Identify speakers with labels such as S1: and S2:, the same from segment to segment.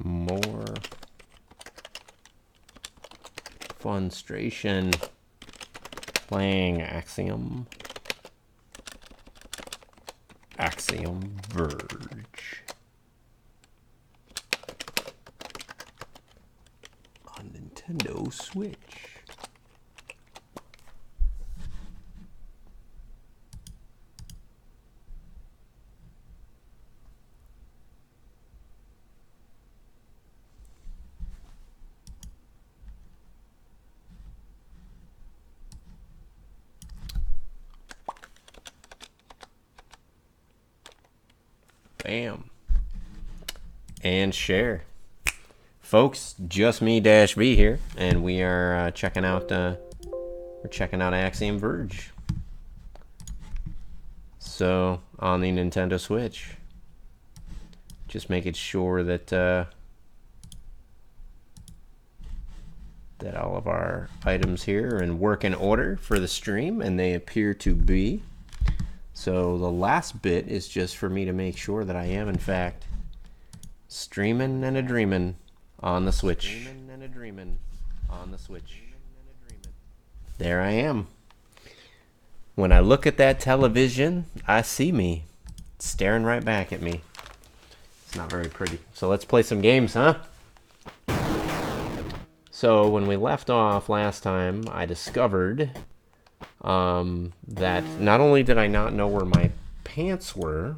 S1: more funstration playing Axiom Verge on Nintendo Switch. Bam. And share. Folks, just me Dash B here, and we are checking out Axiom Verge. So on the Nintendo Switch. Just making sure that that all of our items here are in working order for the stream, and they appear to be. So the last bit is just for me to make sure that I am in fact streaming and a dreaming on the Switch. There I am. When I look at that television, I see me staring right back at me. It's not very pretty. So let's play some games, huh? So when we left off last time, I discovered that not only did I not know where my pants were,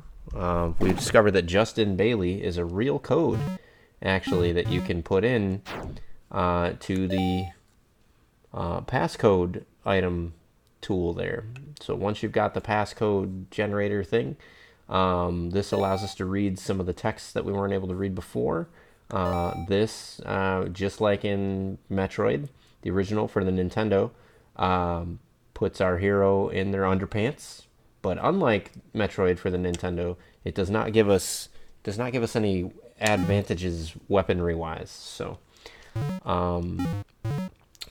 S1: we discovered that Justin Bailey is a real code, actually, that you can put in to the passcode item tool there. So once you've got the passcode generator thing, this allows us to read some of the texts that we weren't able to read before. This, just like in Metroid, the original for the Nintendo, puts our hero in their underpants, but unlike Metroid for the Nintendo, it does not give us any advantages weaponry wise. So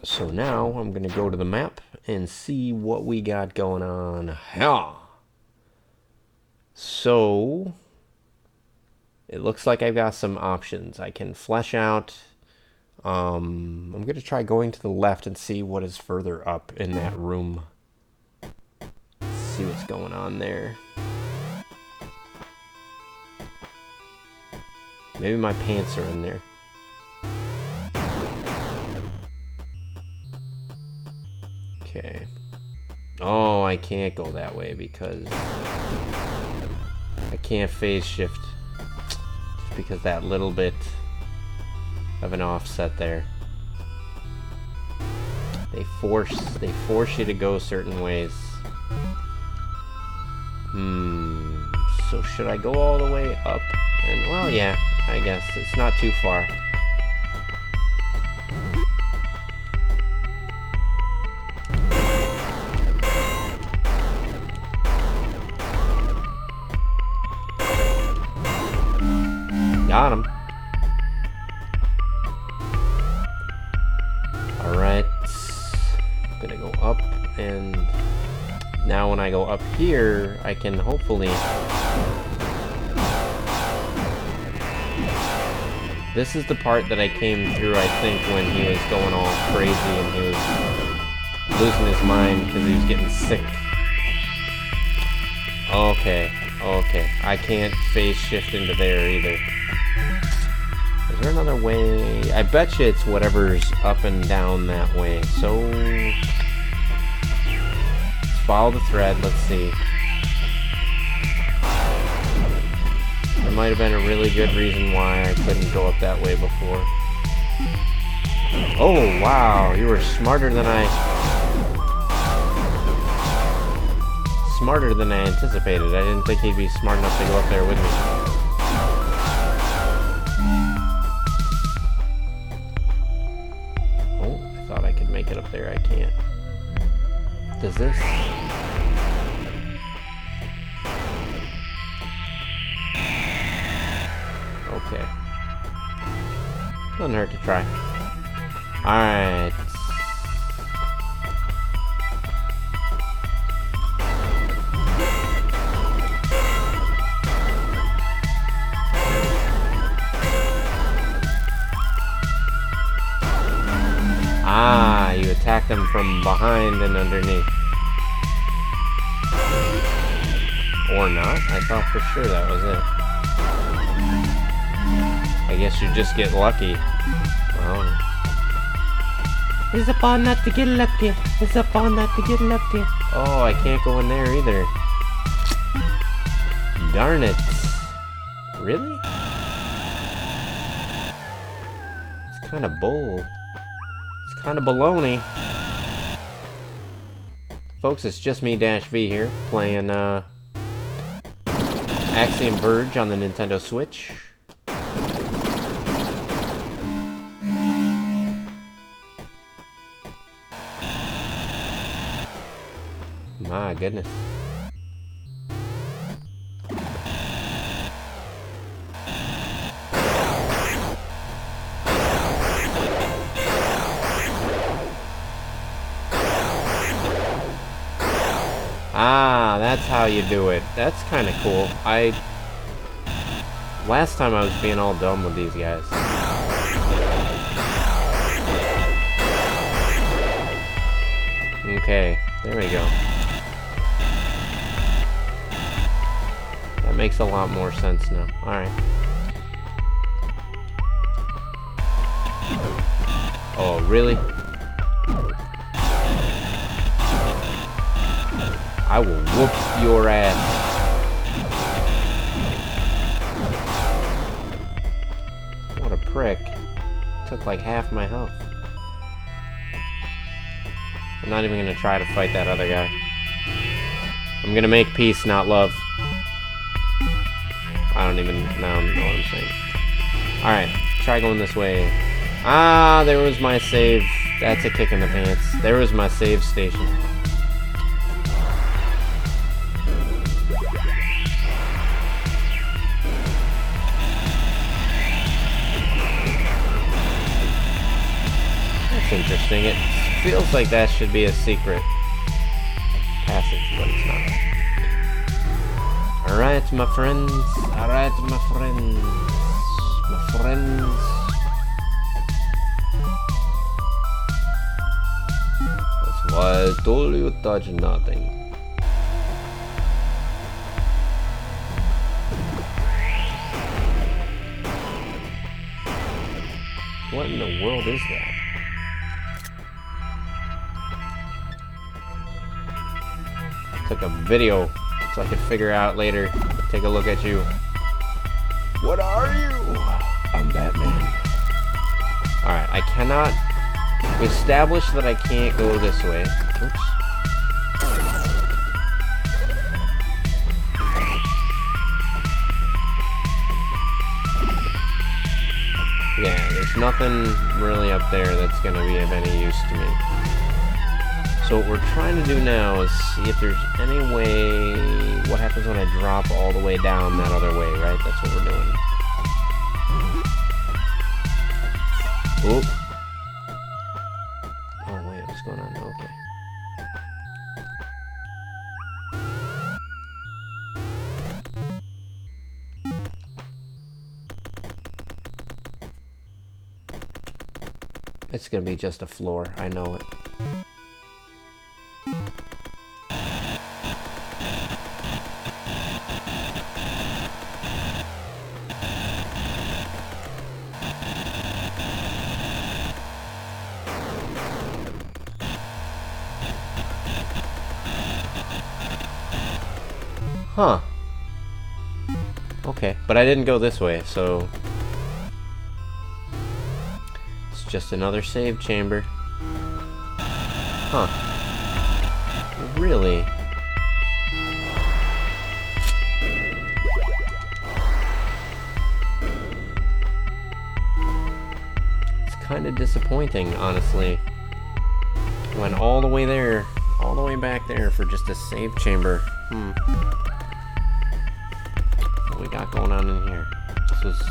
S1: so now I'm gonna go to the map and see what we got going on. Yeah. So it looks like I've got some options. I can flesh out. I'm going to try going to the left and see what is further up in that room. See what's going on there. Maybe my pants are in there. Okay. Oh, I can't go that way because I can't phase shift. Just because that little bit of an offset there. They force you to go certain ways. So should I go all the way up? And well, yeah, I guess it's not too far. Got him. Alright, gonna go up, and now when I go up here, I can hopefully... This is the part that I came through, I think, when he was going all crazy and he was losing his mind because he was getting sick. Okay, okay. I can't phase shift into there either. Is there another way? I bet you it's whatever's up and down that way. So, let's follow the thread. Let's see. There might have been a really good reason why I couldn't go up that way before. Oh, wow. You were smarter than I anticipated. I didn't think he'd be smart enough to go up there with me. Make it up there. I can't. Does this? Okay. Doesn't hurt to try. Alright. Ah, you attack them from behind and underneath. Or not? I thought for sure that was it. I guess you just get lucky. Well, it's a fun not to get lucky. It's a fun not to get lucky. Oh, I can't go in there either. Darn it. Really? It's kind of bull. It's kind of baloney. Folks, it's just me, Dash V here, playing Axiom Verge on the Nintendo Switch. My goodness. Ah, that's how you do it. That's kind of cool. Last time I was being all dumb with these guys. Okay, there we go. That makes a lot more sense now. Alright. Oh, really? I will whoop your ass. What a prick. Took like half my health. I'm not even gonna try to fight that other guy. I'm gonna make peace, not love. I don't even know what I'm saying. Alright, try going this way. Ah, there was my save. That's a kick in the pants. There was my save station. That's interesting. It feels like that should be a secret passage, but it's not. Alright, my friends. Alright, my friends. My friends. That's why I told you to touch nothing. What in the world is that? Took a video so I could figure out later. Take a look at you. What are you? I'm Batman. Alright, I cannot... We established that I can't go this way. Oops. Yeah, there's nothing really up there that's gonna be of any use to me. So what we're trying to do now is see if there's any way... What happens when I drop all the way down that other way, right? That's what we're doing. Oop. Oh wait, what's going on? Okay. It's gonna be just a floor, I know it. Huh. Okay, but I didn't go this way, so... It's just another save chamber. Huh. Really? It's kind of disappointing, honestly. Went all the way there, all the way back there for just a save chamber. What we got going on in here? This is...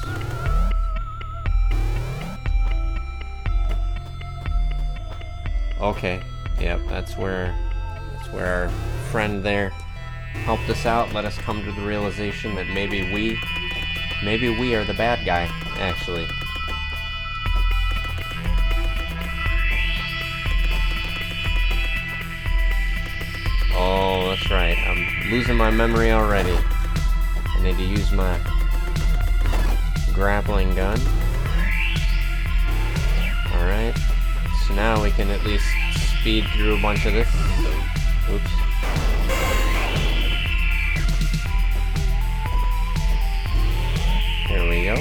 S1: Okay, yep, that's where our friend there helped us out, let us come to the realization that maybe we are the bad guy, actually. Oh, that's right. I'm losing my memory already. I need to use my grappling gun. Alright. So now we can at least speed through a bunch of this. Oops. There we go.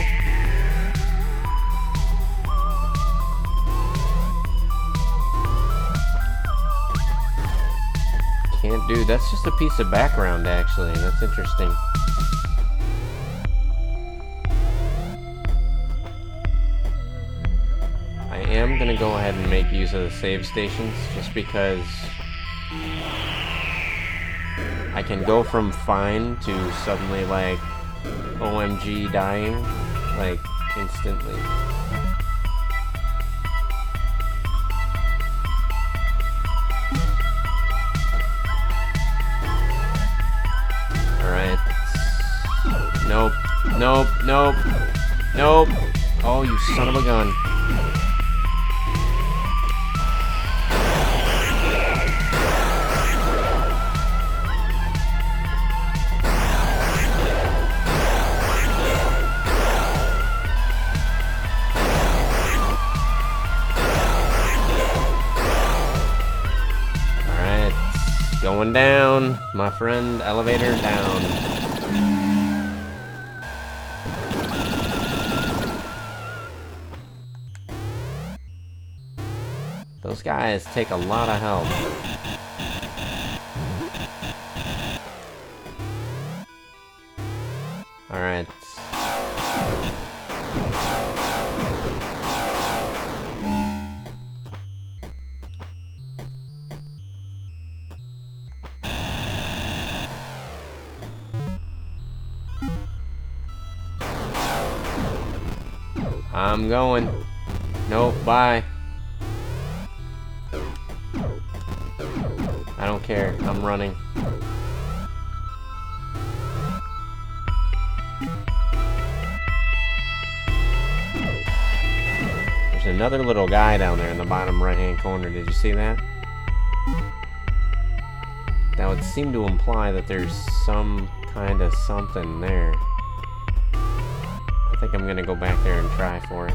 S1: Can't do... That's just a piece of background, actually. That's interesting. I am going to go ahead and make use of the save stations, just because I can go from fine to suddenly, like, OMG dying, like, instantly. Alright. Nope. Nope. Nope. Nope. Oh, you son of a gun. Going down, my friend. Elevator down. Those guys take a lot of help. Alright. I'm going. Nope, bye. I don't care. I'm running. There's another little guy down there in the bottom right-hand corner. Did you see that? That would seem to imply that there's some kind of something there. I think I'm gonna go back there and try for it.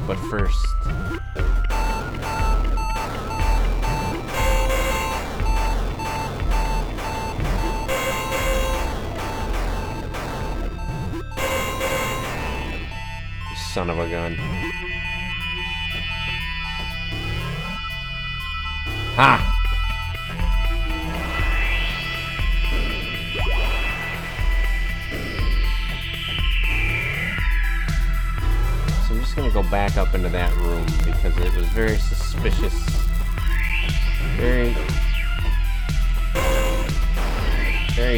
S1: But first... You son of a gun. Ha! Gonna go back up into that room because it was very suspicious. Very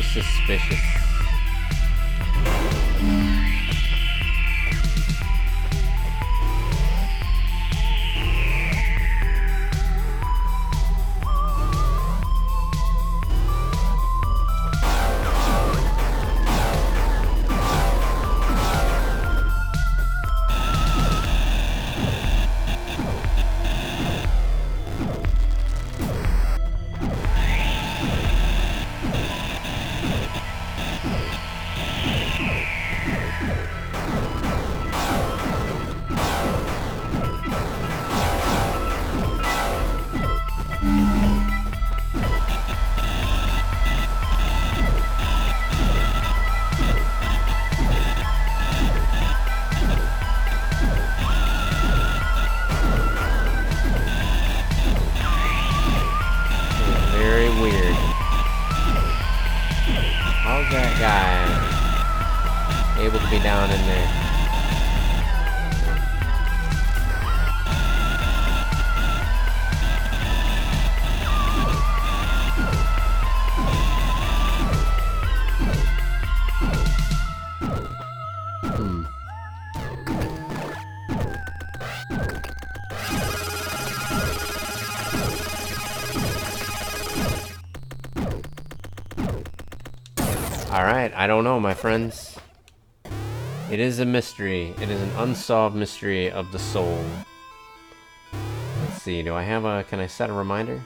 S1: suspicious. That guy able to be down in there. Alright, I don't know, my friends. It is a mystery. It is an unsolved mystery of the soul. Let's see, do I have a... Can I set a reminder?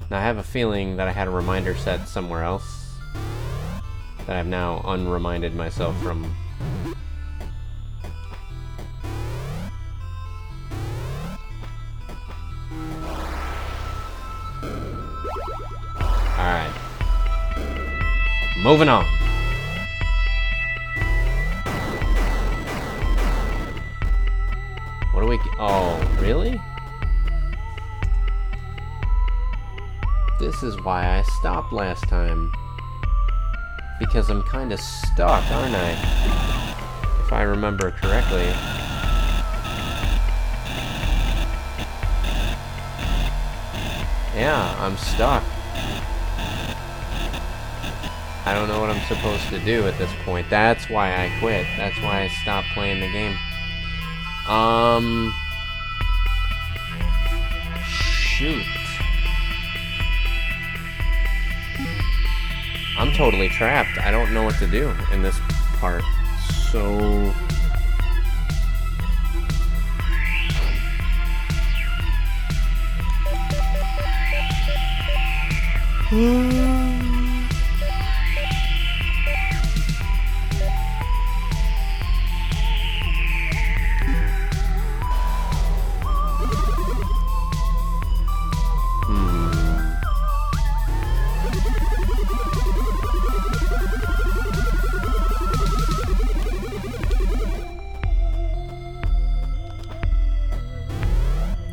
S1: Now I have a feeling that I had a reminder set somewhere else that I've now unreminded myself from. Alright. Moving on. What do we... Oh, really? This is why I stopped last time. Because I'm kind of stuck, aren't I? If I remember correctly. Yeah, I'm stuck. I don't know what I'm supposed to do at this point. That's why I quit. That's why I stopped playing the game. Shoot. I'm totally trapped. I don't know what to do in this part. So...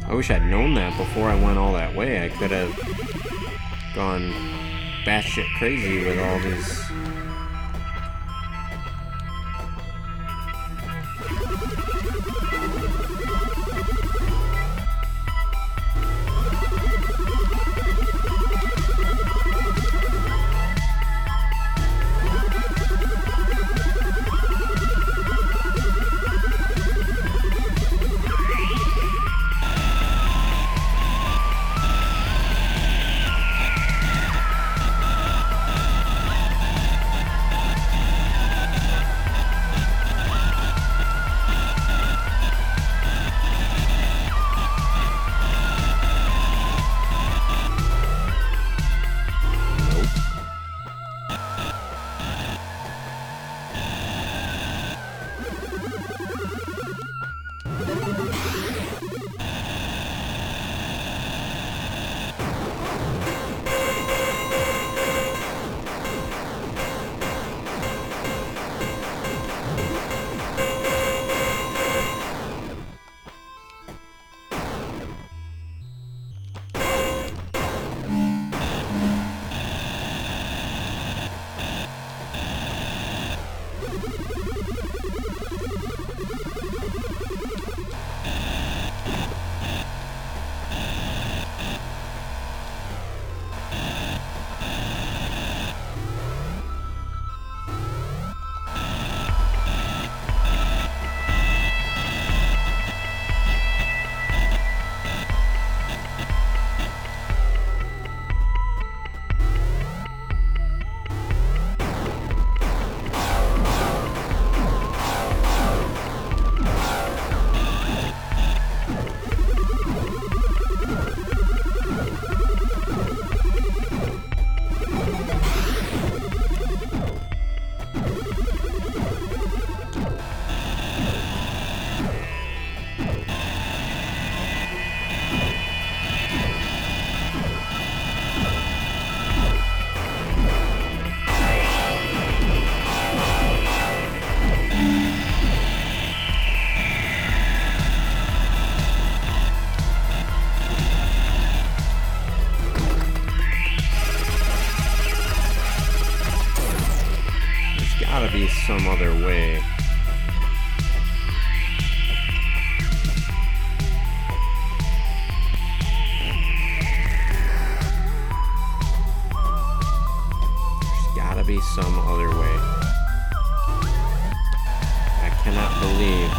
S1: I wish I'd known that before I went all that way. I could have gone batshit crazy with all these... Be some other way. There's gotta be some other way. I cannot believe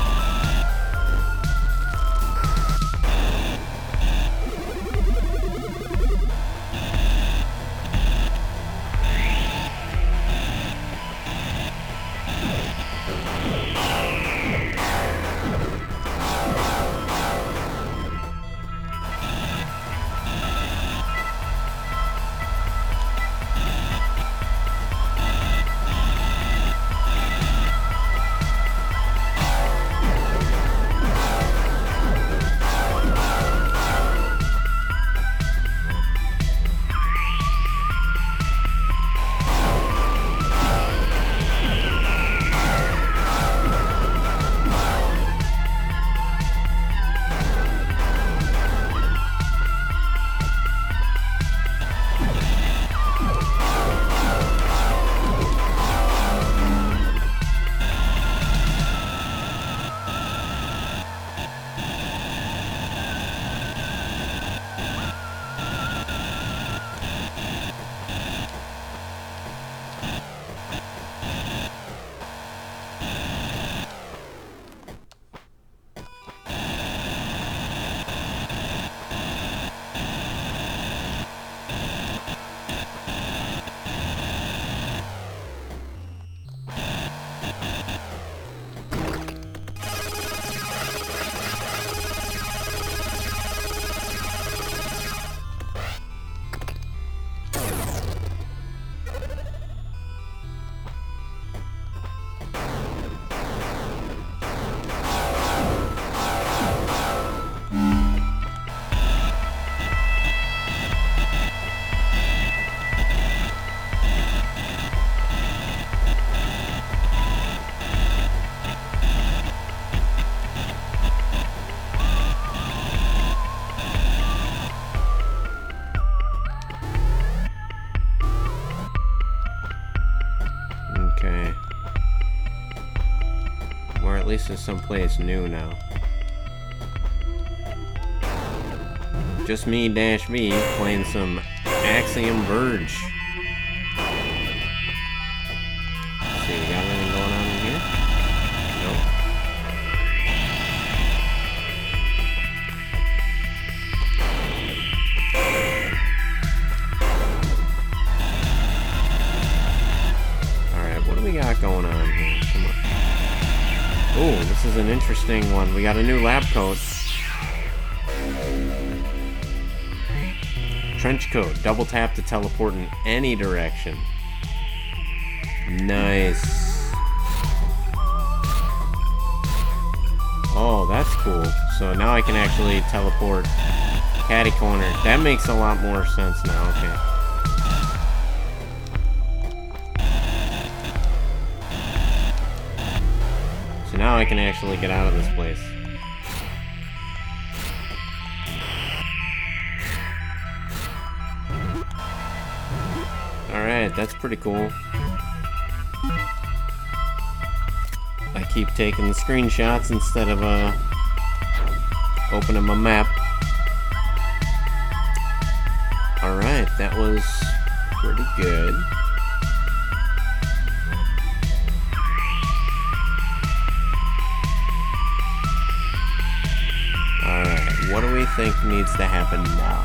S1: this is someplace new now. Just me dash me playing some Axiom Verge. Let's see, we got anything going on in here? Nope. Alright, what do we got going on here? Come on. Oh, this is an interesting one. We got a new lab coat. Trench coat. Double tap to teleport in any direction. Nice. Oh, that's cool. So now I can actually teleport catty corner. That makes a lot more sense now. Okay. So now I can actually get out of this place. Alright, that's pretty cool. I keep taking the screenshots instead of opening my map. Alright, that was pretty good. Alright, what do we think needs to happen now?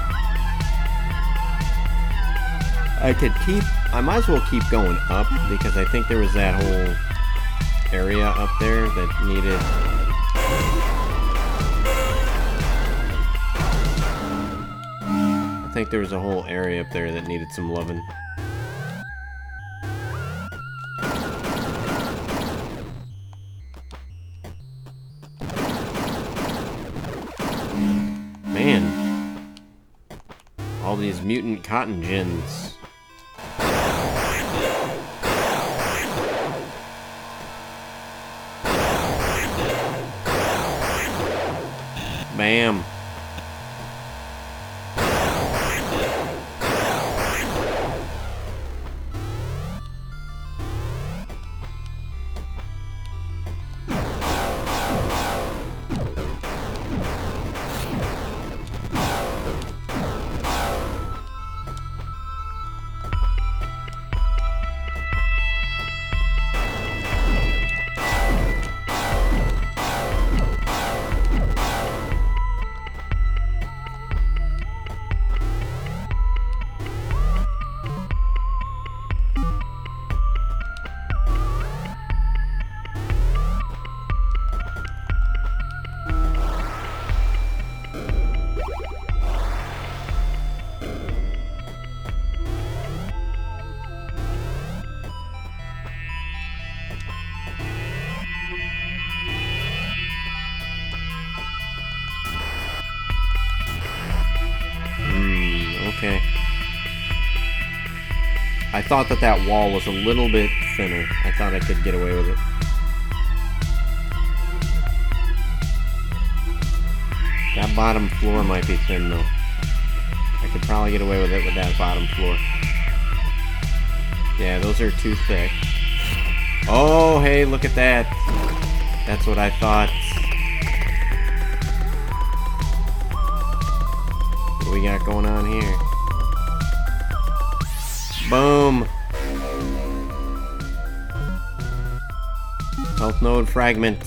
S1: I might as well keep going up, because I think there was that whole area up there that needed... I think there was a whole area up there that needed some loving. Man. All these mutant cotton gins. Bam. Okay. I thought that wall was a little bit thinner. I thought I could get away with it. That bottom floor might be thin, though. I could probably get away with it with that bottom floor. Yeah, those are too thick. Oh, hey, look at that. That's what I thought. What do we got going on here? Boom! Health node fragment.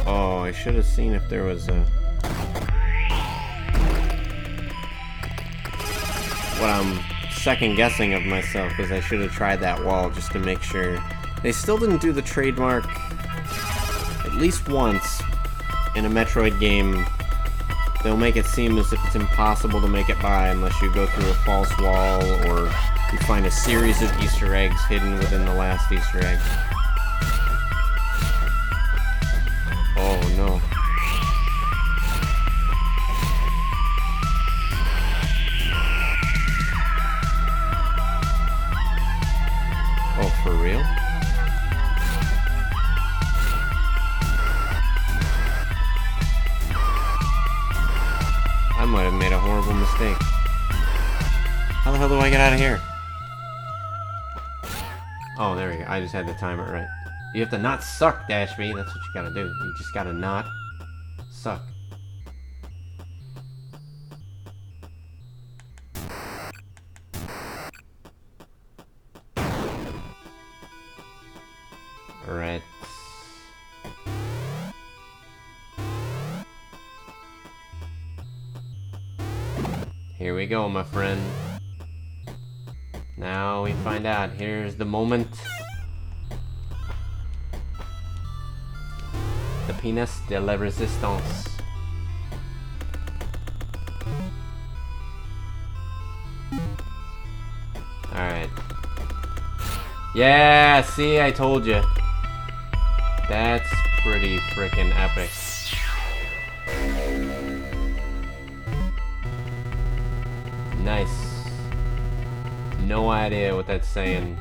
S1: Oh, I should have seen if there was a... What I'm second guessing of myself is I should have tried that wall just to make sure. They still didn't do the trademark at least once in a Metroid game. They'll make it seem as if it's impossible to make it by unless you go through a false wall or you find a series of Easter eggs hidden within the last Easter egg. Oh no. Oh, for real? I might have made a horrible mistake. How the hell do I get out of here? Oh, there we go. I just had to time it right. You have to not suck, Dashby. That's what you gotta do. You just gotta not suck. Alright. Here we go, my friend. Now we find out. Here's the moment. The pièce de la résistance. Alright. Yeah, see, I told you. That's pretty freaking epic. Nice. No idea what that's saying.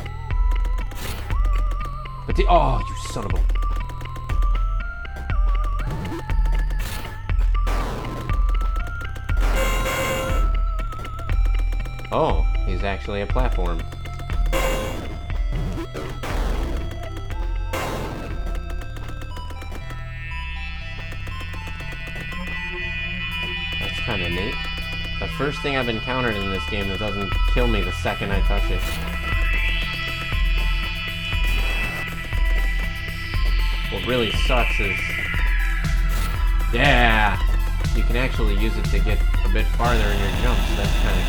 S1: But the— oh, you son of a— oh, he's actually a platform. That's kind of neat. The first thing I've encountered in this game that doesn't kill me the second I touch it. What really sucks is— yeah! You can actually use it to get a bit farther in your jumps. That's kind of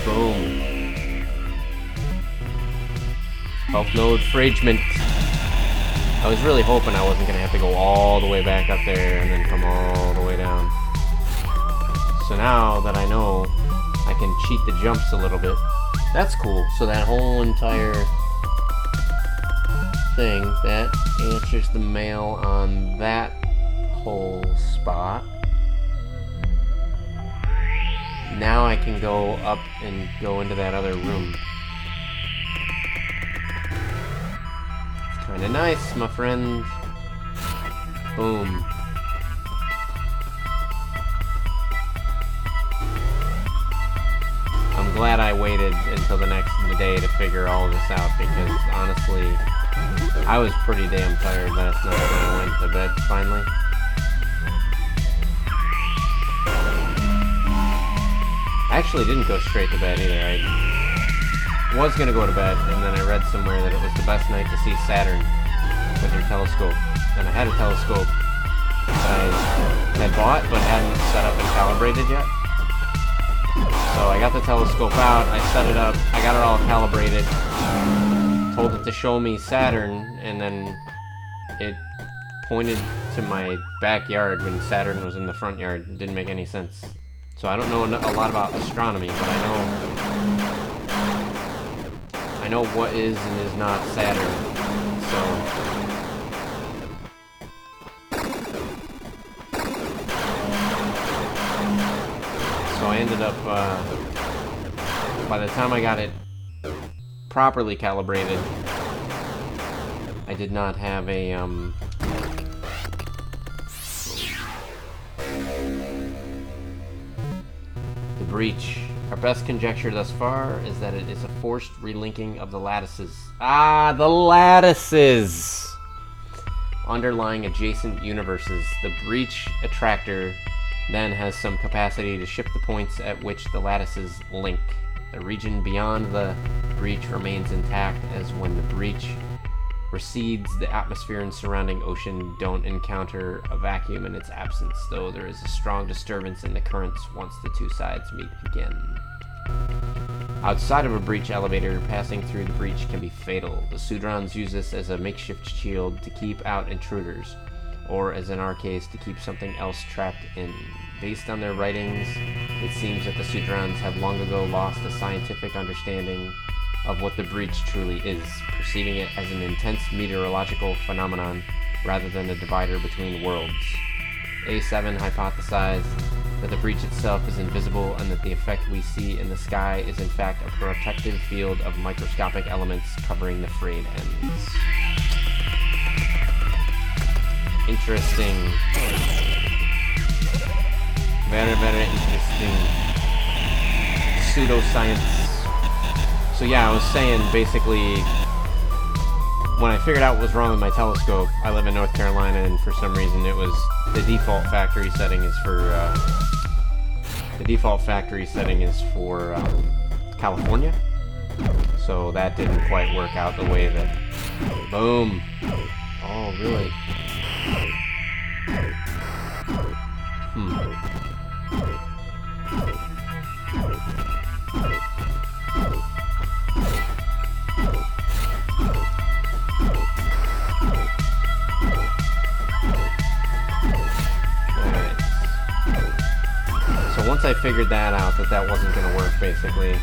S1: cool. Boom. Health node fragment. I was really hoping I wasn't going to have to go all the way back up there and then come all the way down. So now that I know I can cheat the jumps a little bit, that's cool. So that whole entire thing, that answers the mail on that whole spot. Now I can go up and go into that other room. Kinda nice, my friend. Boom. I'm glad I waited until the next day to figure all this out, because honestly, I was pretty damn tired last night when I went to bed finally. I actually didn't go straight to bed either. I was gonna go to bed, and then I read somewhere that it was the best night to see Saturn with your telescope. And I had a telescope I had bought but hadn't set up and calibrated yet. So I got the telescope out, I set it up, I got it all calibrated, told it to show me Saturn, and then it pointed to my backyard when Saturn was in the front yard. It didn't make any sense. So I don't know a lot about astronomy, but I know what is and is not Saturn. So I ended up, by the time I got it properly calibrated, I did not have a, the breach. Our best conjecture thus far is that it is a forced relinking of the lattices. Ah, the lattices! Underlying adjacent universes. The breach attractor then has some capacity to shift the points at which the lattices link. The region beyond the breach remains intact, as when the breach recedes, the atmosphere and surrounding ocean don't encounter a vacuum in its absence, though there is a strong disturbance in the currents once the two sides meet again. Outside of a breach elevator, passing through the breach can be fatal. The Sudrons use this as a makeshift shield to keep out intruders, or as in our case, to keep something else trapped in. Based on their writings, it seems that the Sudrons have long ago lost a scientific understanding of what the breach truly is, perceiving it as an intense meteorological phenomenon rather than a divider between worlds. A7 hypothesized that the breach itself is invisible and that the effect we see in the sky is in fact a protective field of microscopic elements covering the frayed ends. Interesting. Very, very interesting. Pseudoscience. So yeah, I was saying basically, when I figured out what was wrong with my telescope, I live in North Carolina, and for some reason it was the default factory setting is for California. So that didn't quite work out the way that. Boom. Oh, really? So once I figured that out, that wasn't going to work, basically,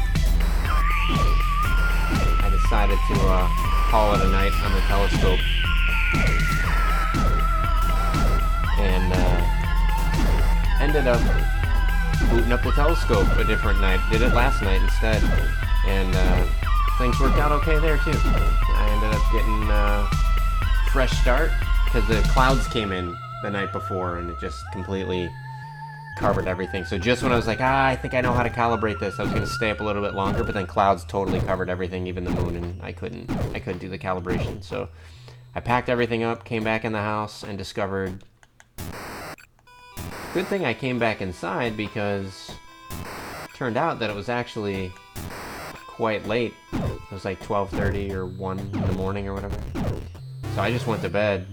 S1: I decided to call it a night on the telescope. And ended up booting up the telescope a different night. Did it last night instead. And things worked out okay there, too. I ended up getting a fresh start because the clouds came in the night before, and it just completely covered everything. So just when I was like, I think I know how to calibrate this, I was going to stay up a little bit longer, but then clouds totally covered everything, even the moon, and I couldn't do the calibration. So I packed everything up, came back in the house, and discovered. Good thing I came back inside, because it turned out that it was actually quite late. It was like 12:30 or 1 in the morning or whatever. So I just went to bed,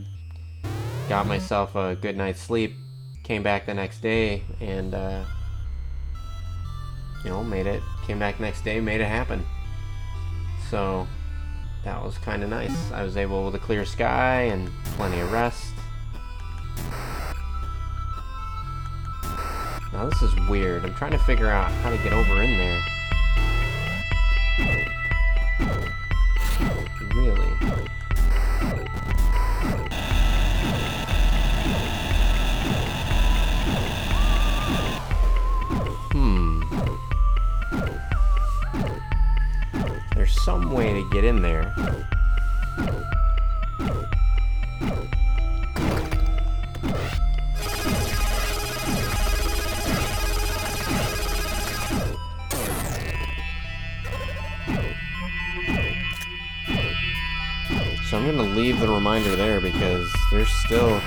S1: got myself a good night's sleep, came back the next day, and came back next day, made it happen. So that was kind of nice. I was able, with a clear sky and plenty of rest. Now this is weird. I'm trying to figure out how to get over in there. Really? There's some way to get in there. So I'm going to leave the reminder there, because there's still...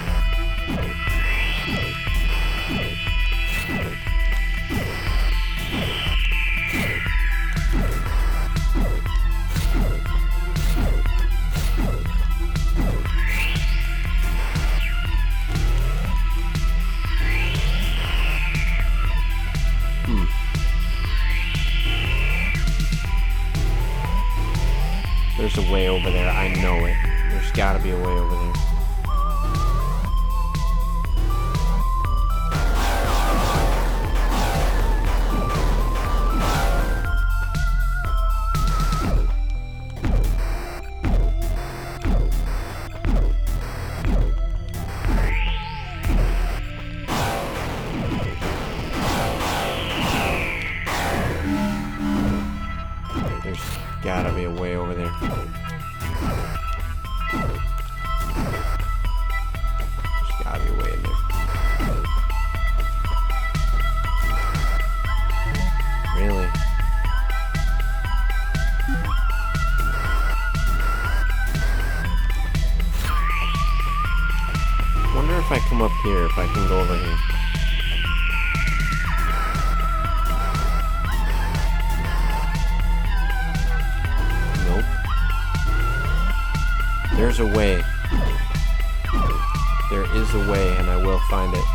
S1: There's a way over there. I know it. There's got to be a way over there. There's gotta be a way over there. There's gotta be a way in there. Really? Wonder if I come up here, if I can go over here. There's a way. There is a way, and I will find it.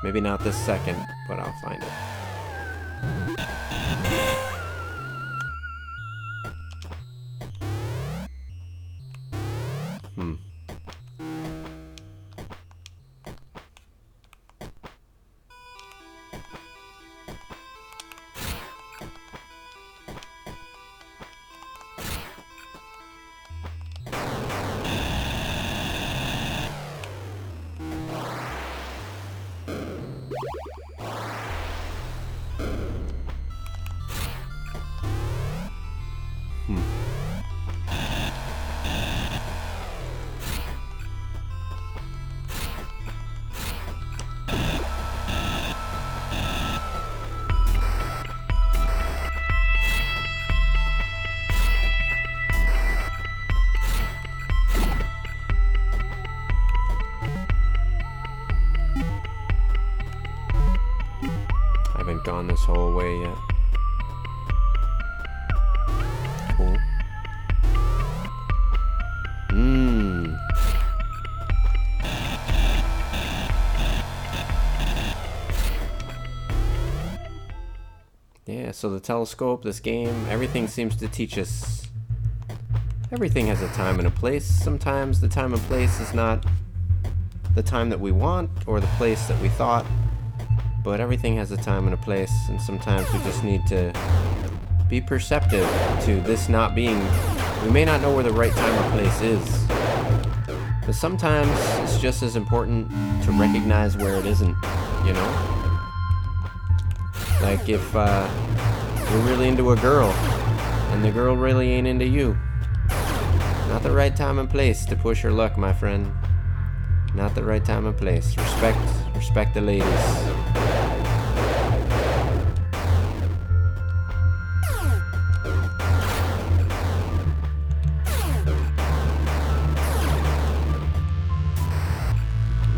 S1: Maybe not this second, but I'll find it. haven't gone this whole way yet. Cool. Yeah, so the telescope, this game, everything seems to teach us. Everything has a time and a place. Sometimes the time and place is not the time that we want or the place that we thought, but everything has a time and a place, and sometimes we just need to be perceptive to this not being. We may not know where the right time or place is, but sometimes it's just as important to recognize where it isn't, you know? Like if you're really into a girl and the girl really ain't into you. Not the right time and place to push her luck, my friend. Not the right time and place. Respect the ladies.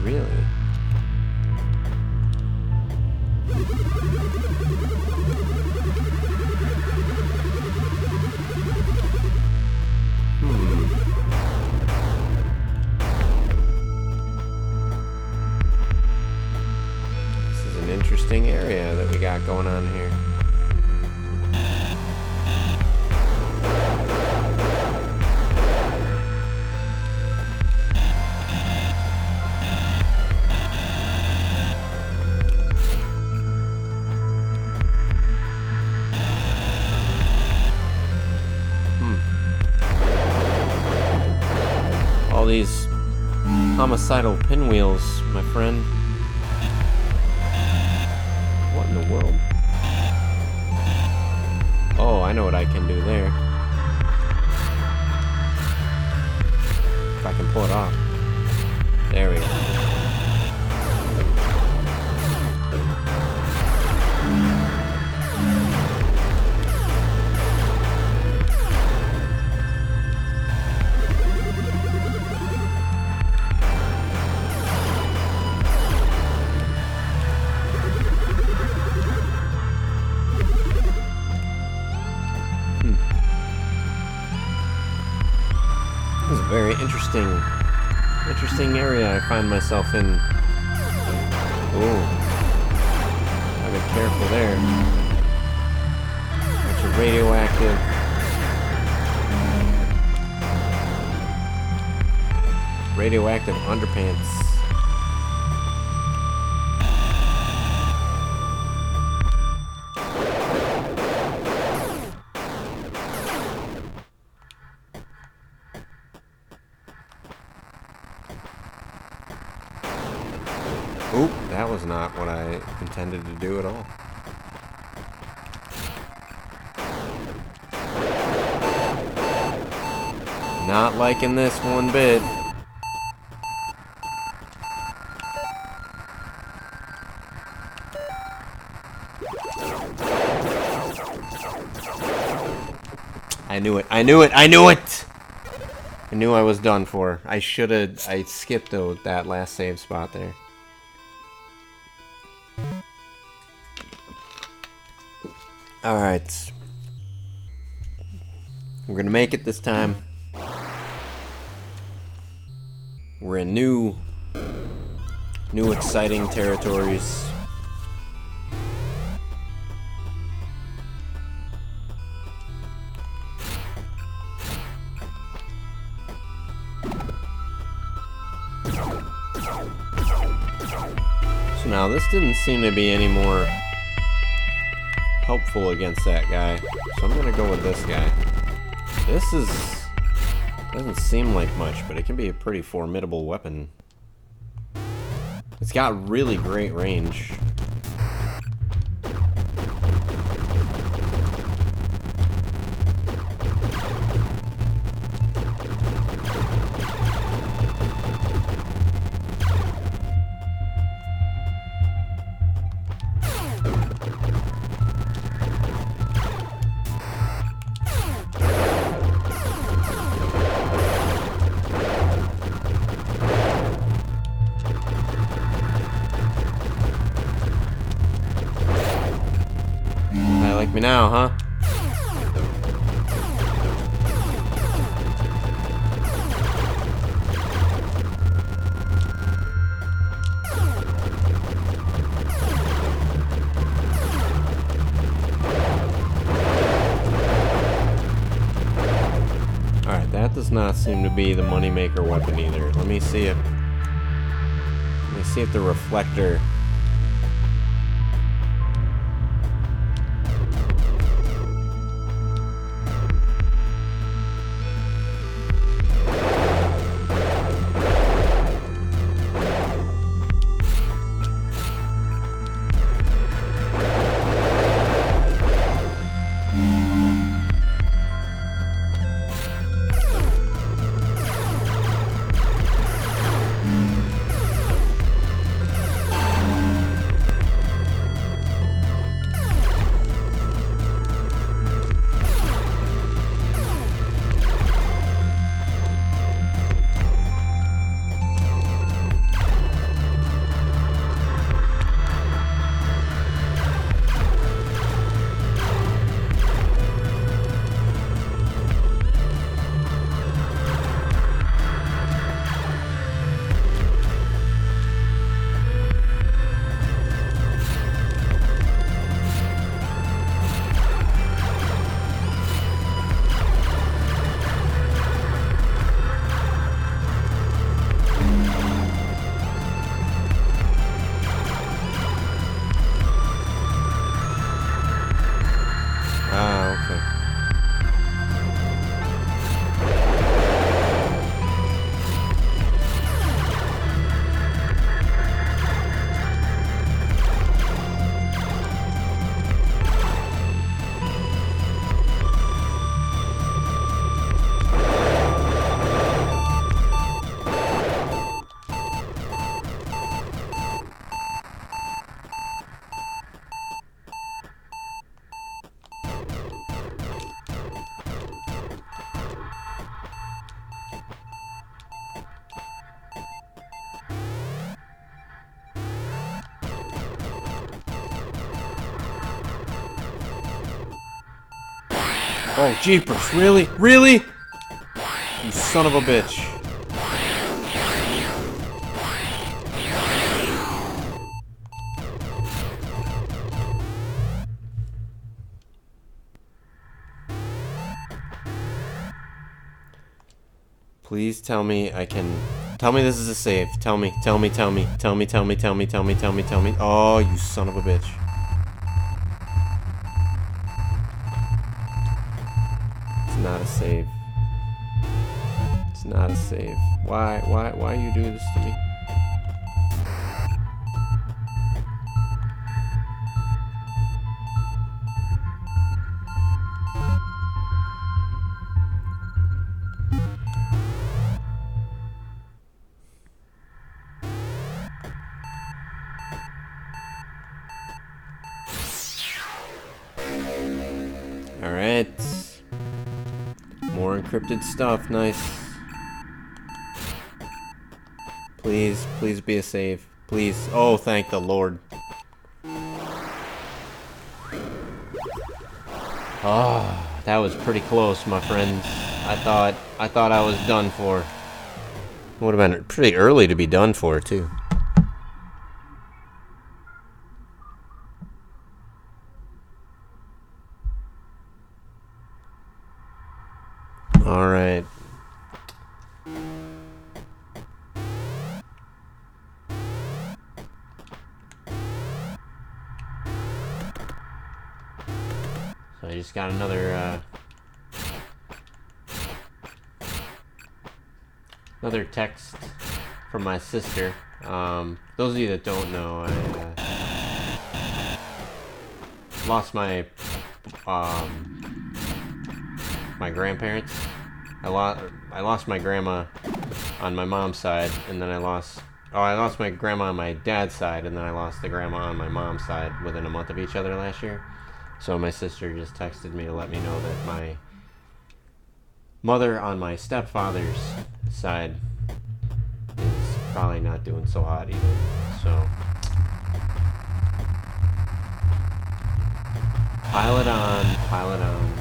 S1: Really? Interesting area that we got going on here. All these homicidal pinwheels, my friend. What in the world? Oh, I know what I can do there. If I can pull it off. There we go. This is a very interesting area I find myself in. Oh, I've been careful there. Bunch of radioactive underpants. Oop, that was not what I intended to do at all. Not liking this one bit. I knew it. I knew it. I knew it. I knew I was done for. I skipped that last save spot there. Alright. We're gonna make it this time. We're in new exciting territories. So now this didn't seem to be any more helpful against that guy, so I'm gonna go with this guy. This doesn't seem like much, but it can be a pretty formidable weapon. It's got really great range. me now, huh? Alright, that does not seem to be the moneymaker weapon either. Let me see if the reflector. Oh, jeepers, really? Really? You son of a bitch. Please tell me I can... Tell me this is a save. Tell me, tell me, tell me. Tell me, tell me, tell me, tell me, tell me, tell me. Oh, you son of a bitch. It's not a save. It's not a save. Why you do this to me? Alright. More encrypted stuff. Nice. Please, please be a save. Please. Oh, thank the Lord. Oh, that was pretty close, my friends. I thought I was done for. Would have been pretty early to be done for, too. All right. So I just got another text from my sister. Those of you that don't know, I lost my my grandparents. I lost my grandma on my mom's side, and then I lost my grandma on my dad's side, and then I lost the grandma on my mom's side within a month of each other last year. So my sister just texted me to let me know that my mother on my stepfather's side is probably not doing so hot either. So Pile it on, pile it on.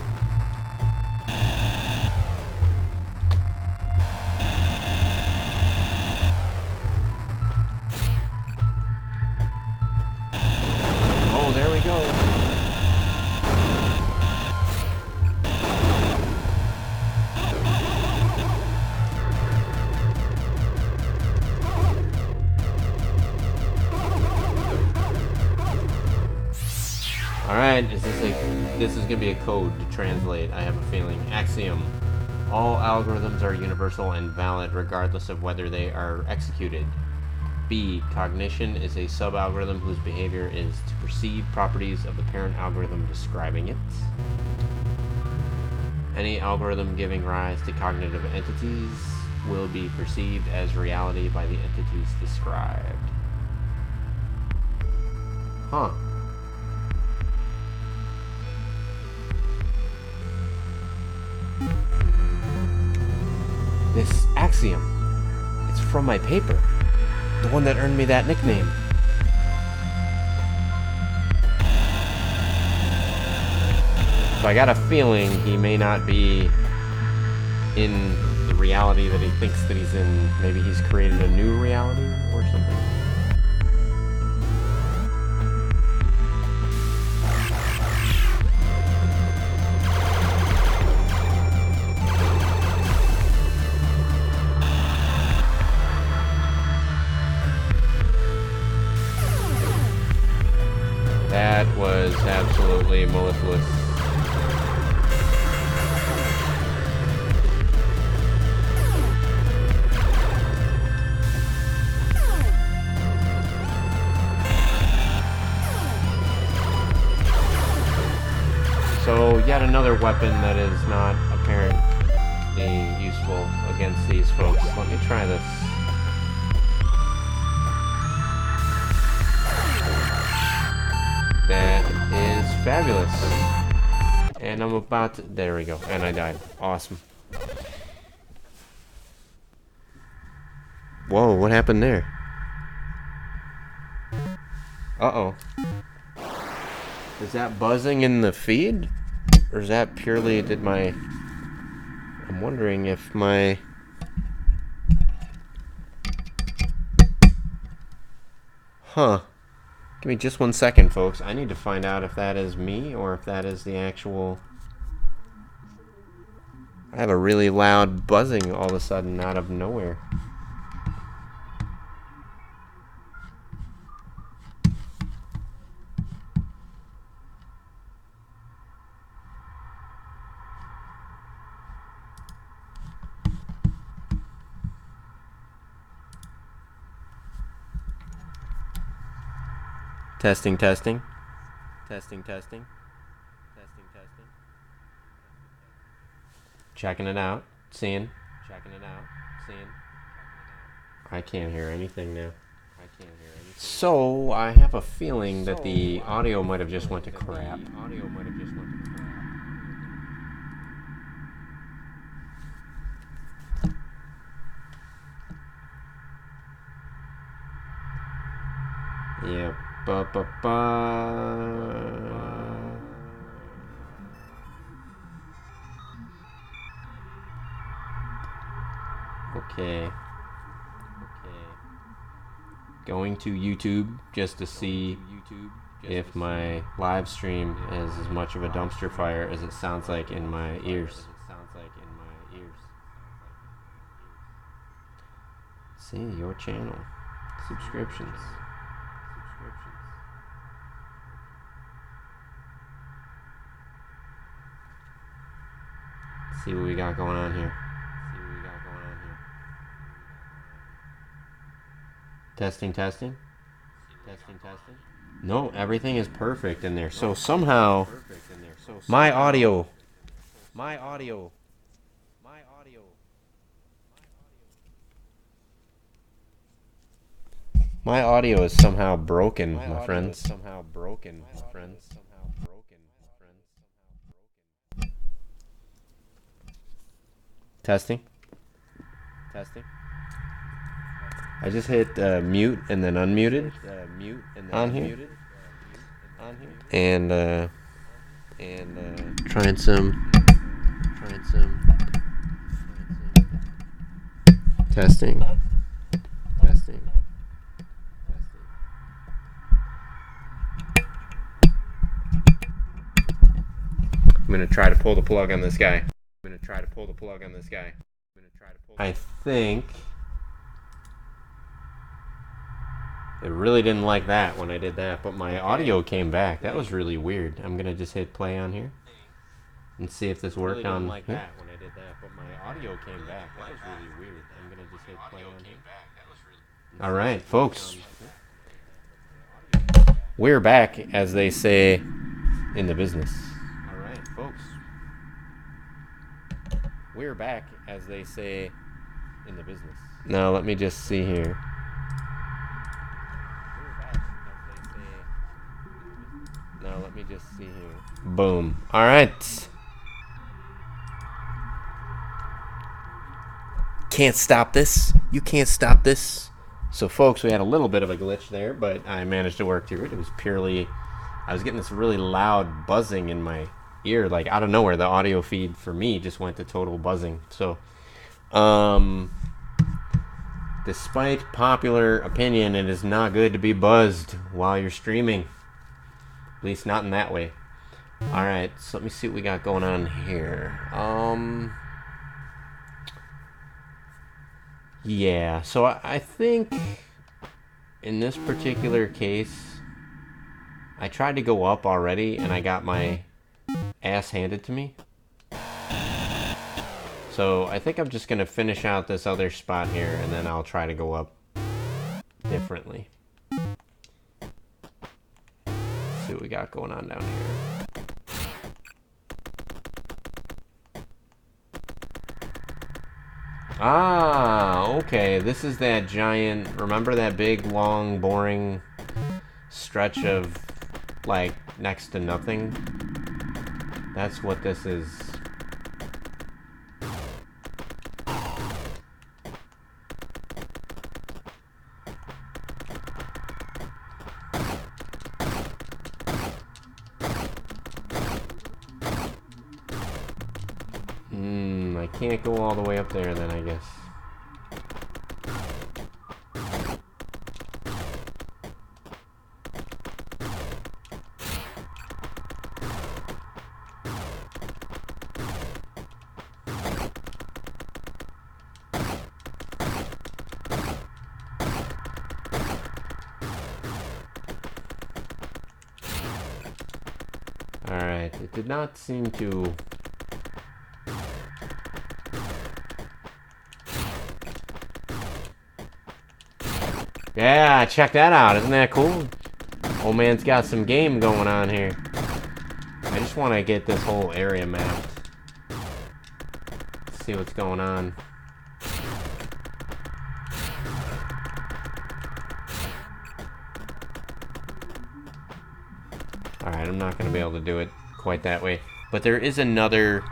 S1: Oh, there we go. Alright, this is gonna be a code to translate, I have a feeling. Axiom. All algorithms are universal and valid regardless of whether they are executed. B. Cognition is a sub-algorithm whose behavior is to perceive properties of the parent algorithm describing it. Any algorithm giving rise to cognitive entities will be perceived as reality by the entities described. Huh. This axiom, it's from my paper. The one that earned me that nickname. So I got a feeling he may not be in the reality that he thinks that he's in. Maybe he's created a new reality or something. That was absolutely mellifluous. So yet another weapon that is not apparently useful against these folks. Let me try this. That is fabulous. And I'm about to... There we go. And I died. Awesome. Whoa, what happened there? Uh-oh. Is that buzzing in the feed? Or is that purely... I'm wondering if my... Huh. Give me just 1 second, folks. I need to find out if that is me or if that is the actual... I have a really loud buzzing all of a sudden out of nowhere. Testing, testing. Testing, testing. Testing, testing. Checking it out. Seeing. Checking it out. Seeing. I can't hear anything now. I can't hear anything. So, I have a feeling that the audio might have just went to crap. Yeah. Okay. Going to YouTube just to see if my live stream is as much of a dumpster fire as it sounds like in my ears. See your channel. Subscriptions. See what we got going on here. Testing, testing. No, everything is perfect in there. So somehow my audio is somehow broken, my friends. Testing. I just hit mute and then unmuted on here. And and
S2: trying some testing.
S1: I'm gonna try to pull the plug on this guy. I think it really didn't like that when I did that, but my audio came back. That was really weird. I'm gonna just hit play on here and see if this worked on. Like that when I did that, but my audio came back. That was really weird. I'm gonna just hit play on here. All right, folks. We're back, as they say in the business. All right, folks. We're back, as they say in the business. Now, let me just see here. Boom. All right. Can't stop this. You can't stop this. So, folks, we had a little bit of a glitch there, but I managed to work through it. It was purely, I was getting this really loud buzzing in my ear, like out of nowhere. The audio feed for me just went to total buzzing. So, despite popular opinion, it is not good to be buzzed while you're streaming. At least not in that way. All right, so let me see what we got going on here. Yeah, so I think in this particular case, I tried to go up already and I got my ass handed to me. So I think I'm just going to finish out this other spot here and then I'll try to go up differently. See what we got going on down here. Ah, okay. This is that giant, remember that big, long, boring stretch of, like, next to nothing? That's what this is. I can't go all the way up there then, I guess. Alright, it did not seem to... Yeah, check that out. Isn't that cool? Old man's got some game going on here. I just want to get this whole area mapped. See what's going on. Alright, I'm not going to be able to do it quite that way. But there is another...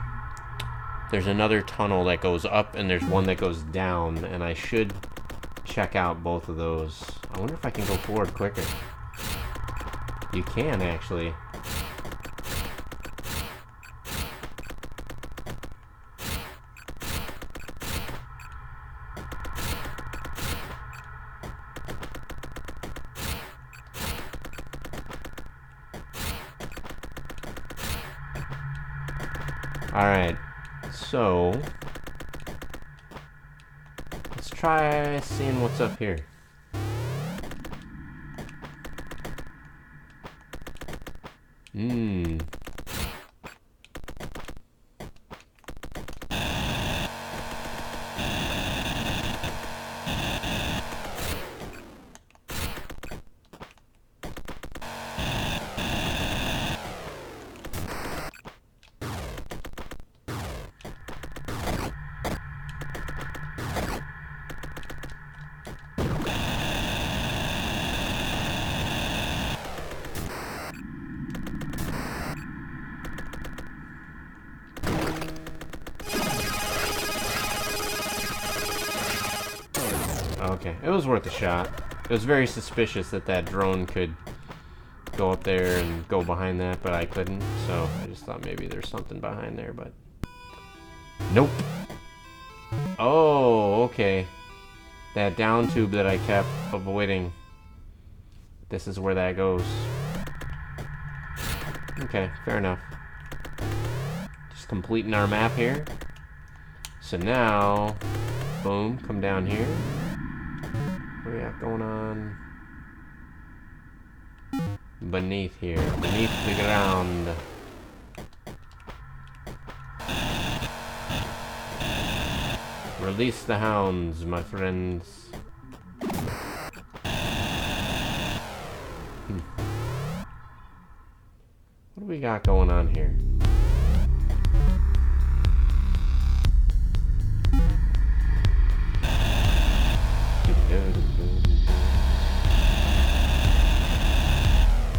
S1: There's another tunnel that goes up and there's one that goes down. And I should check out both of those. I wonder if I can go forward quicker. You can, actually. Alright, so let's try seeing what's up here. Okay, it was worth a shot. It was very suspicious that that drone could go up there and go behind that, but I couldn't. So I just thought maybe there's something behind there, but nope. Oh, okay. That down tube that I kept avoiding. This is where that goes. Okay, fair enough. Just completing our map here. So now, boom, come down here. What do we got going on? Beneath here, beneath the ground. Release the hounds, my friends. What do we got going on here?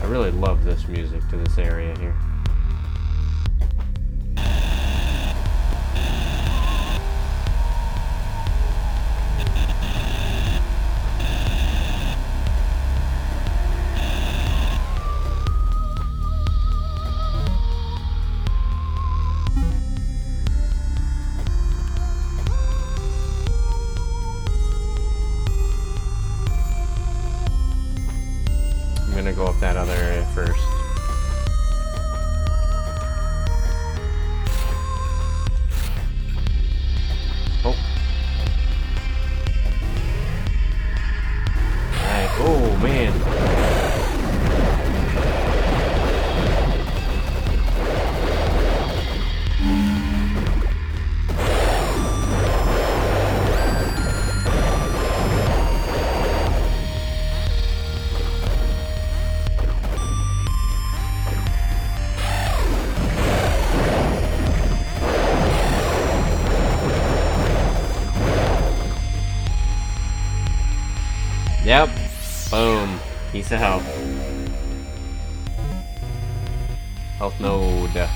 S1: I really love this music to this area here. I'm gonna go up that other area first. Oh. Alright, oh man. Yep. Boom. Piece of health. Health node. I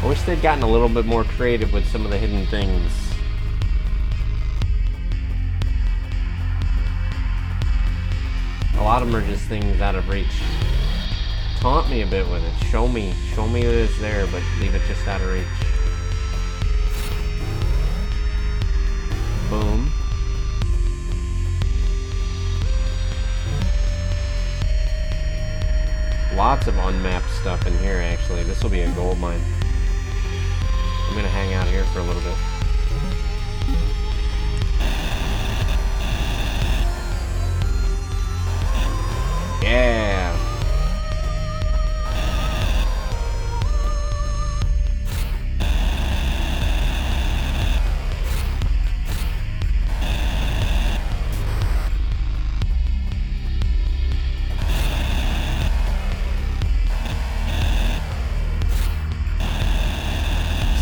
S1: wish they'd gotten a little bit more creative with some of the hidden things. A lot of them are just things out of reach. Taunt me a bit with it. Show me that it's there, but leave it just out of reach. Boom. Lots of unmapped stuff in here, actually. This will be a gold mine. I'm gonna hang out here for a little bit. Yeah.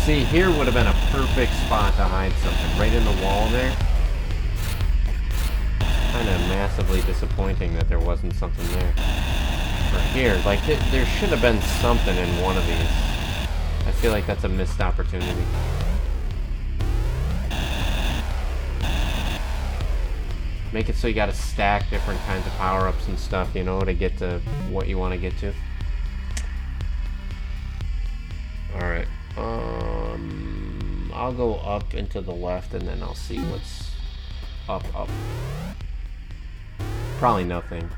S1: See, here would have been a perfect spot to hide something. Right in the wall there. Kind of massively disappointing that there wasn't something there. Or here, like, there should have been something in one of these. I feel like that's a missed opportunity. Make it so you gotta stack different kinds of power-ups and stuff, you know, to get to what you want to get to. Alright. I'll go up and to the left and then I'll see what's up. Probably nothing.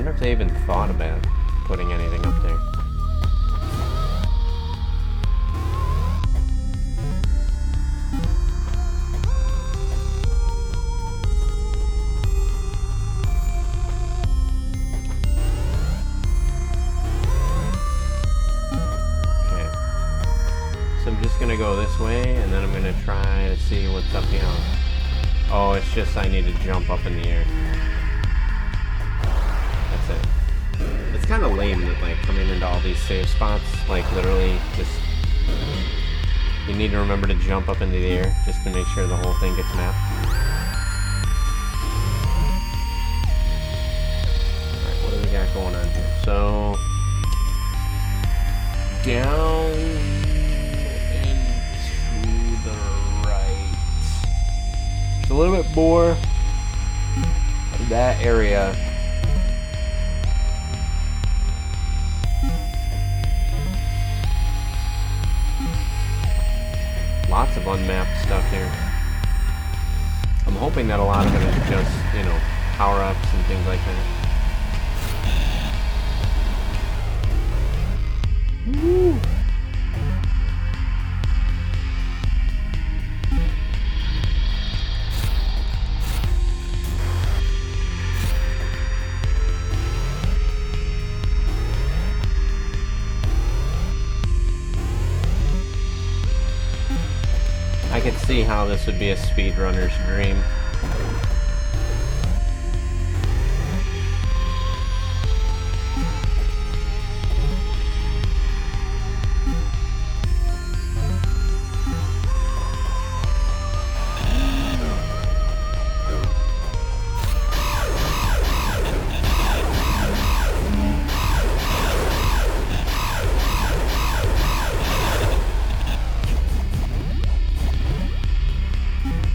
S1: If they even thought about putting anything up there. see what's up here. Oh, it's just I need to jump up in the air. That's it. It's kind of lame that, like, coming into all these save spots, like, literally just... You need to remember to jump up into the air just to make sure the whole thing gets mapped. Alright, what do we got going on here? So... Down and to the right. Just a little bit more of that area. Lots of unmapped stuff here. I'm hoping that a lot of it is just, you know, power-ups and things like that. Woo! I could see how this would be a speedrunner's dream.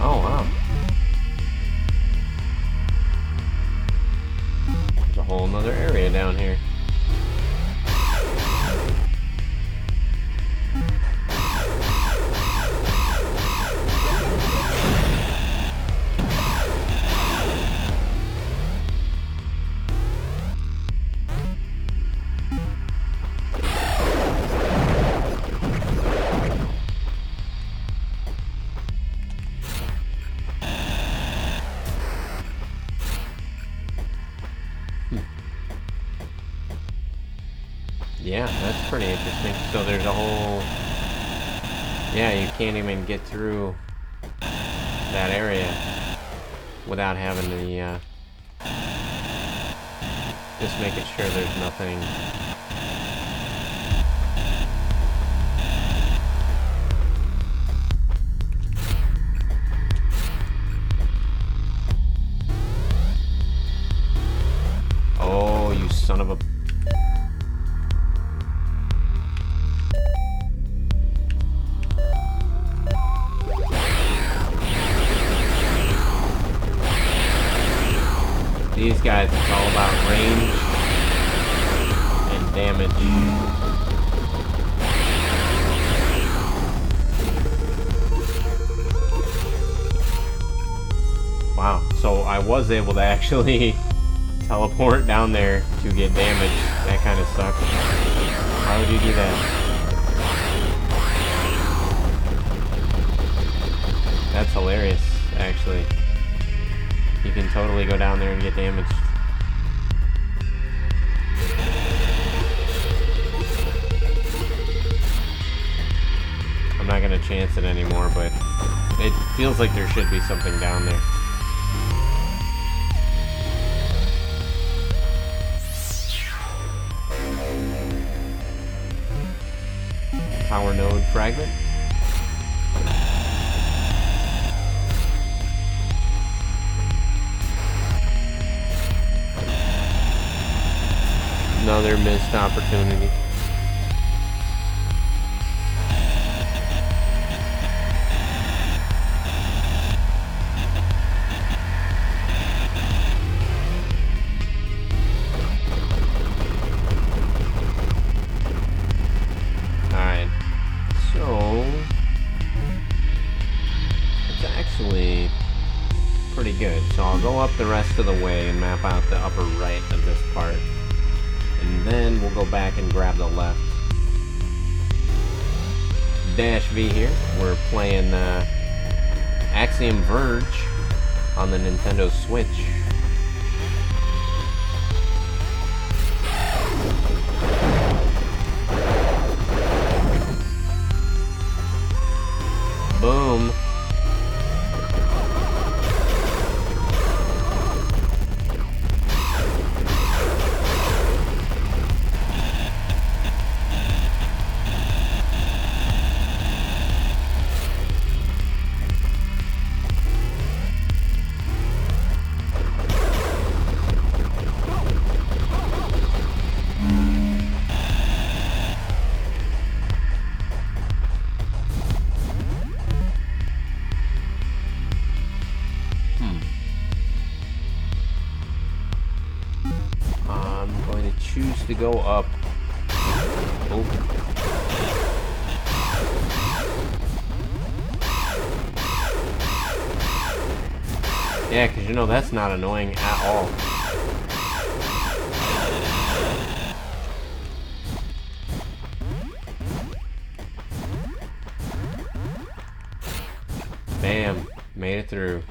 S1: Oh, wow. There's a whole nother area down here. Yeah, that's pretty interesting. So there's a whole... Yeah, you can't even get through that area without having the... just making sure there's nothing... Oh, you son of a... These guys, it's all about range and damage. Wow, so I was able to actually teleport down there to get damage. That kind of sucks. Why would you do that? That's hilarious, actually. You can totally go down there and get damaged. I'm not gonna chance it anymore, but it feels like there should be something down there. Power node fragment. Another missed opportunity. Alright, so it's actually pretty good. So I'll go up the rest of the way and map out the upper right of this part. And then we'll go back and grab the left. Dash V here. We're playing Axiom Verge on the Nintendo Switch. Boom. I choose to go up. Oh. Yeah, because you know that's not annoying at all. Bam. Made it through.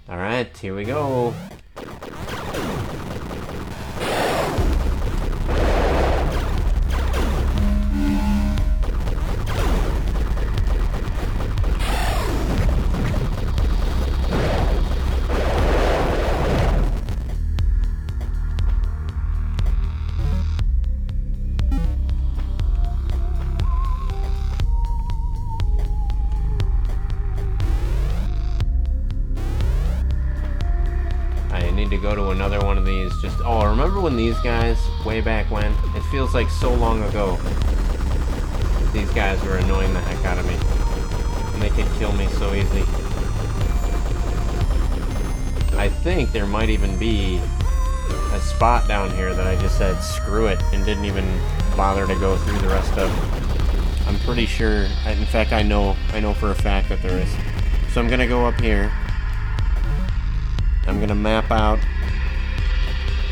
S1: Alright, here we go. Need to go to another one of these. Just remember when these guys, way back when, it feels like so long ago, these guys were annoying the heck out of me and they could kill me so easy. I think there might even be a spot down here that I just said screw it and didn't even bother to go through the rest of. I'm pretty sure, in fact I know for a fact that there is. So I'm gonna go up here. I'm gonna map out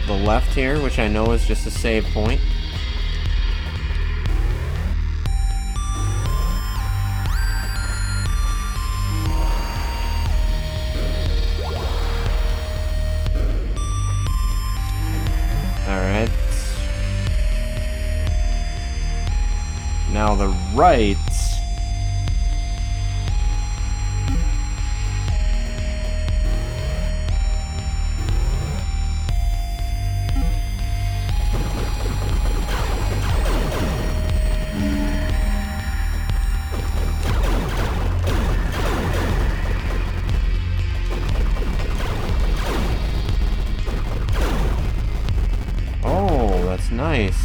S1: the left here, which I know is just a save point. Alright. Now the right. That's nice.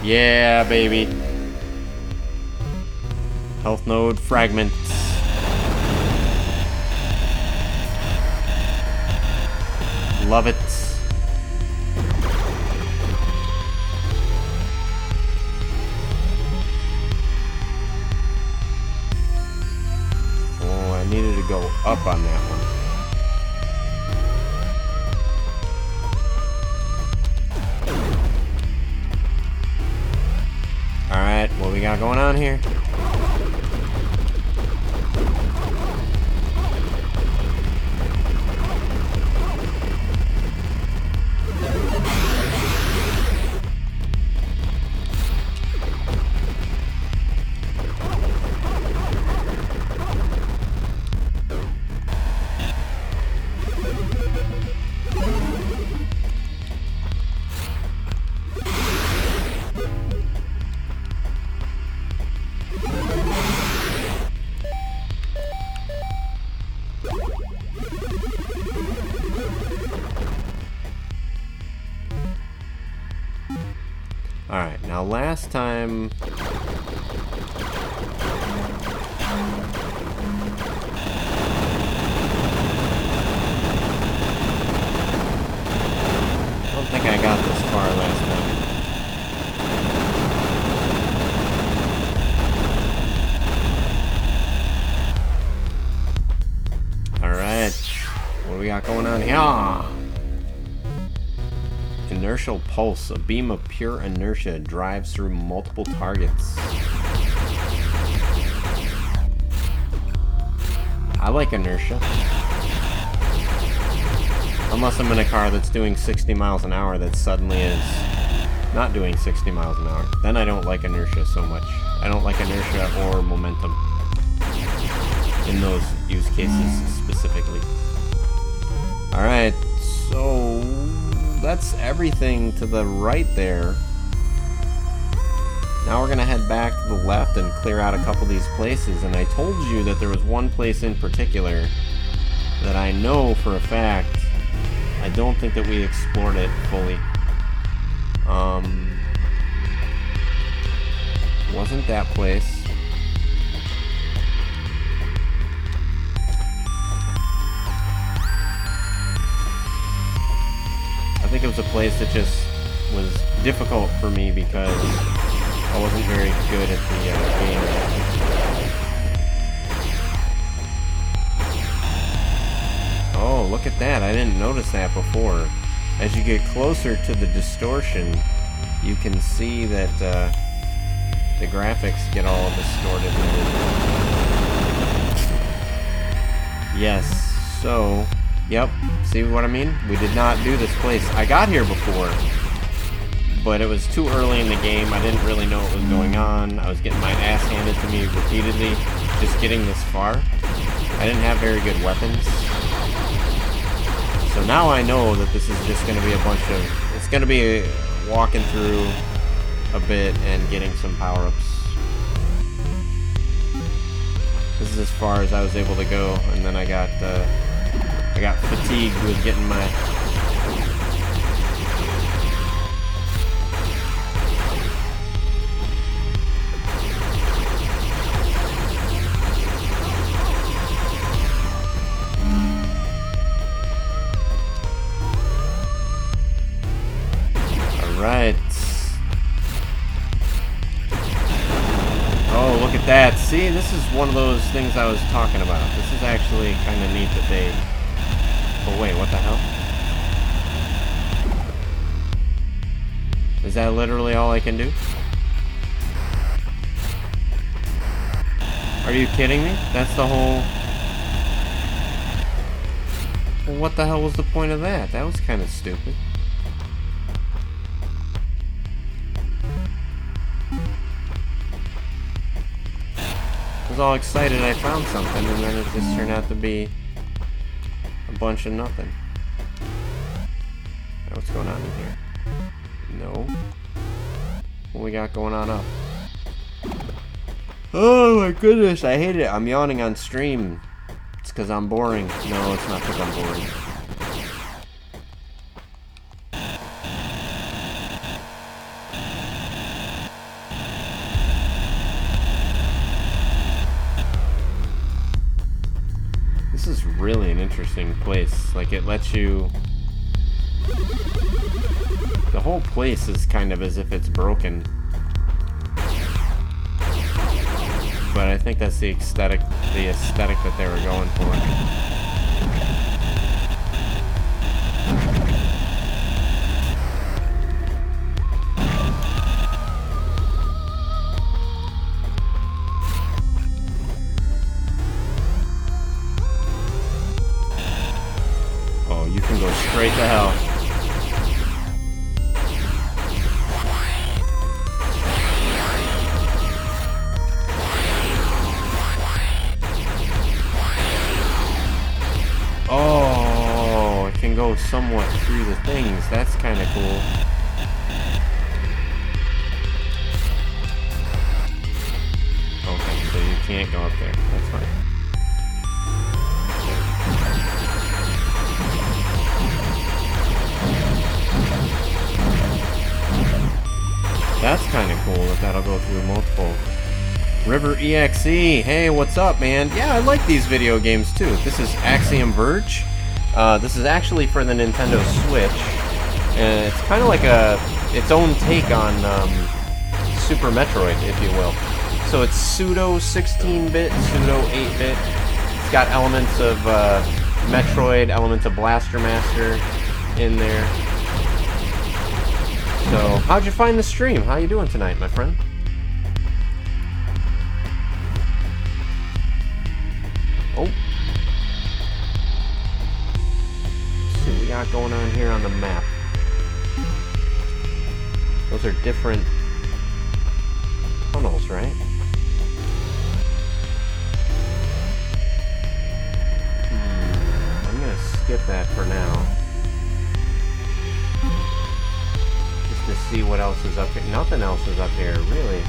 S1: Yeah, baby. Health node fragments. Love it. Needed to go up on that one. Alright, what we got going on here? Alright, now last time... I don't think I got this far last time. Alright, what do we got going on here? Inertial pulse. A beam of pure inertia drives through multiple targets. I like inertia. Unless I'm in a car that's doing 60 miles an hour that suddenly is not doing 60 miles an hour. Then I don't like inertia so much. I don't like inertia or momentum in those use cases specifically. Alright, so that's everything to the right there. Now we're gonna head back to the left and clear out a couple of these places. And I told you that there was one place in particular that I know for a fact I don't think that we explored it fully. Wasn't that place. I think it was a place that just was difficult for me because I wasn't very good at the game. Oh, look at that. I didn't notice that before. As you get closer to the distortion, you can see that the graphics get all distorted. Yes, so, yep, see what I mean? We did not do this place. I got here before, but it was too early in the game. I didn't really know what was going on. I was getting my ass handed to me repeatedly, just getting this far. I didn't have very good weapons. So now I know that this is just going to be a bunch of... It's going to be walking through a bit and getting some power-ups. This is as far as I was able to go, and then I got fatigued with getting my... Right. Oh, look at that. See, this is one of those things I was talking about. This is actually kind of neat that they... Oh, wait, what the hell? Is that literally all I can do? Are you kidding me? That's the whole... Well, what the hell was the point of that? That was kind of stupid. I was all excited I found something, and then it just turned out to be a bunch of nothing. What's going on in here? No. What we got going on up? Oh my goodness, I hate it. I'm yawning on stream. It's because I'm boring. No, it's not because I'm boring. This is really an interesting place. Like, it lets you... The whole place is kind of as if it's broken. But I think that's the aesthetic that they were going for. Oh, you can go straight to hell. Oh, it can go somewhat through the things. That's kind of cool. Okay, so you can't go up there. That's fine. That's kind of cool if that'll go through multiple. River EXE, hey, what's up, man? Yeah, I like these video games too. This is Axiom Verge. This is actually for the Nintendo Switch, and it's kind of like its own take on Super Metroid, if you will. So it's pseudo 16-bit, pseudo 8-bit. It's got elements of Metroid, elements of Blaster Master in there. So, how'd you find the stream? How you doing tonight, my friend? Oh. Let's see what we got going on here on the map. Those are different tunnels, right? I'm gonna skip that for now. Just to see what else is up here. Nothing else is up here, really.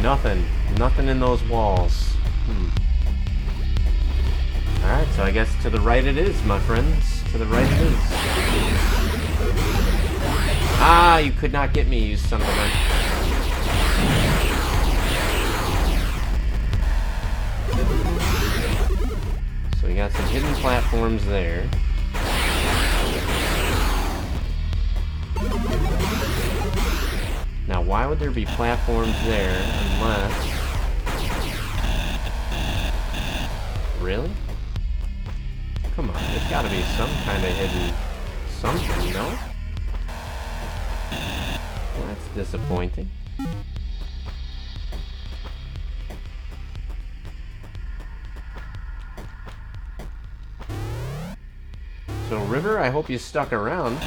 S1: Nothing. Nothing in those walls. Alright, so I guess to the right it is, my friends. To the right it is. Ah, you could not get me, you son of a gun. So we got some hidden platforms there. Now, why would there be platforms there unless... Really? Come on, there's gotta be some kind of hidden something, no? Well, that's disappointing. So, River, I hope you stuck around.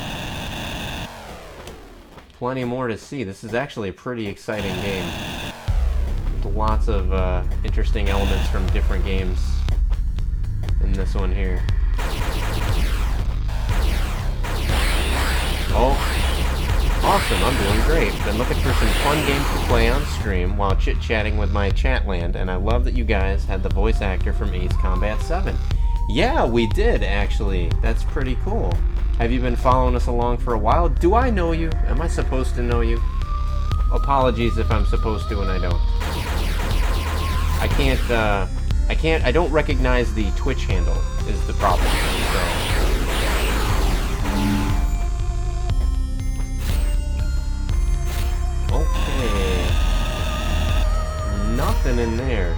S1: Plenty more to see. This is actually a pretty exciting game. With lots of interesting elements from different games in this one here. Oh, awesome, I'm doing great. Been looking for some fun games to play on stream while chit-chatting with my chatland, and I love that you guys had the voice actor from Ace Combat 7. Yeah, we did, actually. That's pretty cool. Have you been following us along for a while? Do I know you? Am I supposed to know you? Apologies if I'm supposed to and I don't. I don't recognize the Twitch handle is the problem, so... Okay. Nothing in there.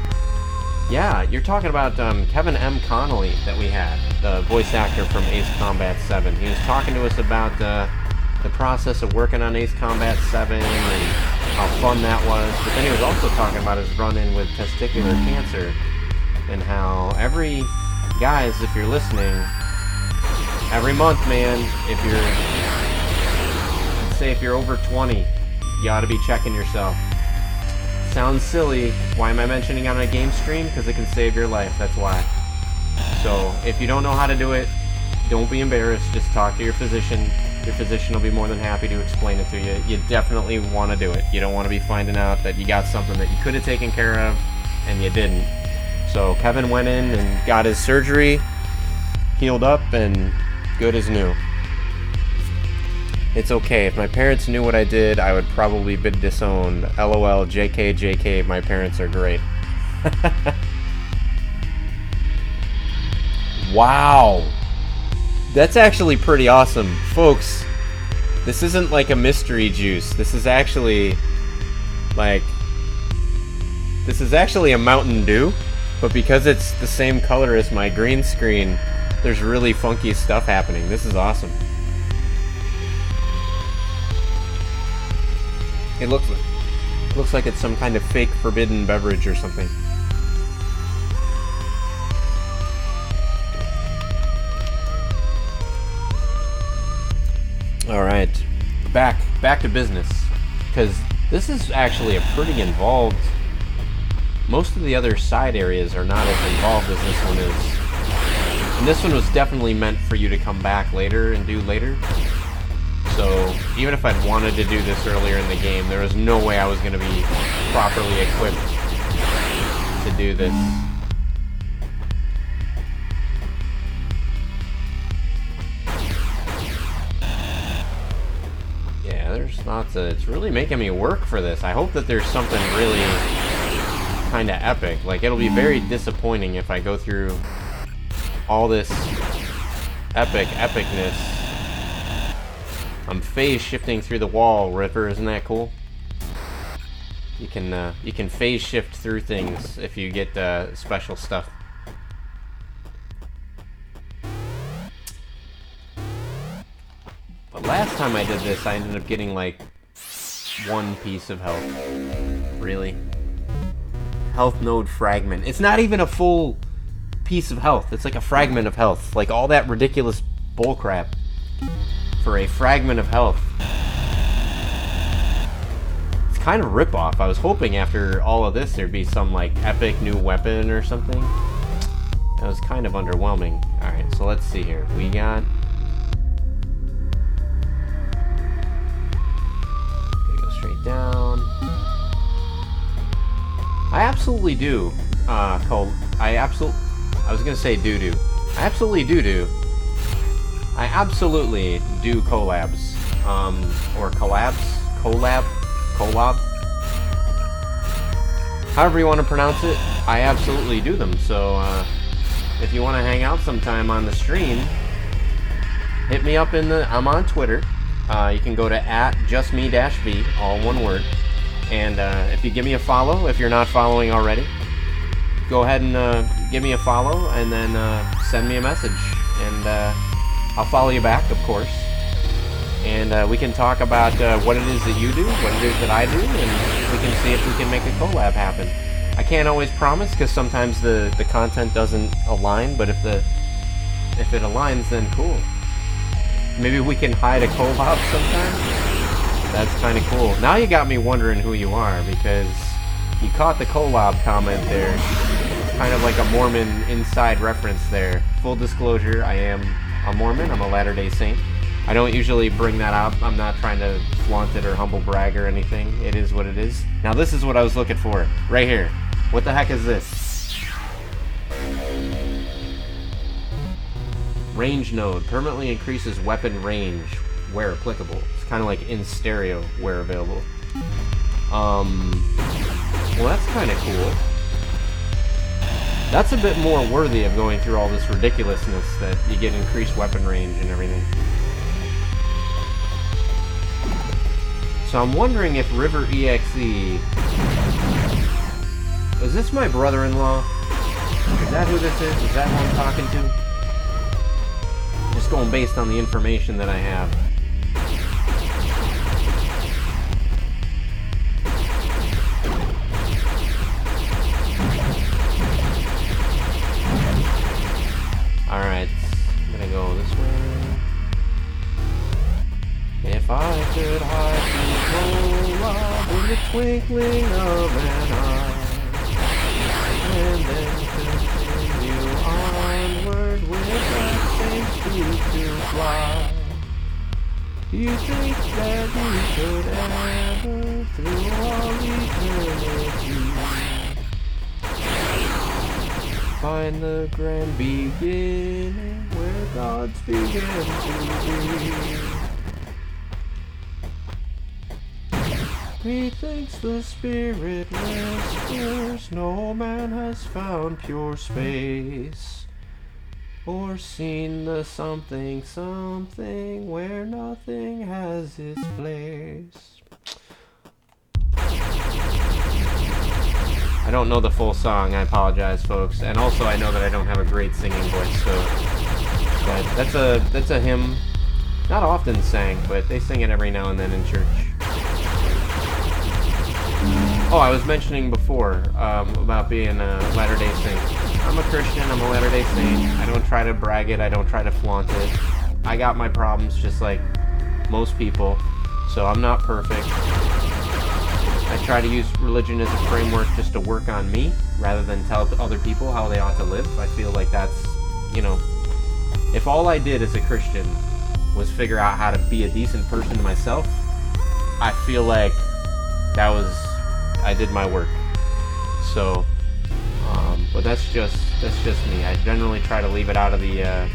S1: Yeah, you're talking about Kevin M. Connolly that we had, the voice actor from Ace Combat 7. He was talking to us about the process of working on Ace Combat 7 and how fun that was. But then he was also talking about his run-in with testicular cancer and how guys, if you're listening, every month, man, if you're over 20, you ought to be checking yourself. Sounds silly. Why am I mentioning it on a game stream? Because it can save your life, that's why. So, if you don't know how to do it, don't be embarrassed. Just talk to your physician. Your physician will be more than happy to explain it to you. You definitely want to do it. You don't want to be finding out that you got something that you could have taken care of, and you didn't. So, Kevin went in and got his surgery, healed up, and good as new. It's okay. If my parents knew what I did, I would probably be disowned. LOL, JK, JK, my parents are great. Wow. That's actually pretty awesome. Folks, this isn't like a mystery juice. This is actually a Mountain Dew, but because it's the same color as my green screen, there's really funky stuff happening. This is awesome. It looks like it's some kind of fake forbidden beverage or something. All right, back to business, because this is actually a pretty involved. Most of the other side areas are not as involved as this one is, and this one was definitely meant for you to come back later and do later. So even if I'd wanted to do this earlier in the game, there was no way I was going to be properly equipped to do this. Yeah, there's lots of... It's really making me work for this. I hope that there's something really kind of epic. Like, it'll be very disappointing if I go through all this epicness. I'm phase shifting through the wall, Ripper. Isn't that cool? You can phase shift through things if you get special stuff. But last time I did this, I ended up getting like one piece of health. Really? Health node fragment. It's not even a full piece of health. It's like a fragment of health. Like all that ridiculous bullcrap for a fragment of health. It's kind of a ripoff. I was hoping after all of this there'd be some like epic new weapon or something. That was kind of underwhelming. Alright, so let's see here. We got... Okay, go straight down. I absolutely do. I was gonna say doo-doo. I absolutely do. I absolutely do collabs. Or collabs? Collab? However you want to pronounce it, I absolutely do them. So, if you want to hang out sometime on the stream, hit me up I'm on Twitter. You can go to @justme-v, all one word. And if you give me a follow, if you're not following already, go ahead and give me a follow and then send me a message. And I'll follow you back, of course. And we can talk about what it is that you do, what it is that I do, and we can see if we can make a collab happen. I can't always promise because sometimes the content doesn't align, but if it aligns, then cool. Maybe we can hide a collab sometime. That's kind of cool. Now you got me wondering who you are, because you caught the collab comment there. Kind of like a Mormon inside reference there. Full disclosure, I am a Mormon. I'm a Latter-day Saint. I don't usually bring that up. I'm not trying to flaunt it or humble brag or anything. It is what it is. Now this is what I was looking for. Right here. What the heck is this? Range node. Permanently increases weapon range where applicable. It's kind of like in stereo where available. Well, that's kind of cool. That's a bit more worthy of going through all this ridiculousness that you get increased weapon range and everything. So I'm wondering if River EXE... Is this my brother-in-law? Is that who this is? Is that who I'm talking to? Just going based on the information that I have. Alright, I'm gonna go this way. If I could hide people in the twinkling of an eye, and then continue onward with that same speed to fly, do you think that you could ever, through all eternity, find the grand beginning where gods began to be? Methinks the spirit whispers, no man has found pure space, or seen the something where nothing has its place. I don't know the full song, I apologize, folks. And also I know that I don't have a great singing voice, so... But that's a hymn, not often sang, but they sing it every now and then in church. Oh, I was mentioning before about being a Latter-day Saint. I'm a Christian, I'm a Latter-day Saint. I don't try to brag it, I don't try to flaunt it. I got my problems just like most people, so I'm not perfect. I try to use religion as a framework just to work on me, rather than tell other people how they ought to live. I feel like that's, you know, if all I did as a Christian was figure out how to be a decent person to myself, I feel like I did my work. So, but that's just me. I generally try to leave it out of the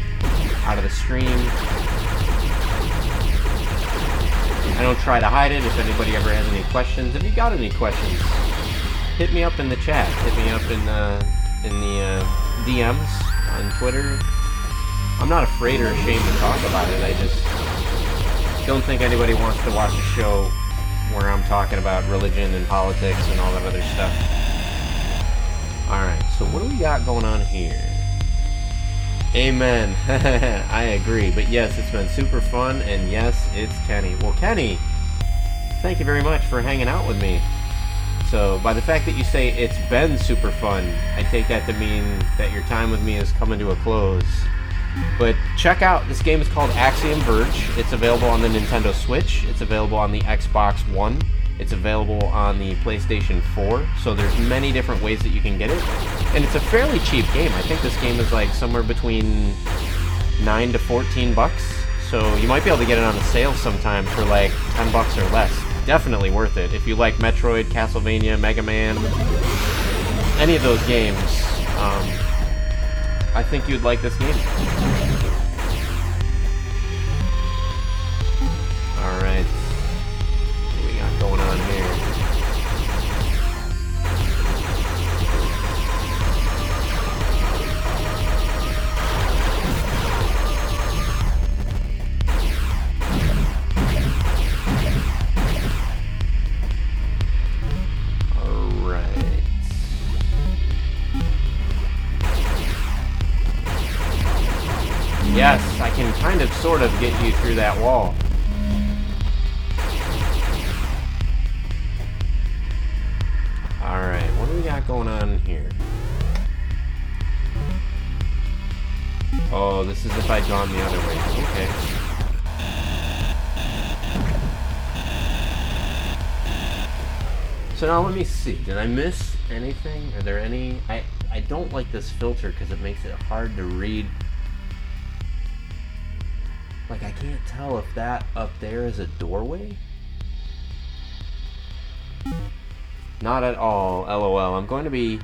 S1: stream. I don't try to hide it. If anybody ever has any questions, if you got any questions, hit me up in the chat. Hit me up in the DMs on Twitter. I'm not afraid or ashamed to talk about it. I just don't think anybody wants to watch a show where I'm talking about religion and politics and all that other stuff. Alright, so what do we got going on here? Amen. I agree. But yes, it's been super fun, and yes, it's Kenny. Well, Kenny, thank you very much for hanging out with me. So, by the fact that you say it's been super fun, I take that to mean that your time with me is coming to a close. But check out, this game is called Axiom Verge. It's available on the Nintendo Switch. It's available on the Xbox One. It's available on the PlayStation 4. So there's many different ways that you can get it. And it's a fairly cheap game. I think this game is like somewhere between $9 to $14. So you might be able to get it on a sale sometime for like $10 or less. Definitely worth it. If you like Metroid, Castlevania, Mega Man, any of those games, I think you'd like this game. Alright. What do we got going on here? Yes, I can kind of sort of get you through that wall. Alright, what do we got going on here? Oh, this is if I'd gone the other way. Okay. So now let me see. Did I miss anything? Are there any... I don't like this filter because it makes it hard to read. Like, I can't tell if that up there is a doorway. Not at all, LOL. I'm going to be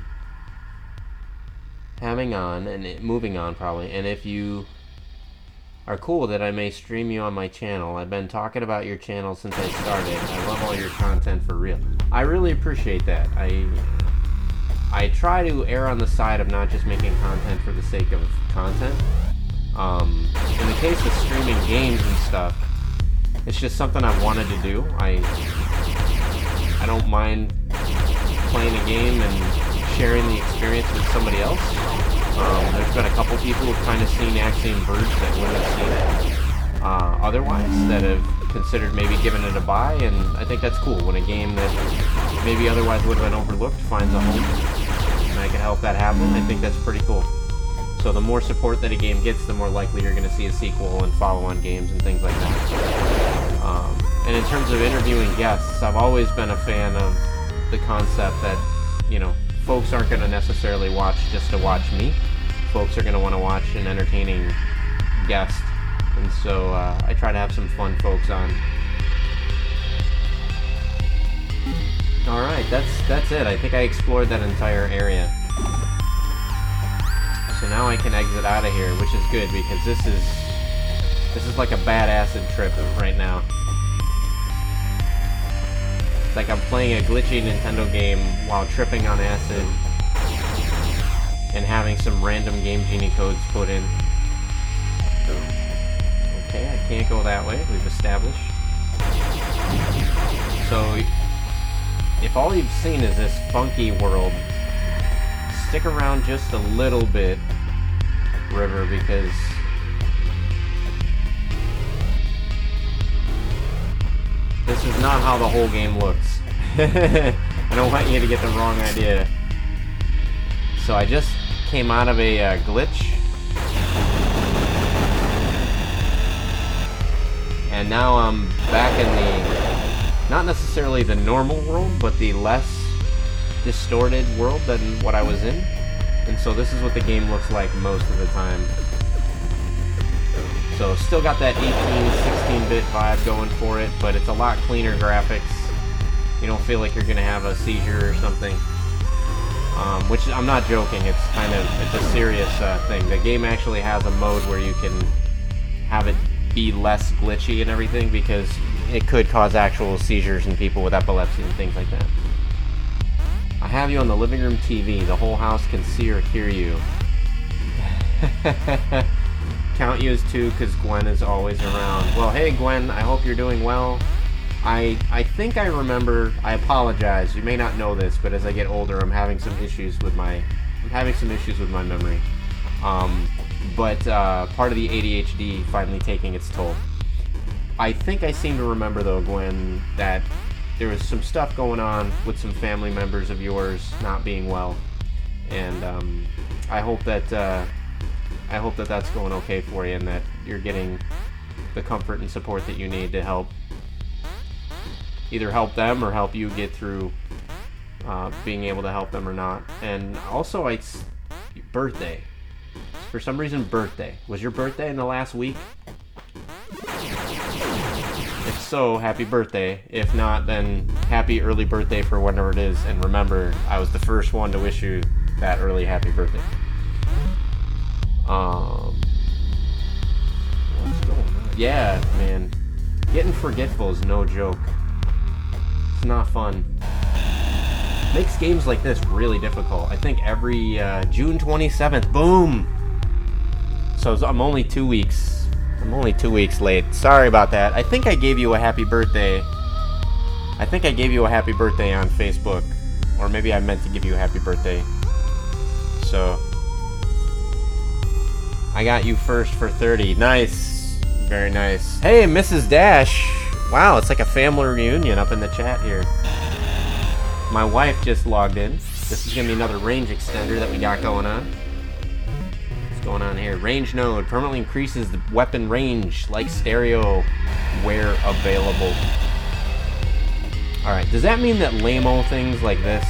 S1: having on and moving on probably. And if you are cool with it, I may stream you on my channel. I've been talking about your channel since I started. I love all your content for real. I really appreciate that. I try to err on the side of not just making content for the sake of content. In the case of streaming games and stuff, it's just something I've wanted to do. I don't mind playing a game and sharing the experience with somebody else. There's been a couple people who've kind of seen Axiom Verge that wouldn't have seen it otherwise, that have considered maybe giving it a buy, and I think that's cool when a game that maybe otherwise would have been overlooked finds a home, and I can help that happen. I think that's pretty cool. So the more support that a game gets, the more likely you're going to see a sequel and follow-on games and things like that. And in terms of interviewing guests, I've always been a fan of the concept that, you know, folks aren't going to necessarily watch just to watch me. Folks are going to want to watch an entertaining guest. And so I try to have some fun folks on. Alright, that's it. I think I explored that entire area. So now I can exit out of here, which is good because this is like a bad acid trip right now. It's like I'm playing a glitchy Nintendo game while tripping on acid and having some random Game Genie codes put in. Okay, I can't go that way, we've established. So, if all you've seen is this funky world, stick around just a little bit, River, because this is not how the whole game looks. I don't want you to get the wrong idea. So I just came out of a glitch, and now I'm back in the, not necessarily the normal world, but the less distorted world than what I was in. And so this is what the game looks like most of the time. So still got that 18, 16-bit vibe going for it, but it's a lot cleaner graphics. You don't feel like you're gonna have a seizure or something. Which I'm not joking, it's a serious thing. The game actually has a mode where you can have it be less glitchy and everything, because it could cause actual seizures in people with epilepsy and things like that. I have you on the living room TV. The whole house can see or hear you. Count you as two because Gwen is always around. Well, hey Gwen, I hope you're doing well. I think I remember, I apologize, you may not know this, but as I get older I'm having some issues with my memory. But part of the ADHD finally taking its toll. I think I seem to remember though, Gwen, that there was some stuff going on with some family members of yours not being well, and I hope that that's going okay for you, and that you're getting the comfort and support that you need to help either help them or help you get through being able to help them or not. And also, it's birthday. For some reason, birthday. Was your birthday in the last week? If so, happy birthday. If not, then happy early birthday for whenever it is. And remember, I was the first one to wish you that early happy birthday. What's going on? Yeah, man. Getting forgetful is no joke. It's not fun. Makes games like this really difficult. I think every June 27th, boom! So I'm only 2 weeks. I'm only 2 weeks late. Sorry about that. I think I gave you a happy birthday. I think I gave you a happy birthday on Facebook. Or maybe I meant to give you a happy birthday. So I got you first for 30. Nice. Very nice. Hey, Mrs. Dash. Wow, it's like a family reunion up in the chat here. My wife just logged in. This is going to be another range extender that we got going on. What's going on here? Range node permanently increases the weapon range, like stereo where available. Alright, does that mean that lame-o things like this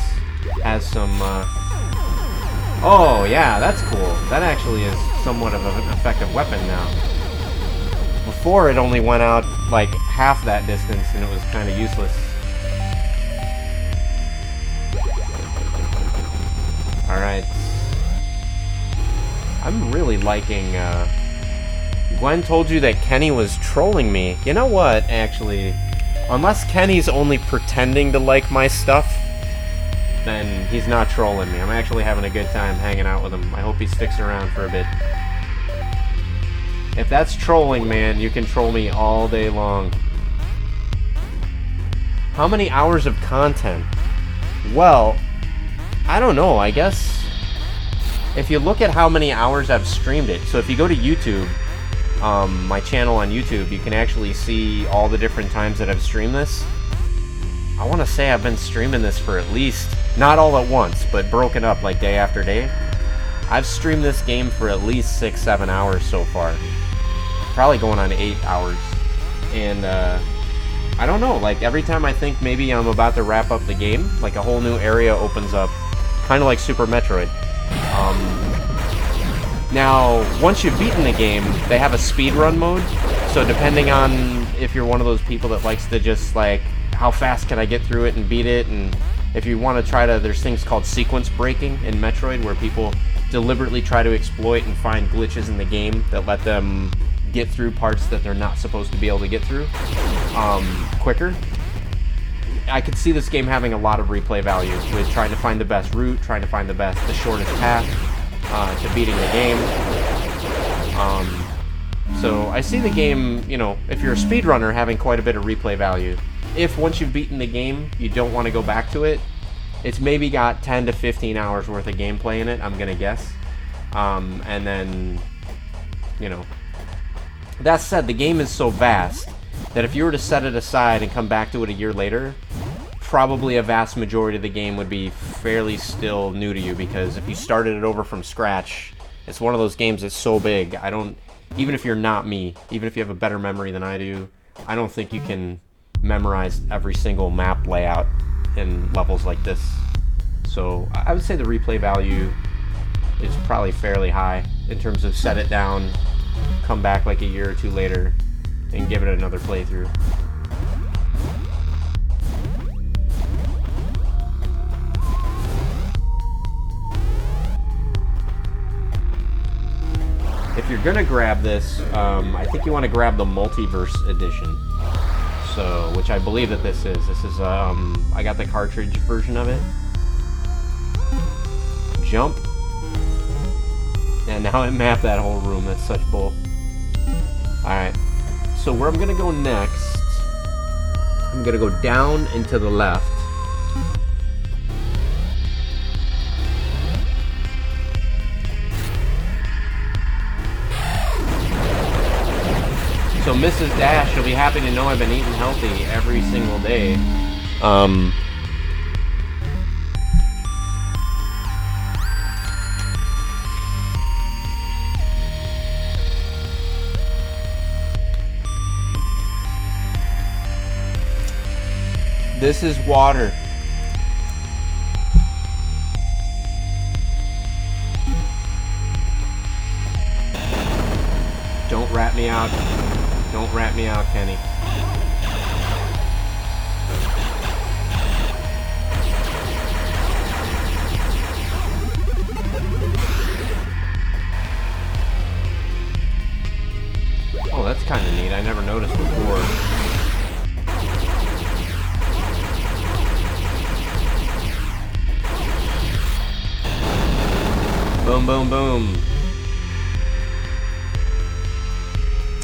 S1: has some... Oh, yeah, that's cool. That actually is somewhat of an effective weapon now. Before, it only went out like half that distance, and it was kind of useless. Alright. I'm really liking, Gwen told you that Kenny was trolling me. You know what, actually? Unless Kenny's only pretending to like my stuff, then he's not trolling me. I'm actually having a good time hanging out with him. I hope he sticks around for a bit. If that's trolling, man, you can troll me all day long. How many hours of content? Well, I don't know, I guess if you look at how many hours I've streamed it, so if you go to YouTube, my channel on YouTube, you can actually see all the different times that I've streamed this. I want to say I've been streaming this for at least, not all at once, but broken up like day after day. I've streamed this game for at least 6-7 hours so far. Probably going on 8 hours. And I don't know, like every time I think maybe I'm about to wrap up the game, like a whole new area opens up, kind of like Super Metroid. Now, once you've beaten the game, they have a speedrun mode, so depending on if you're one of those people that likes to just like, how fast can I get through it and beat it, and if you want to try to, there's things called sequence breaking in Metroid where people deliberately try to exploit and find glitches in the game that let them get through parts that they're not supposed to be able to get through quicker. I could see this game having a lot of replay value with trying to find the best route, trying to find the shortest path to beating the game. So I see the game, you know, if you're a speedrunner, having quite a bit of replay value. If once you've beaten the game, you don't want to go back to it, it's maybe got 10 to 15 hours worth of gameplay in it, I'm gonna guess. And then, you know, that said, the game is so vast that if you were to set it aside and come back to it a year later, probably a vast majority of the game would be fairly still new to you, because if you started it over from scratch, it's one of those games that's so big, even if you're not me, even if you have a better memory than I do, I don't think you can memorize every single map layout in levels like this. So I would say the replay value is probably fairly high in terms of set it down, come back like a year or two later, and give it another playthrough. If you're gonna grab this, I think you want to grab the Multiverse Edition. So, which I believe that this is. This is, I got the cartridge version of it. Jump. And now it mapped that whole room. That's such bull. Alright. So where I'm gonna go next, I'm gonna go down and to the left. So Mrs. Dash, you'll be happy to know I've been eating healthy every single day. This is water. Don't rat me out. Don't rat me out, Kenny. boom, boom.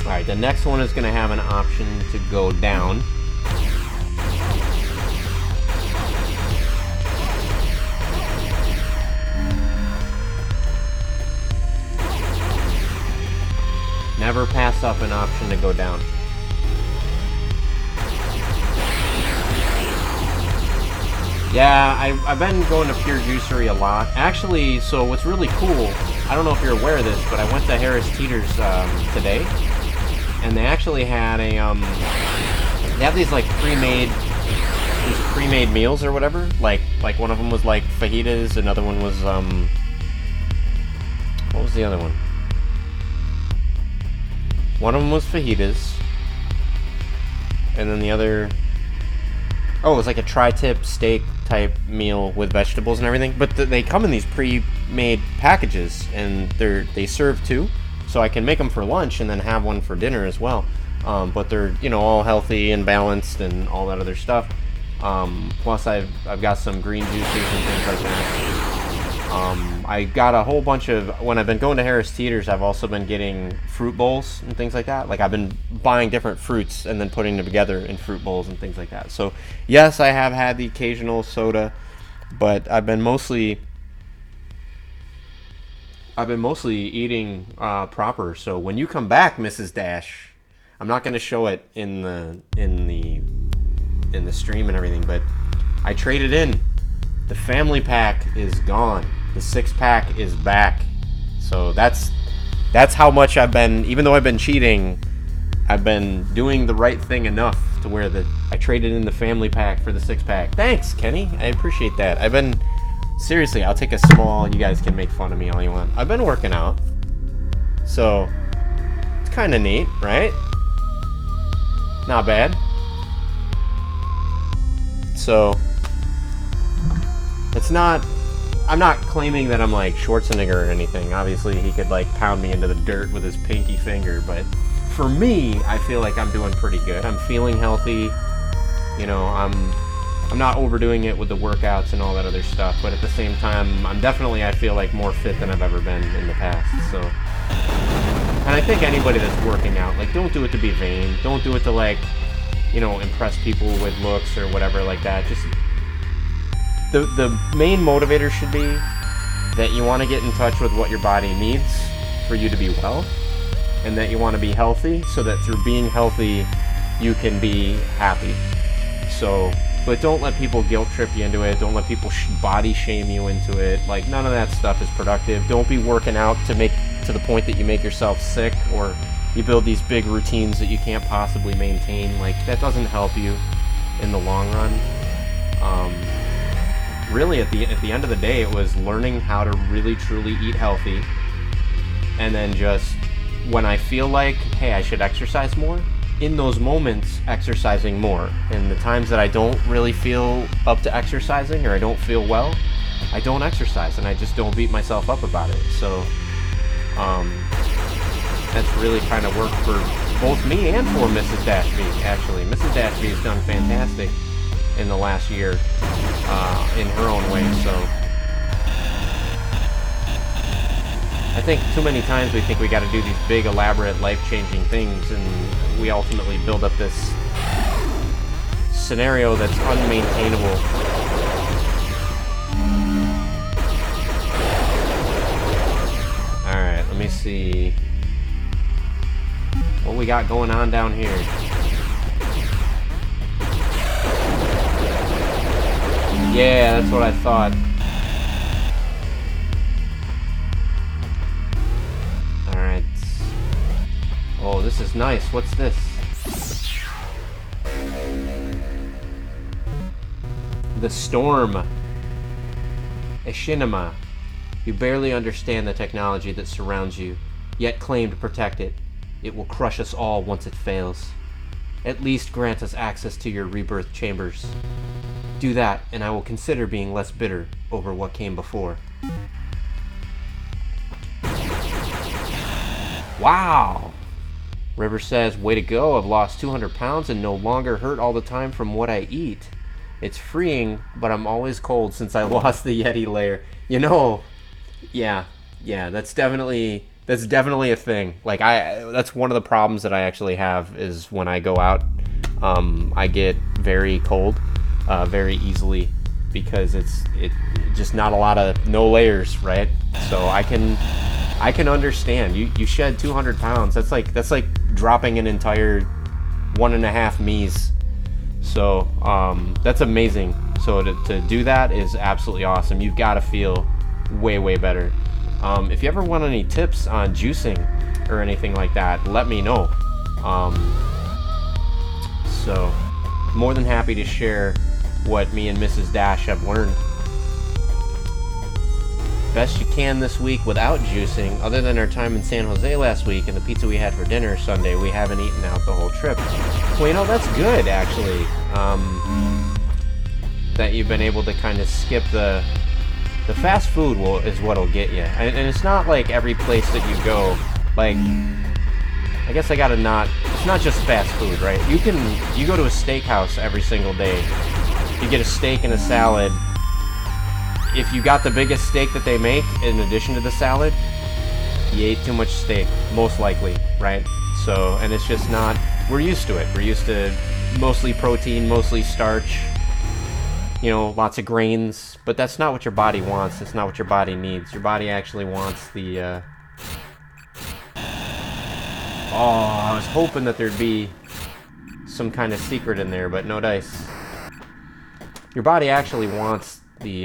S1: Alright, the next one is going to have an option to go down. Never pass up an option to go down. Yeah, I've been going to Pure Juicery a lot. Actually, so what's really cool, I don't know if you're aware of this, but I went to Harris Teeter's today, and they actually had a, they have these like pre-made meals or whatever. Like one of them was like fajitas, another one was, what was the other one? One of them was fajitas, and then the other, oh, it was like a tri-tip steak type meal with vegetables and everything. But they come in these pre-made packages, and they serve two, so I can make them for lunch and then have one for dinner as well. But they're, you know, all healthy and balanced and all that other stuff. Plus I've got some green juices and things like that. I got a whole bunch of, when I've been going to Harris Teeter's, I've also been getting fruit bowls and things like that. Like I've been buying different fruits and then putting them together in fruit bowls and things like that. So yes, I have had the occasional soda, but I've been mostly eating proper. So when you come back, Mrs. Dash, I'm not going to show it in the stream and everything, but I traded in. The family pack is gone. The 6-pack is back. So that's how much I've been, even though I've been cheating, I've been doing the right thing enough to where I traded in the family pack for the 6-pack. Thanks, Kenny. I appreciate that. I've been, seriously, I'll take a small, you guys can make fun of me all you want. I've been working out. So, it's kind of neat, right? Not bad. So, it's not, I'm not claiming that I'm like Schwarzenegger or anything. Obviously, he could like pound me into the dirt with his pinky finger, but for me, I feel like I'm doing pretty good. I'm feeling healthy. You know, I'm not overdoing it with the workouts and all that other stuff, but at the same time, I feel like more fit than I've ever been in the past. So, and I think anybody that's working out, like, don't do it to be vain. Don't do it to like, you know, impress people with looks or whatever like that. Just the main motivator should be that you want to get in touch with what your body needs for you to be well, and that you want to be healthy so that through being healthy you can be happy. So, but don't let people guilt trip you into it. Don't let people body shame you into it. Like, none of that stuff is productive. Don't be working out to the point that you make yourself sick, or you build these big routines that you can't possibly maintain. Like, that doesn't help you in the long run. Really, at the end of the day, it was learning how to really truly eat healthy, and then just when I feel like, hey, I should exercise more, in those moments, exercising more. And the times that I don't really feel up to exercising, or I don't feel well, I don't exercise, and I just don't beat myself up about it. So that's really kind of worked for both me and for Mrs. Dashby, actually. Mrs. Dashby has done fantastic in the last year in her own way. So I think too many times we think we got to do these big, elaborate, life-changing things, and we ultimately build up this scenario that's unmaintainable. Alright, let me see what we got going on down here. Yeah, that's what I thought. Alright. Oh, this is nice. What's this? The Storm. Echinima. You barely understand the technology that surrounds you, yet claim to protect it. It will crush us all once it fails. At least grant us access to your rebirth chambers. Do that, and I will consider being less bitter over what came before. Wow! River says, way to go, I've lost 200 pounds and no longer hurt all the time from what I eat. It's freeing, but I'm always cold since I lost the Yeti layer. You know, yeah, Yeah, that's definitely a thing. Like that's one of the problems that I actually have is when I go out, I get very cold, very easily because it just not a lot of no layers, right? So I can understand you shed 200 pounds. That's like dropping an entire 1.5 me's. So that's amazing. So to do that is absolutely awesome. You've got to feel way, way better. If you ever want any tips on juicing or anything like that, let me know. Um, so, more than happy to share what me and Mrs. Dash have learned. Best you can this week without juicing, other than our time in San Jose last week and the pizza we had for dinner Sunday. We haven't eaten out the whole trip. Well, that's good actually. That you've been able to kind of skip the fast food is what'll get you, and it's not like every place that you go. Like, I guess I gotta not. It's not just fast food, right? You go to a steakhouse every single day. You get a steak and a salad. If you got the biggest steak that they make, in addition to the salad, you ate too much steak, most likely, right? So, and it's just not. We're used to it. We're used to mostly protein, mostly starch. Lots of grains, but that's not what your body wants. That's not what your body needs. Your body actually wants the. Oh, I was hoping that there'd be some kind of secret in there, but no dice. Your body actually wants the.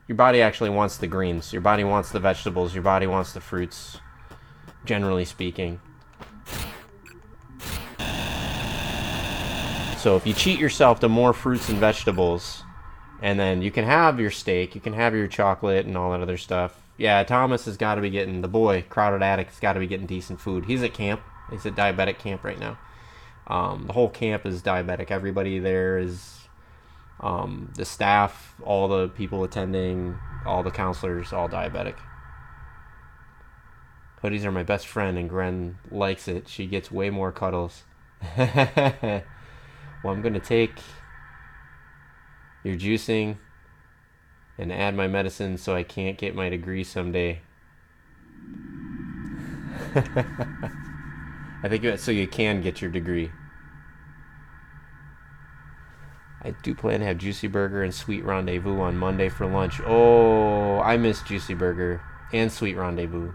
S1: Your body actually wants the greens. Your body wants the vegetables. Your body wants the fruits, generally speaking. So if you cheat yourself to more fruits and vegetables, and then you can have your steak, you can have your chocolate and all that other stuff. Yeah, Thomas has got to be getting, the boy, Crowded Addict, has got to be getting decent food. He's at camp. He's at diabetic camp right now. The whole camp is diabetic. Everybody there is, the staff, all the people attending, all the counselors, all diabetic. Hoodies are my best friend, and Gren likes it. She gets way more cuddles. Well, I'm going to take your juicing and add my medicine so I can't get my degree someday. I think so you can get your degree. I do plan to have Juicy Burger and Sweet Rendezvous on Monday for lunch. Oh, I miss Juicy Burger and Sweet Rendezvous.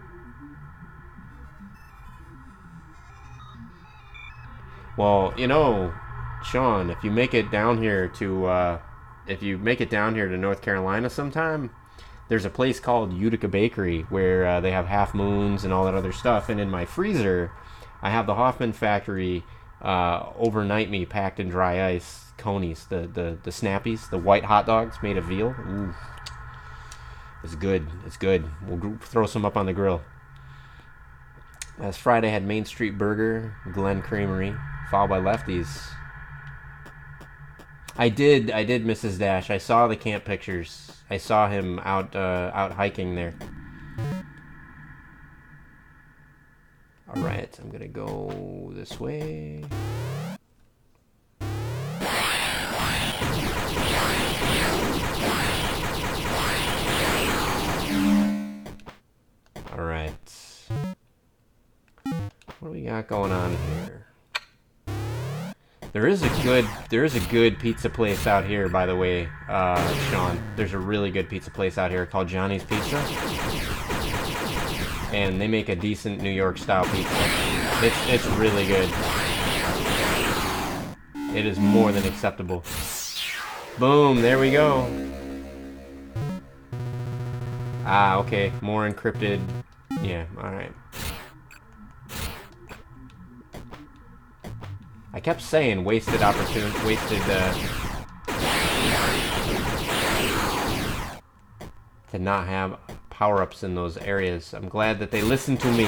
S1: Well, Sean, if you make it down here to North Carolina sometime, there's a place called Utica Bakery where they have half moons and all that other stuff. And in my freezer, I have the Hoffman Factory overnight me packed in dry ice conies, the snappies, the white hot dogs made of veal. Ooh, it's good. It's good. We'll throw some up on the grill. Last Friday I had Main Street Burger, Glen Creamery, followed by Lefty's. I did, Mrs. Dash. I saw the camp pictures. I saw him out hiking there. All right, I'm gonna go this way. All right. What do we got going on here? There is a good pizza place out here, by the way, Sean. There's a really good pizza place out here called Johnny's Pizza, and they make a decent New York style pizza. It's really good. It is more than acceptable. Boom, there we go. Ah, okay, more encrypted. Yeah, all right. I kept saying wasted opportunity, to not have power-ups in those areas. I'm glad that they listened to me.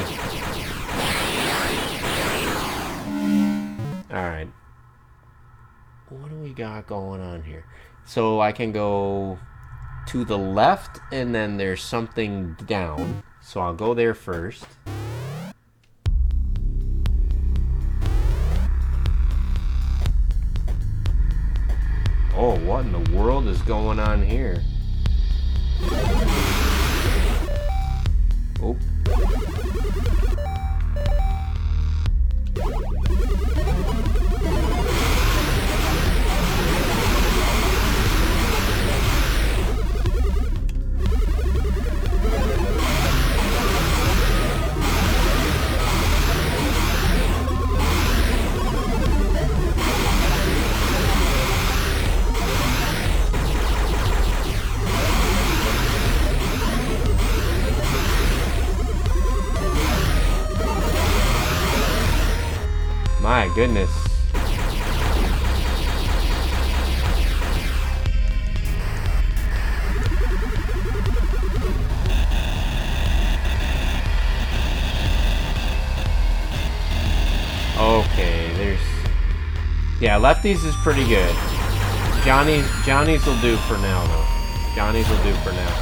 S1: Alright. What do we got going on here? So I can go to the left, and then there's something down. So I'll go there first. Oh, what in the world is going on here? Oh. My goodness. Okay, there's... Yeah, Lefties is pretty good. Johnny's will do for now, though. Johnny's will do for now.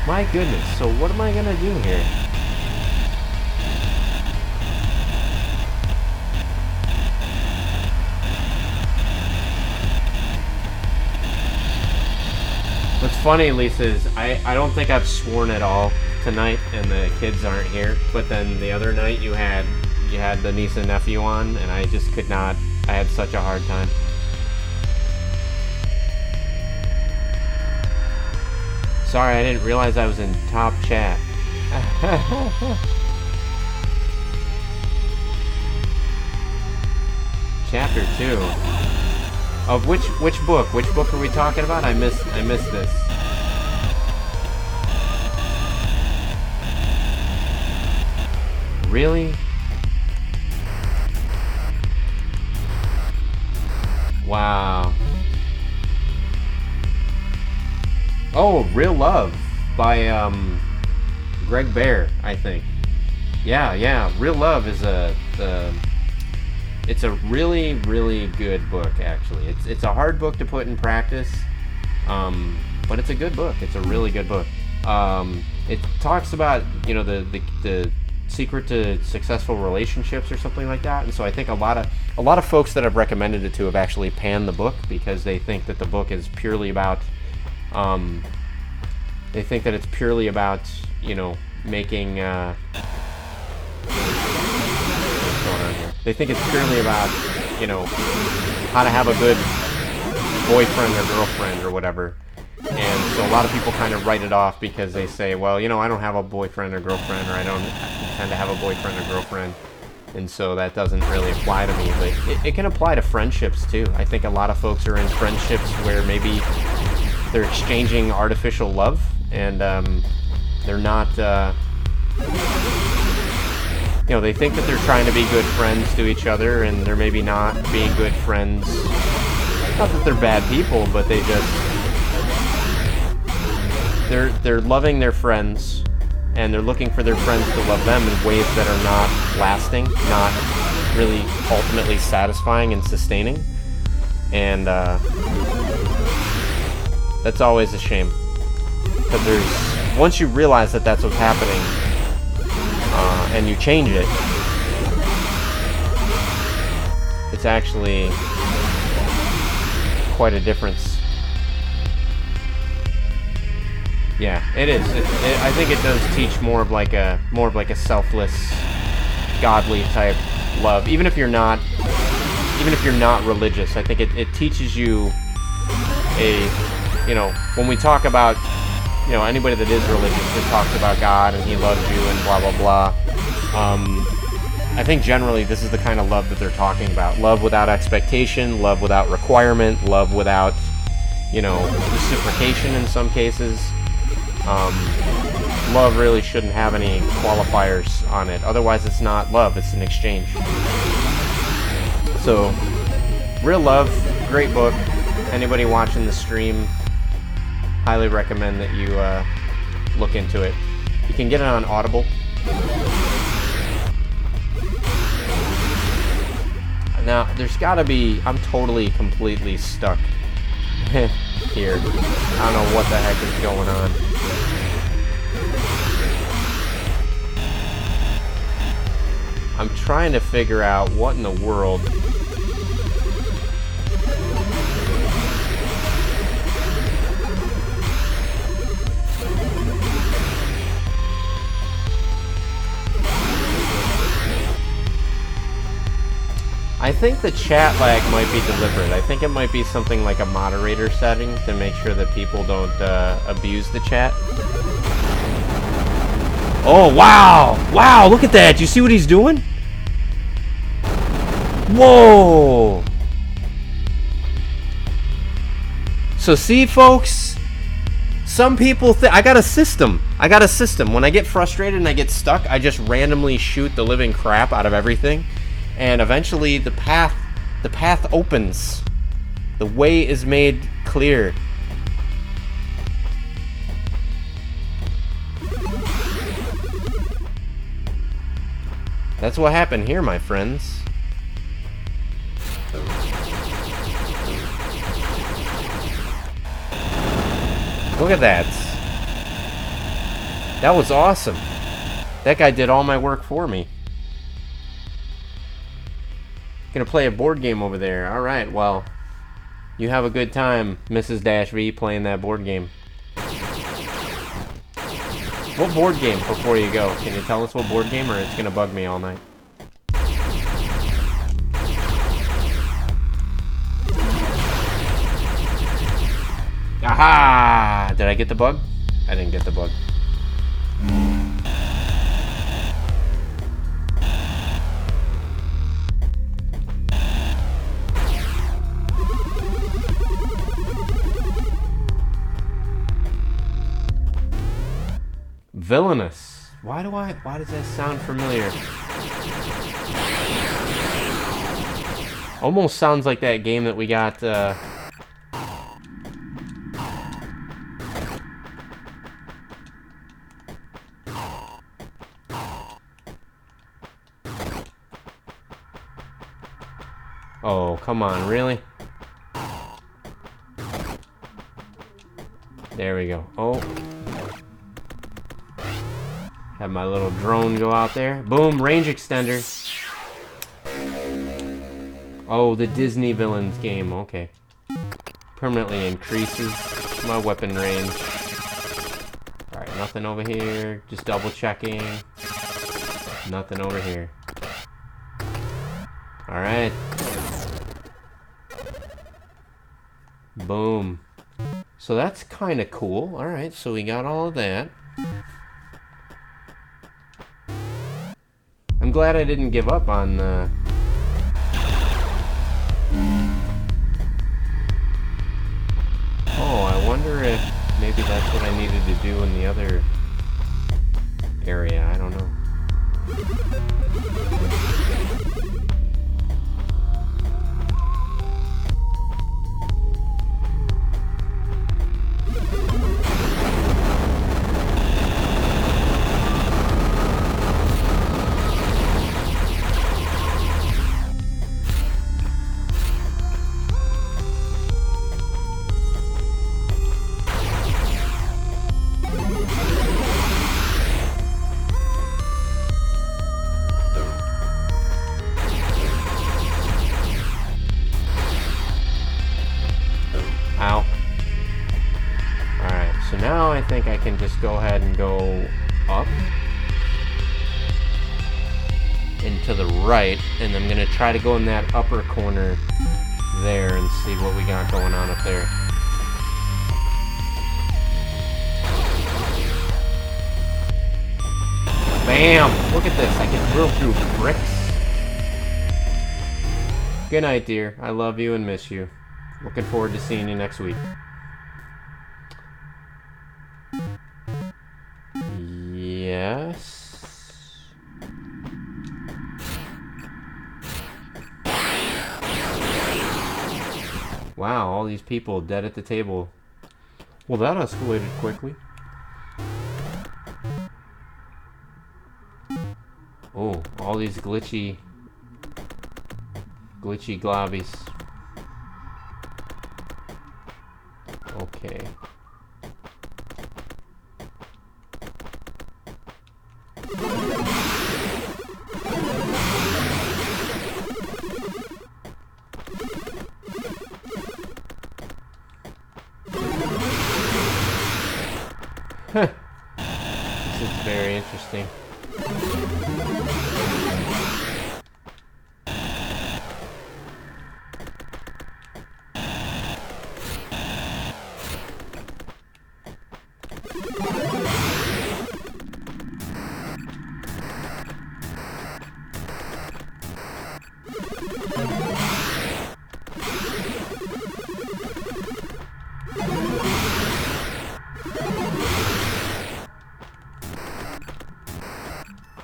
S1: My goodness, so what am I gonna do here? What's funny, Lisa, is I don't think I've sworn at all tonight, and the kids aren't here. But then the other night you had the niece and nephew on, and I just could not. I had such a hard time. Sorry, I didn't realize I was in top chat. Chapter 2. Of which book? Which book are we talking about? I missed this. Really? Wow. Oh, Real Love by Greg Bear, I think. Yeah. Real Love is it's a really, really good book, actually. It's a hard book to put in practice, but it's a good book. It's a really good book. It talks about, you know, the secret to successful relationships or something like that. And so I think a lot of folks that I've recommended it to have actually panned the book because they think that the book is purely about you know, making what's going on here? They think it's purely about, you know, how to have a good boyfriend or girlfriend or whatever. And so a lot of people kind of write it off because they say, well, you know, I don't have a boyfriend or girlfriend, or I don't intend to have a boyfriend or girlfriend, and so that doesn't really apply to me. But it can apply to friendships too. I think a lot of folks are in friendships where maybe they're exchanging artificial love, and they're not, you know, they think that they're trying to be good friends to each other, and they're maybe not being good friends. Not that they're bad people, but they just... They're loving their friends, and they're looking for their friends to love them in ways that are not lasting, not really ultimately satisfying and sustaining. And that's always a shame. Because once you realize that that's what's happening, and you change it, it's actually quite a difference. Yeah, it is. I think it does teach more of like a selfless, godly type love. Even if you're not religious, I think it teaches you you know, when we talk about, you know, anybody that is religious that talks about God and He loves you and blah blah blah. I think generally this is the kind of love that they're talking about. Love without expectation, love without requirement, love without, you know, reciprocation in some cases. Love really shouldn't have any qualifiers on it. Otherwise, it's not love, it's an exchange. So, Real Love, great book. Anybody watching the stream, highly recommend that you look into it. You can get it on Audible. Now, there's gotta be... I'm totally, completely stuck here. I don't know what the heck is going on. I'm trying to figure out what in the world... I think the chat lag might be deliberate. I think it might be something like a moderator setting to make sure that people don't abuse the chat. Oh, wow! Wow, look at that! You see what he's doing? Whoa! So see, folks? Some people think... I got a system. When I get frustrated and I get stuck, I just randomly shoot the living crap out of everything. And eventually the path opens. The way is made clear. That's what happened here, my friends. Look at that. That was awesome. That guy did all my work for me. Gonna play a board game over there. Alright, well, you have a good time, Mrs. Dash V, playing that board game. What board game before you go? Can you tell us what board game, or it's gonna bug me all night? Aha! Did I get the bug? I didn't get the bug. Villainous. Why does that sound familiar? Almost sounds like that game that we got, Oh, come on, really? There we go. Oh. Have my little drone go out there. Boom, range extender. Oh, the Disney Villains game. Okay. Permanently increases my weapon range. Alright, nothing over here. Just double checking. Nothing over here. Alright. Boom. So that's kind of cool. Alright, so we got all of that. I'm glad I didn't give up on the... Oh, I wonder if maybe that's what I needed to do in the other area. I don't know. Ow. Alright, so now I think I can just go ahead and go up and to the right, and I'm gonna try to go in that upper corner there and see what we got going on up there. Bam! Look at this, I can drill through bricks. Good night, dear. I love you and miss you. Looking forward to seeing you next week. Yes. Wow, all these people dead at the table. Well, that escalated quickly. Oh, all these glitchy globbies. Okay. Huh. This is very interesting.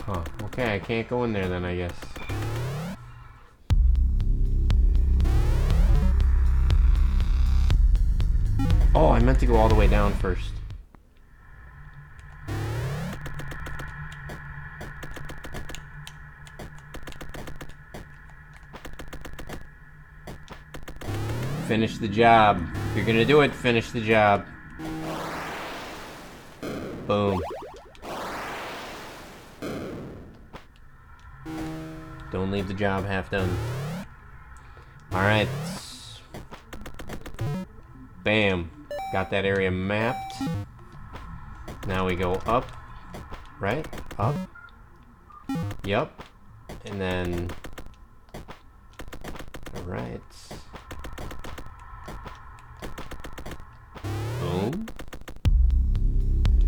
S1: Huh. Okay, I can't go in there then, I guess. Oh, I meant to go all the way down first. Finish the job. If you're gonna do it, finish the job. Boom. Don't leave the job half done. Alright. Bam. Got that area mapped. Now we go up. Right? Up. Yup. And then... Alright. Boom.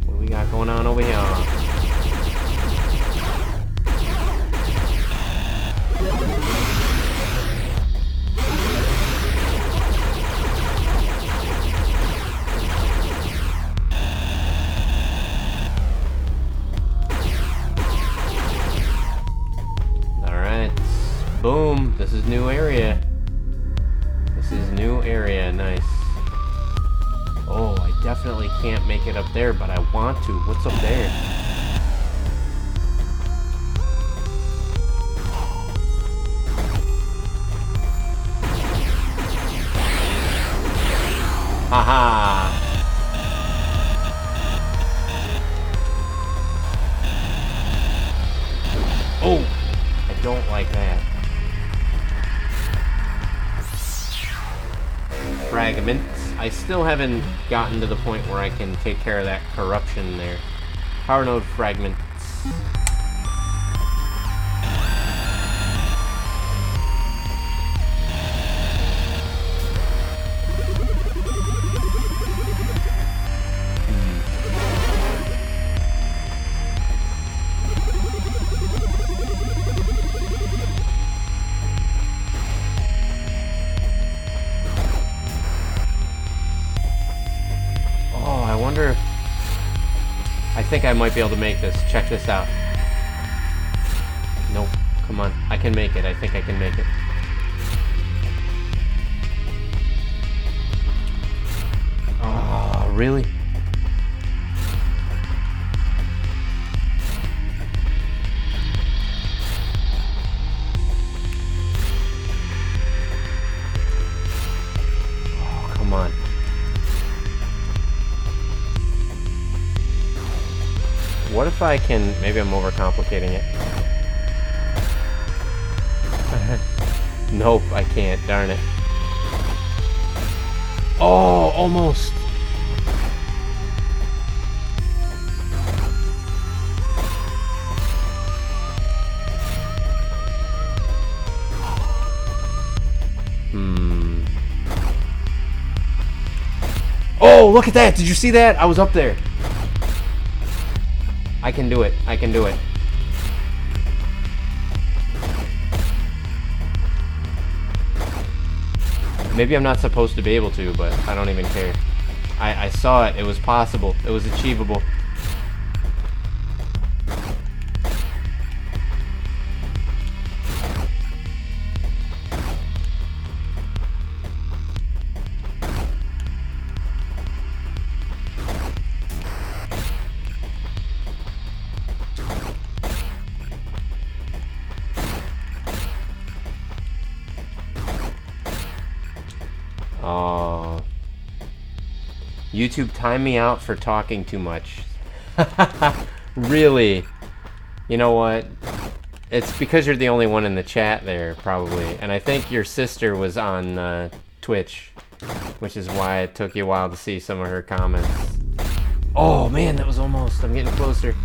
S1: What do we got going on over here? Boom, this is new area. This is new area, nice. Oh, I definitely can't make it up there, but I want to. What's up there? Haha! Oh, I don't like that. Fragments. I still haven't gotten to the point where I can take care of that corruption there. Power node fragments. I think I might be able to make this. Check this out. Nope. Come on. I can make it. I think I can make it. Oh, really? Oh, come on. What if I can... Maybe I'm overcomplicating it. Nope, I can't. Darn it. Oh, almost. Oh, look at that. Did you see that? I was up there. I can do it. I can do it. Maybe I'm not supposed to be able to, but I don't even care. I saw it. It was possible. It was achievable. YouTube timed me out for talking too much. Really? You know what? It's because you're the only one in the chat there, probably. And I think your sister was on Twitch, which is why it took you a while to see some of her comments. Oh man, that was almost. I'm getting closer.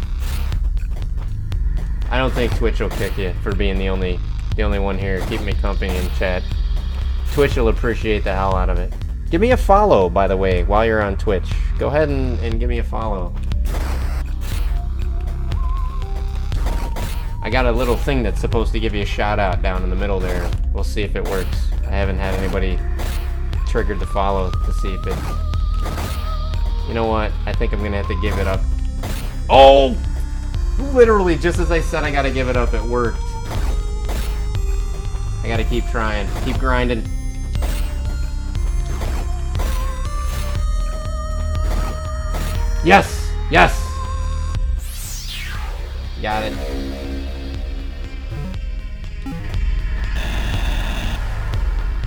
S1: I don't think Twitch will kick you for being the only one here keeping me company in chat. Twitch will appreciate the hell out of it. Give me a follow, by the way, while you're on Twitch. Go ahead and give me a follow. I got a little thing that's supposed to give you a shout out down in the middle there. We'll see if it works. I haven't had anybody triggered the follow to see if it... You know what? I think I'm gonna have to give it up. Oh! Literally, just as I said I gotta give it up, it worked. I gotta keep trying. Keep grinding. Yes! Yes! Got it.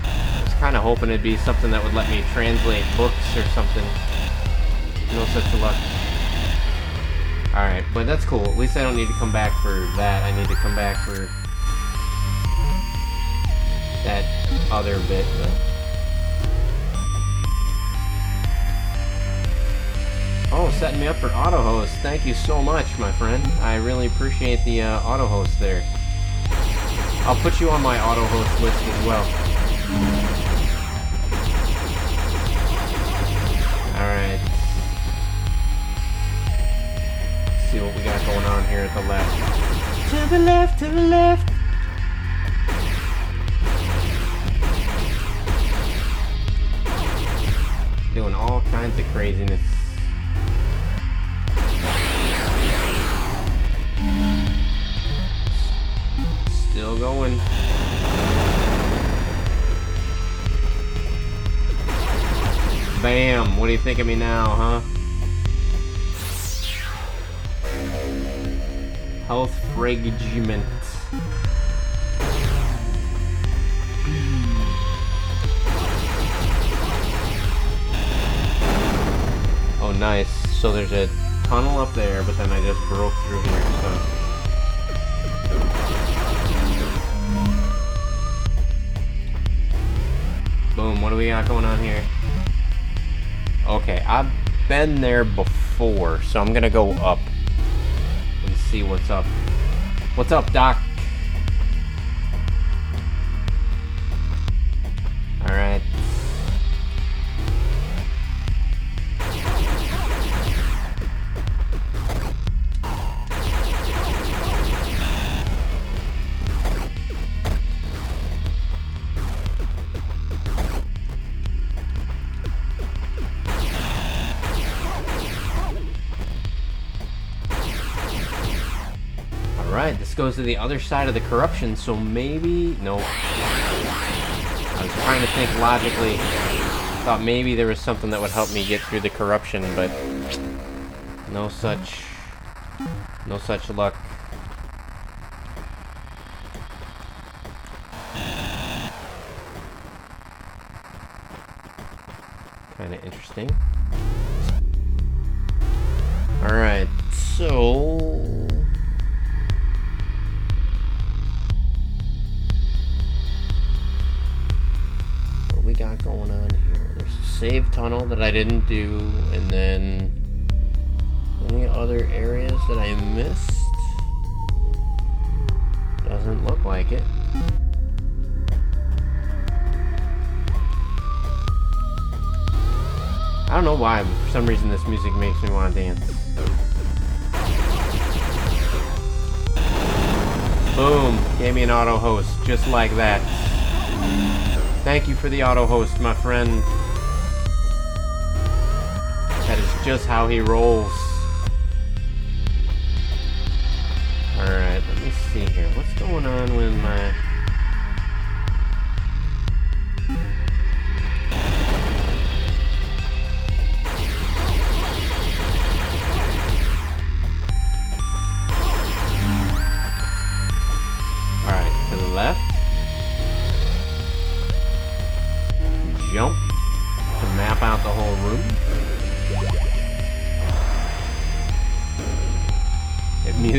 S1: I was kind of hoping it'd be something that would let me translate books or something. No such luck. Alright, but that's cool. At least I don't need to come back for that. I need to come back for that other bit. Oh, setting me up for auto host. Thank you so much, my friend. I really appreciate the auto host there. I'll put you on my auto host list as well. Alright. Let's see what we got going on here at the left. To the left, to the left. Doing all kinds of craziness. Still going. Bam! What do you think of me now, huh? Health fragment. Oh, nice. So there's a tunnel up there, but then I just broke through here, so... Boom, what do we got going on here? Okay, I've been there before, so I'm gonna go up and see what's up. What's up, Doc? Alright. Alright, this goes to the other side of the corruption, so maybe... Nope. I was trying to think logically. Thought maybe there was something that would help me get through the corruption, but... No such luck. Kinda interesting. Alright, so... we got going on here? There's a save tunnel that I didn't do, and then any other areas that I missed? Doesn't look like it. I don't know why, but for some reason this music makes me want to dance. Boom! Gave me an auto host, just like that. Thank you for the auto host, my friend. That is just how he rolls. Alright, let me see here. What's going on with my... Alright, to the left. Jump to map out the whole room.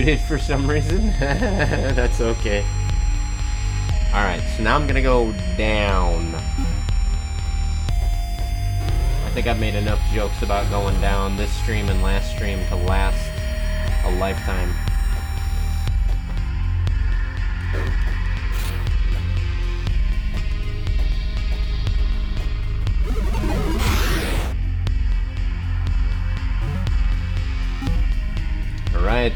S1: muted for some reason. That's okay. Alright, so now I'm gonna go down. I think I've made enough jokes about going down this stream and last stream to last a lifetime. Alright.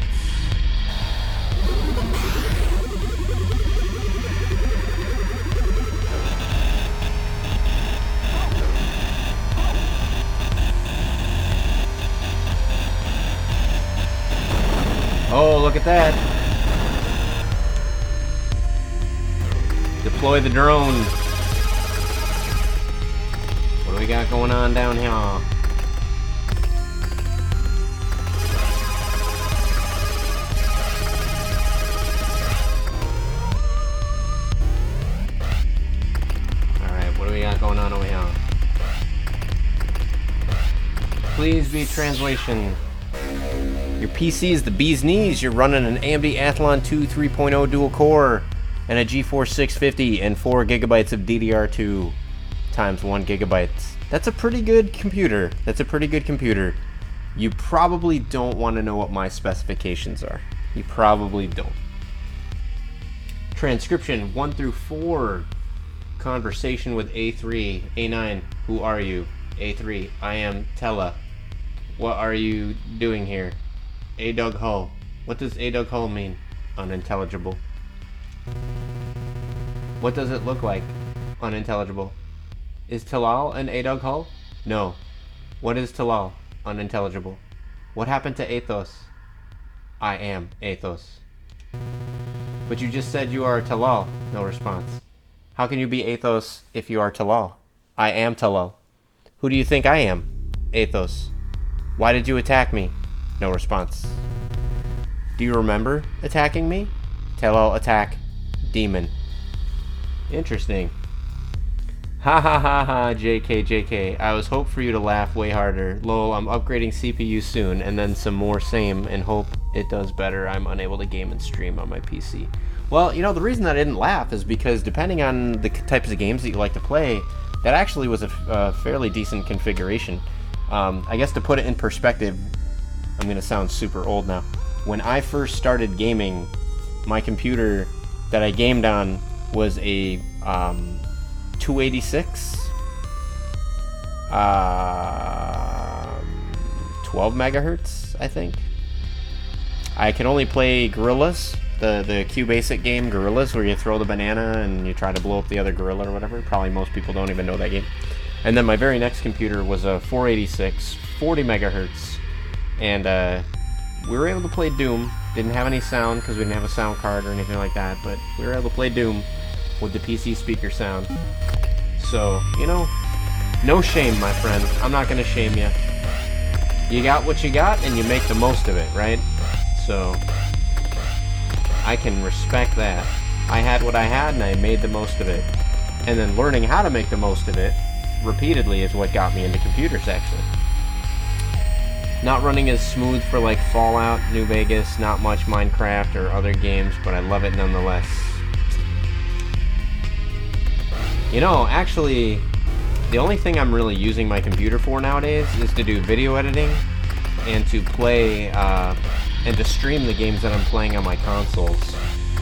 S1: Oh, look at that. Deploy the drone. What do we got going on down here? Alright, what do we got going on over here? Please be translation. Your PC is the bee's knees. You're running an AMD Athlon 2 3.0 dual core and a GeForce 650 and 4 gigabytes of DDR2 times 1 gigabyte. That's a pretty good computer. That's a pretty good computer. You probably don't want to know what my specifications are. You probably don't. Transcription 1 through 4. Conversation with A3. A9. Who are you? A3. I am Tella. What are you doing here? A-Dug Hull. What does A-Dug Hull mean? Unintelligible. What does it look like? Unintelligible. Is Talal an A-Dug Hull? No. What is Talal? Unintelligible. What happened to Athos? I am Athos. But you just said you are Talal. No response. How can you be Athos if you are Talal? I am Talal. Who do you think I am? Athos. Why did you attack me? No response. Do you remember attacking me? Talal attack. Demon. Interesting. Ha ha ha ha, JK, JK. I was hoping for you to laugh way harder. Lol, I'm upgrading CPU soon, and then some more same, and hope it does better. I'm unable to game and stream on my PC. Well, you know, the reason that I didn't laugh is because depending on the types of games that you like to play, that actually was a fairly decent configuration. I guess to put it in perspective, I'm going to sound super old now. When I first started gaming, my computer that I gamed on was a 286, 12 megahertz, I think. I could only play Gorillas, the QBasic game Gorillas, where you throw the banana and you try to blow up the other gorilla or whatever. Probably most people don't even know that game. And then my very next computer was a 486, 40 megahertz, and we were able to play Doom. Didn't have any sound because we didn't have a sound card or anything like that, but we were able to play Doom with the PC speaker sound. So, you know, no shame, my friend. I'm not going to shame you. You got what you got, and you make the most of it, right? So, I can respect that. I had what I had, and I made the most of it. And then learning how to make the most of it repeatedly is what got me into computers, actually. Not running as smooth for like Fallout, New Vegas, not much Minecraft or other games, but I love it nonetheless. You know, actually, the only thing I'm really using my computer for nowadays is to do video editing and to play and to stream the games that I'm playing on my consoles.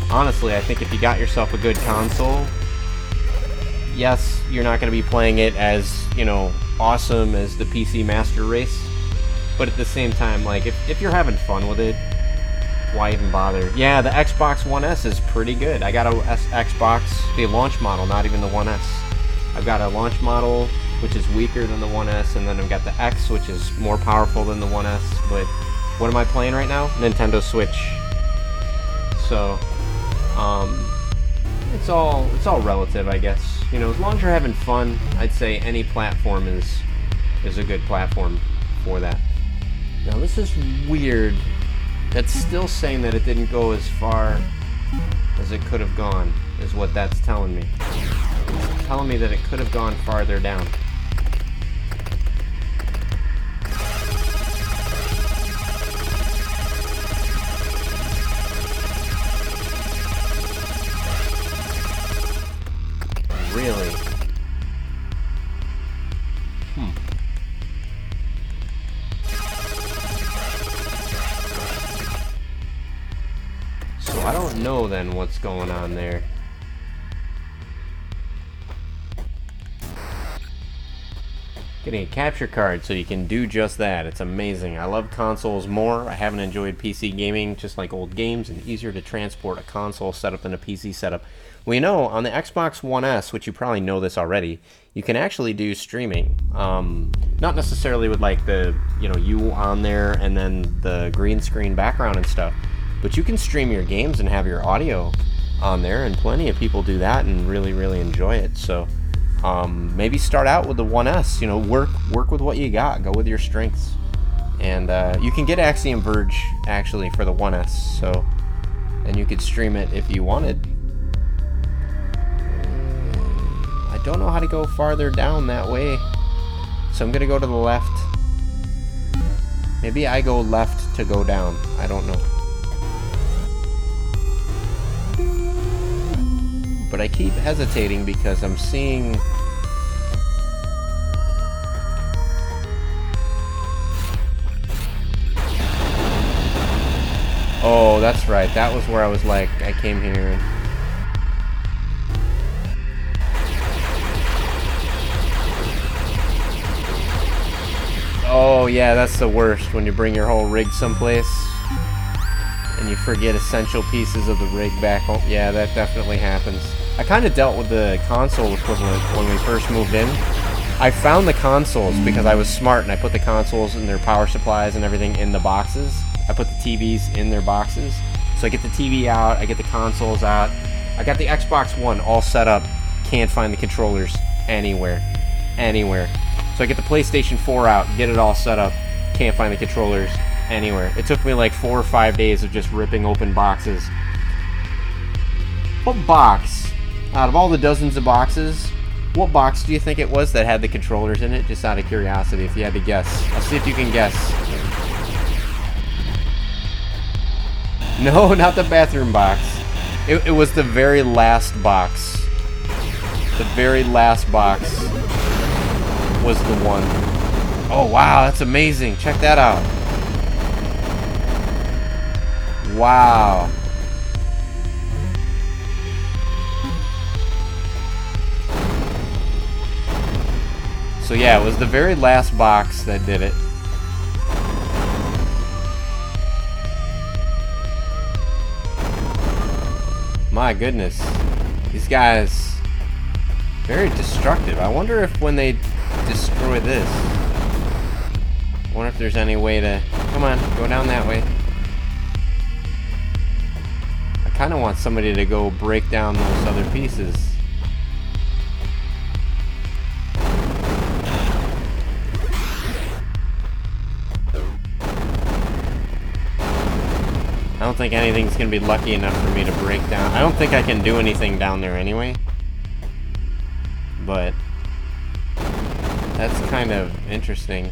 S1: Honestly, I think if you got yourself a good console, yes, you're not going to be playing it as, you know, awesome as the PC Master Race, but at the same time, like, if you're having fun with it, why even bother? Yeah, the Xbox One S is pretty good. I got a Xbox, the launch model, not even the One S. I've got a launch model, which is weaker than the One S, and then I've got the X, which is more powerful than the One S, but what am I playing right now? Nintendo Switch. So, it's all relative, I guess. You know, as long as you're having fun, I'd say any platform is a good platform for that. Now this is weird. That's still saying that it didn't go as far as it could have gone, is what that's telling me. It's telling me that it could have gone farther down. don't know then what's going on there. Getting a capture card so you can do just that. It's amazing. I love consoles more. I haven't enjoyed PC gaming just like old games, and easier to transport a console setup than a PC setup. We know on the Xbox One S, which you probably know this already, you can actually do streaming. Not necessarily with like the, you on there and then the green screen background and stuff, but you can stream your games and have your audio on there, and plenty of people do that and really, really enjoy it. So maybe start out with the 1S, work with what you got, go with your strengths. And you can get Axiom Verge actually for the 1S, so, and you could stream it if you wanted. I don't know how to go farther down that way, so I'm gonna go to the left. Maybe I go left to go down, I don't know. But I keep hesitating because I'm seeing... Oh, that's right. That was where I was like, I came here and... Oh, yeah, that's the worst, when you bring your whole rig someplace and you forget essential pieces of the rig back home. Yeah, that definitely happens. I kind of dealt with the console equivalent when we first moved in. I found the consoles because I was smart and I put the consoles and their power supplies and everything in the boxes. I put the TVs in their boxes. So I get the TV out, I get the consoles out. I got the Xbox One all set up. Can't find the controllers anywhere. So I get the PlayStation 4 out, get it all set up. Can't find the controllers anywhere. It took me like 4 or 5 days of just ripping open boxes. What box, out of all the dozens of boxes, what box do you think it was that had the controllers in it? Just out of curiosity, if you had to guess. I'll see if you can guess. No, not the bathroom box. It was the very last box. The very last box was the one. Oh, wow, that's amazing. Check that out. Wow. So yeah, it was the very last box that did it. My goodness. These guys, very destructive. I wonder if when they destroy this, I wonder if there's any way to... Come on, go down that way. I kind of want somebody to go break down those other pieces. I don't think anything's gonna be lucky enough for me to break down. I don't think I can do anything down there anyway. But that's kind of interesting.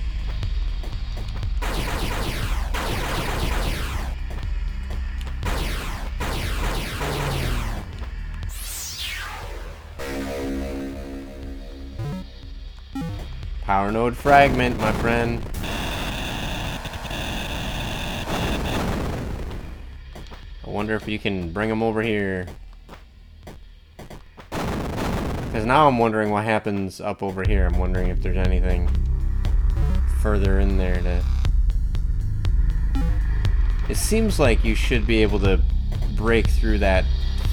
S1: Power node fragment, my friend. I wonder if you can bring them over here. Because now I'm wondering what happens up over here. I'm wondering if there's anything further in there to... It seems like you should be able to break through that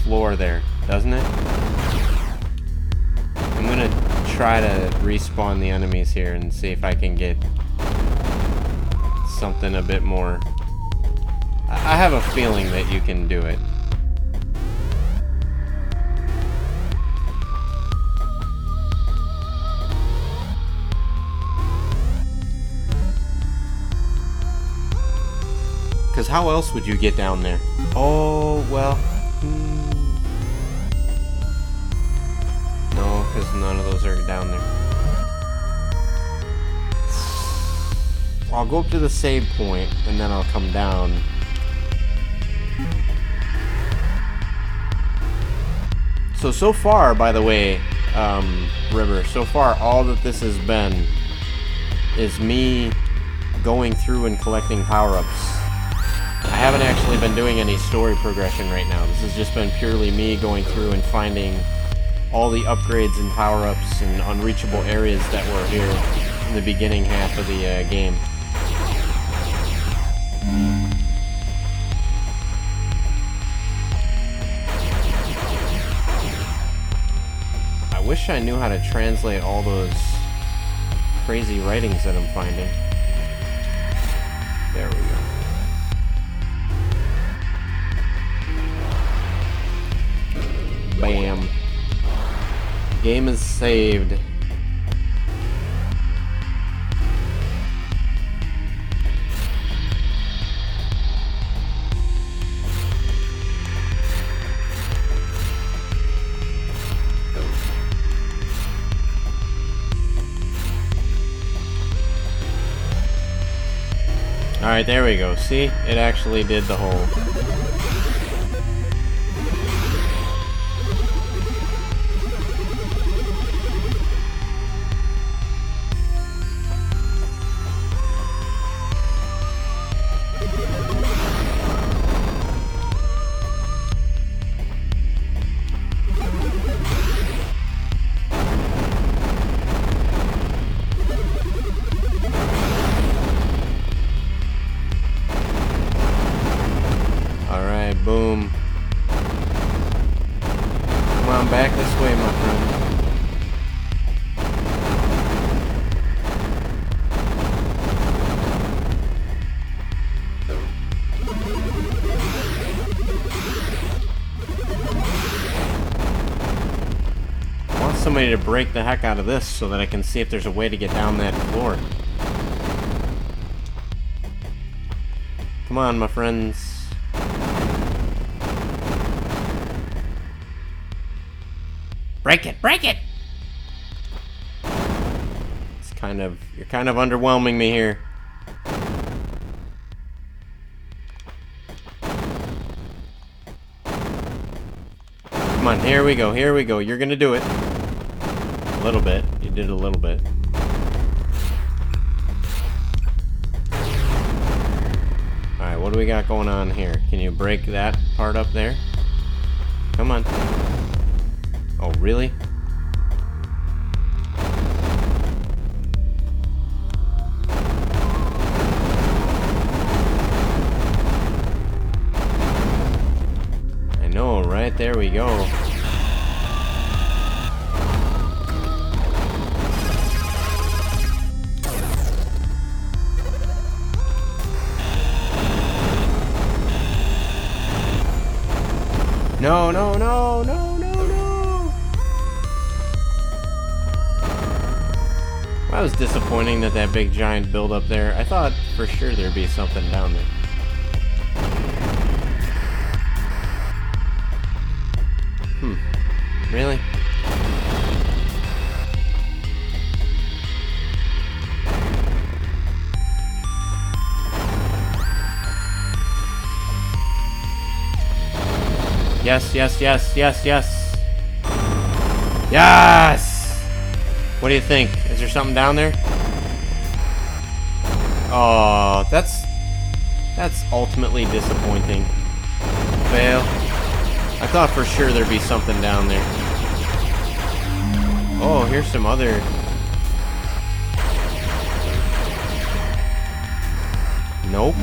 S1: floor there, doesn't it? I'm gonna try to respawn the enemies here and see if I can get something a bit more... I have a feeling that you can do it. Because how else would you get down there? Oh, well... No, because none of those are down there. I'll go up to the save point, and then I'll come down. So far, by the way, River, so far all that this has been is me going through and collecting power-ups. I haven't actually been doing any story progression right now. This has just been purely me going through and finding all the upgrades and power-ups and unreachable areas that were here in the beginning half of the game. I wish I knew how to translate all those crazy writings that I'm finding. There we go. Bam. Game is saved. Alright, there we go. See? It actually did the whole... Boom. Come on, back this way, my friend. I want somebody to break the heck out of this so that I can see if there's a way to get down that floor. Come on, my friends. Break it! Break it! It's kind of... You're kind of underwhelming me here. Come on, here we go, here we go. You're gonna do it. A little bit. You did a little bit. Alright, what do we got going on here? Can you break that part up there? Come on. Oh, really? I know, right? There we go. No, no, no, no, no, no! That was disappointing that that big giant build up there. I thought for sure there'd be something down there. Really? Yes, yes, yes, yes, yes. Yes! What do you think? Is there something down there? Oh, that's ultimately disappointing. Fail. I thought for sure there'd be something down there. Oh, here's some other... Nope.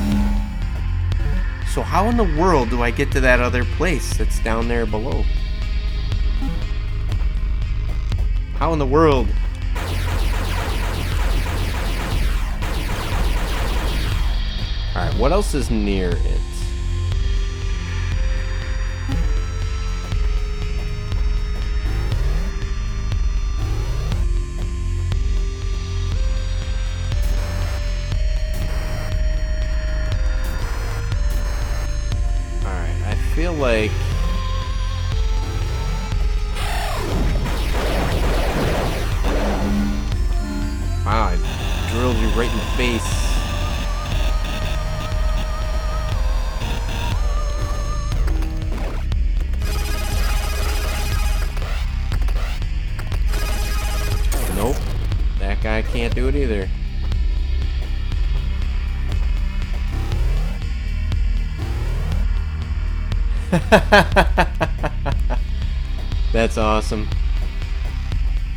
S1: So how in the world do I get to that other place that's down there below? How in the world? Alright, what else is near it? I feel like... Wow, I drilled you right in the face. Nope, that guy can't do it either. That's awesome.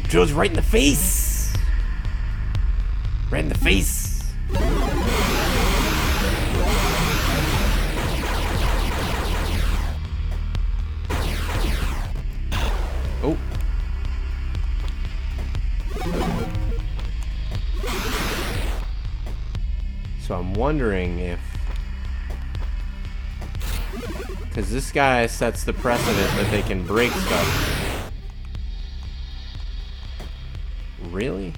S1: Drilled you right in the face. Right in the face. Oh. So I'm wondering if... because this guy sets the precedent that they can break stuff. Really?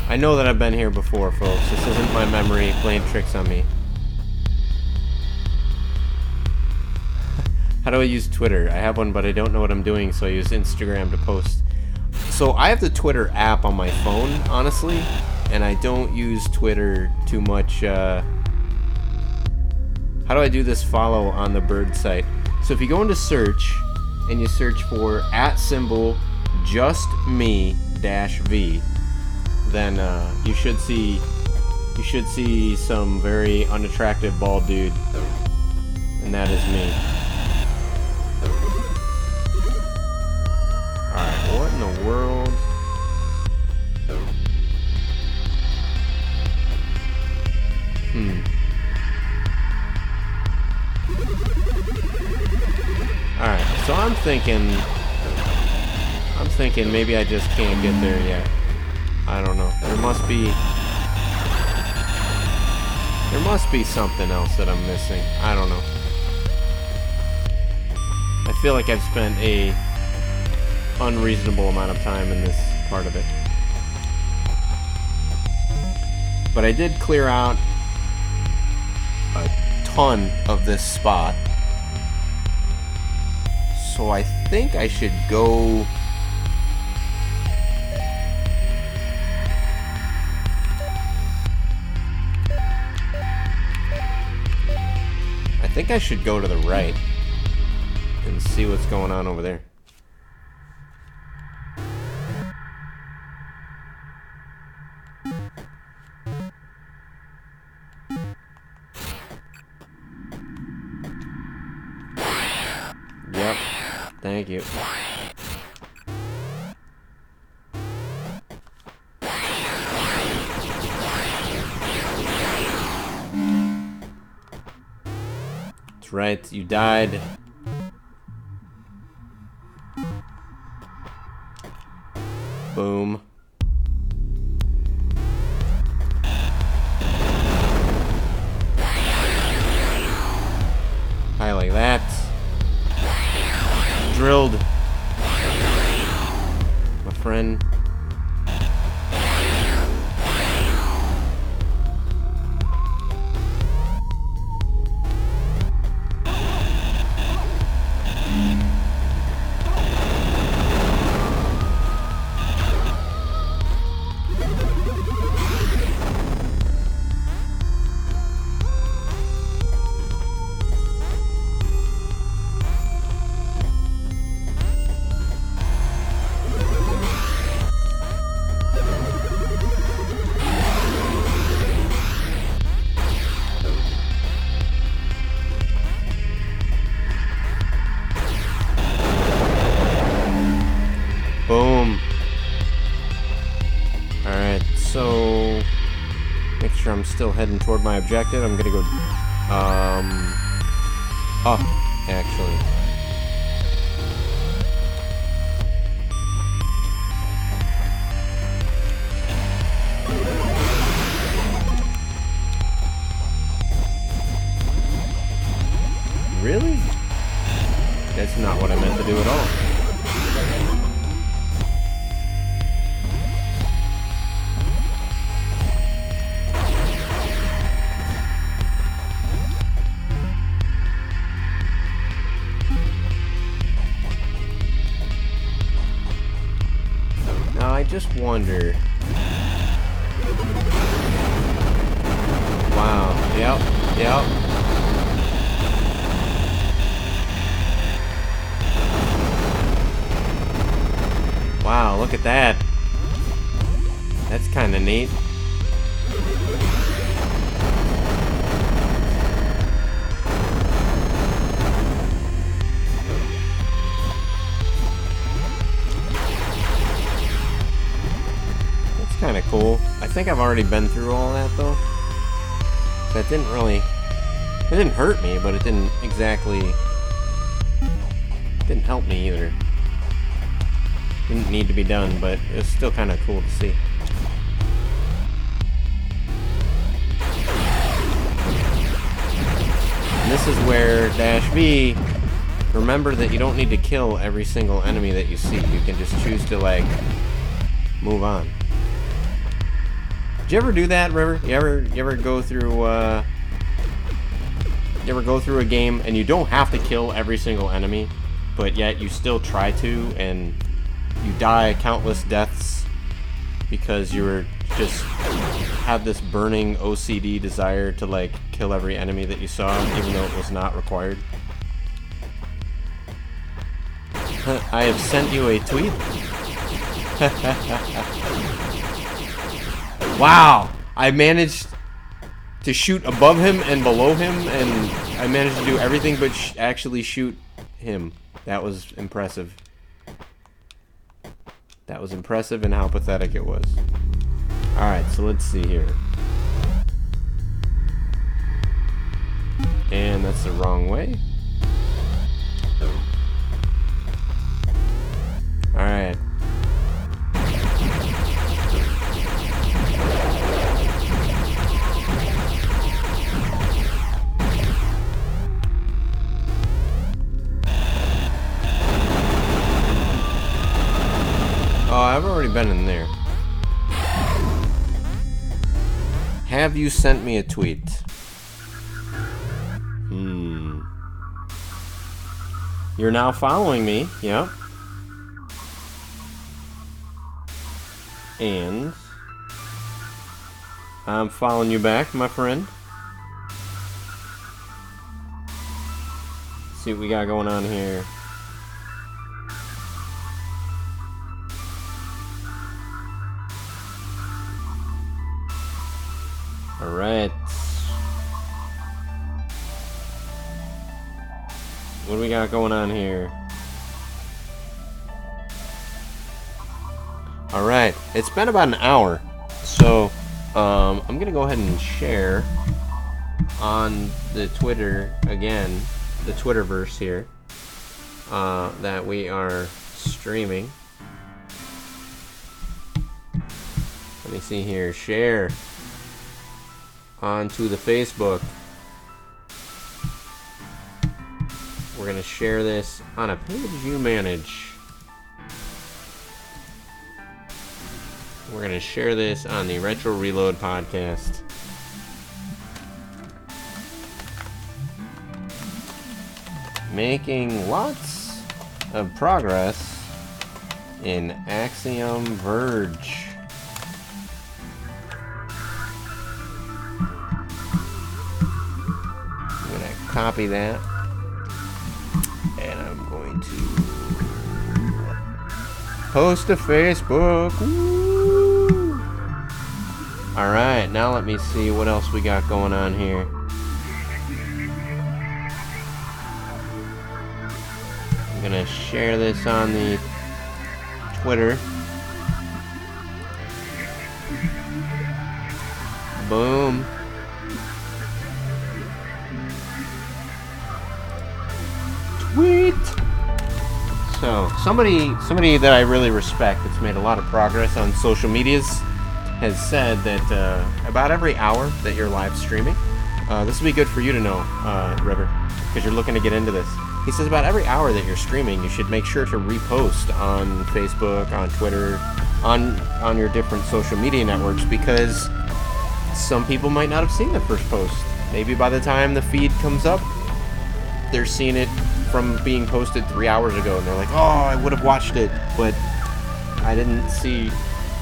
S1: I know that I've been here before, folks. This isn't my memory playing tricks on me. How do I use Twitter? I have one, but I don't know what I'm doing, so I use Instagram to post. So I have the Twitter app on my phone, honestly, and I don't use Twitter too much. How do I do this follow on the bird site? So if you go into search, and you search for @justme-v, then you should see some very unattractive bald dude, and that is me. Alright, what in the world? Alright, so I'm thinking maybe I just can't get there yet. I don't know. There must be something else that I'm missing. I don't know. I feel like I've spent a unreasonable amount of time in this part of it. But I did clear out a ton of this spot. So I think I should go... I think I should go to the right and see what's going on over there. Yep. Thank you. That's right, you died. Boom. Hi, like that. Drilled. My friend. Boom. Alright, so make sure I'm still heading toward my objective. I'm gonna go up, actually. Really? That's not what I meant to do at all. Now I just wonder. Wow. Yep. Yep. that. That's kind of neat. That's kind of cool. I think I've already been through all that though. That didn't really... It didn't hurt me, but it didn't exactly... Didn't help me either. Didn't need to be done, but it's still kind of cool to see. And this is where Dash V, remember that you don't need to kill every single enemy that you see. You can just choose to, like, move on. Did you ever do that, River? You ever go through, you ever go through a game and you don't have to kill every single enemy, but yet you still try to, and you die countless deaths because you were just had this burning OCD desire to, like, kill every enemy that you saw, even though it was not required? I have sent you a tweet. Wow! I managed to shoot above him and below him, and I managed to do everything but actually shoot him. That was impressive. That was impressive in how pathetic it was. Alright, so let's see here. And that's the wrong way. Alright. Oh, I've already been in there. Have you sent me a tweet? You're now following me, yep. And I'm following you back, my friend. Let's see what we got going on here. Alright. What do we got going on here? Alright, it's been about an hour. So, I'm gonna go ahead and share on the Twitter, again, the Twitterverse here, that we are streaming. Let me see here. Share onto the Facebook. We're gonna share this on a page you manage. We're gonna share this on the Retro Reload podcast. Making lots of progress in Axiom Verge. I'm gonna copy that. And I'm going to post to Facebook. Woo! Alright, now let me see what else we got going on here. I'm gonna share this on the Twitter. Boom. Tweet. So somebody that I really respect, that's made a lot of progress on social medias, has said that about every hour that you're live streaming, this will be good for you to know, River, because you're looking to get into this. He says about every hour that you're streaming, you should make sure to repost on Facebook, on Twitter, on your different social media networks, because some people might not have seen the first post. Maybe by the time the feed comes up, they're seeing it from being posted 3 hours ago, and they're like, oh, I would have watched it, but I didn't see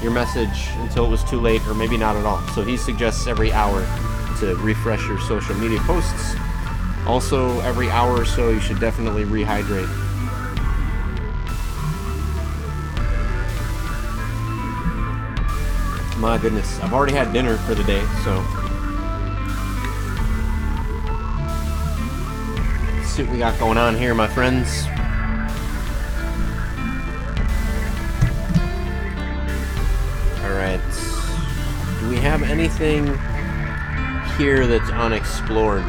S1: your message until it was too late, or maybe not at all. So he suggests every hour to refresh your social media posts. Also, every hour or so, you should definitely rehydrate. My goodness, I've already had dinner for the day, so let's see what we got going on here, my friends. Alright, do we have anything here that's unexplored?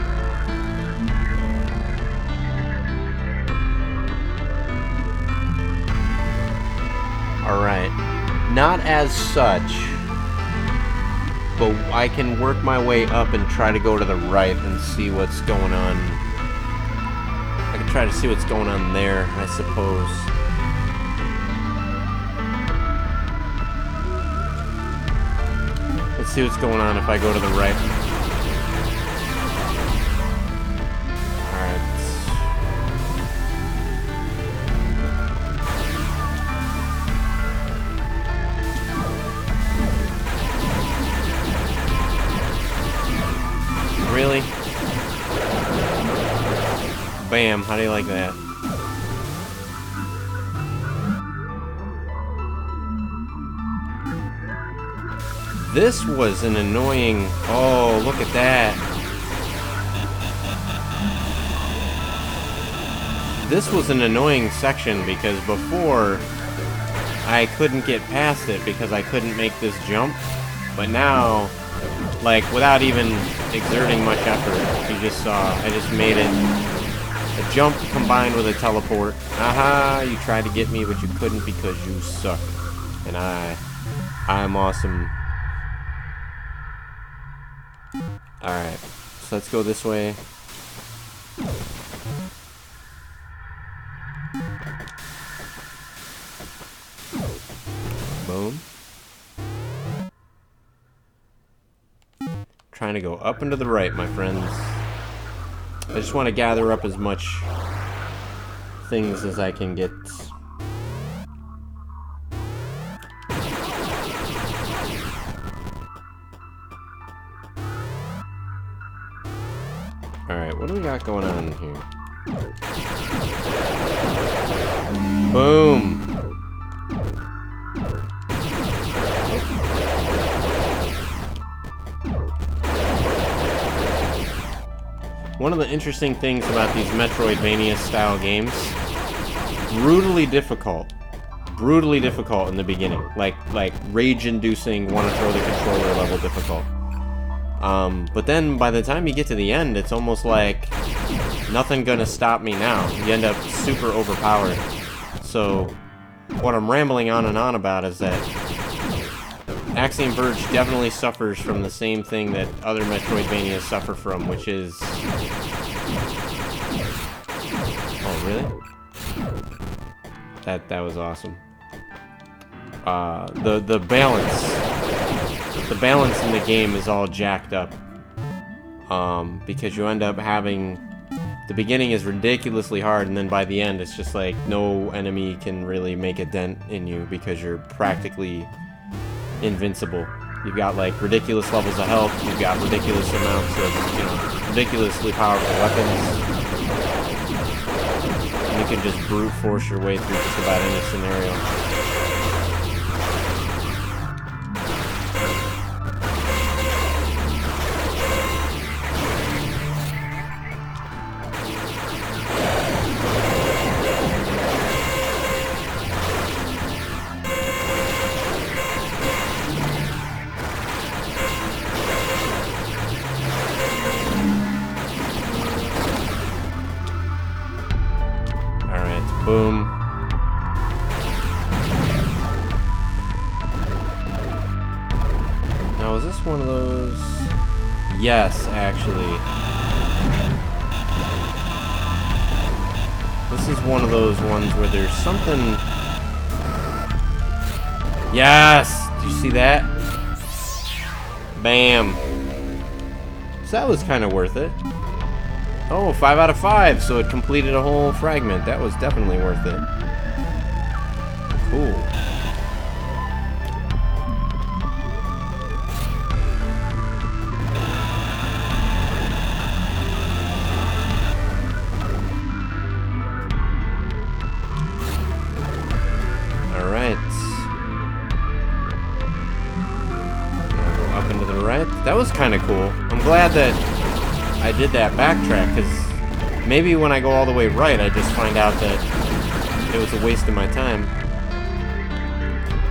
S1: Alright, not as such, but I can work my way up and try to go to the right and see what's going on. I can try to see what's going on there, I suppose. Let's see what's going on if I go to the right. Alright. Really? Bam, how do you like that? This was an annoying... Oh, look at that. This was an annoying section because before I couldn't get past it because I couldn't make this jump. But now, like, without even exerting much effort, you just saw, I just made it a jump combined with a teleport. Aha, you tried to get me, but you couldn't because you suck. And I'm awesome. Alright, so let's go this way. Boom. Trying to go up and to the right, my friends. I just want to gather up as much things as I can get. Alright, what do we got going on here? Boom! One of the interesting things about these Metroidvania-style games, brutally difficult in the beginning, like rage-inducing, want-to-throw-the controller level difficult. But then by the time you get to the end, it's almost like nothing gonna stop me now. You end up super overpowered. So what I'm rambling on and on about is that Axiom Verge definitely suffers from the same thing that other Metroidvanias suffer from, which is... Oh, really? That was awesome. The balance. The balance in the game is all jacked up. Because you end up having... The beginning is ridiculously hard, and then by the end, it's just like no enemy can really make a dent in you because you're practically invincible. You've got like ridiculous levels of health, you've got ridiculous amounts of, you know, ridiculously powerful weapons. And you can just brute force your way through just about any scenario. Boom. Now, is this one of those? Yes, actually. This is one of those ones where there's something... Yes! Did you see that? Bam. So that was kind of worth it. Oh, 5 out of 5, so it completed a whole fragment. That was definitely worth it. Cool. Alright. right? That was kind of cool. I'm glad that I did that backtrack, because maybe when I go all the way right, I just find out that it was a waste of my time.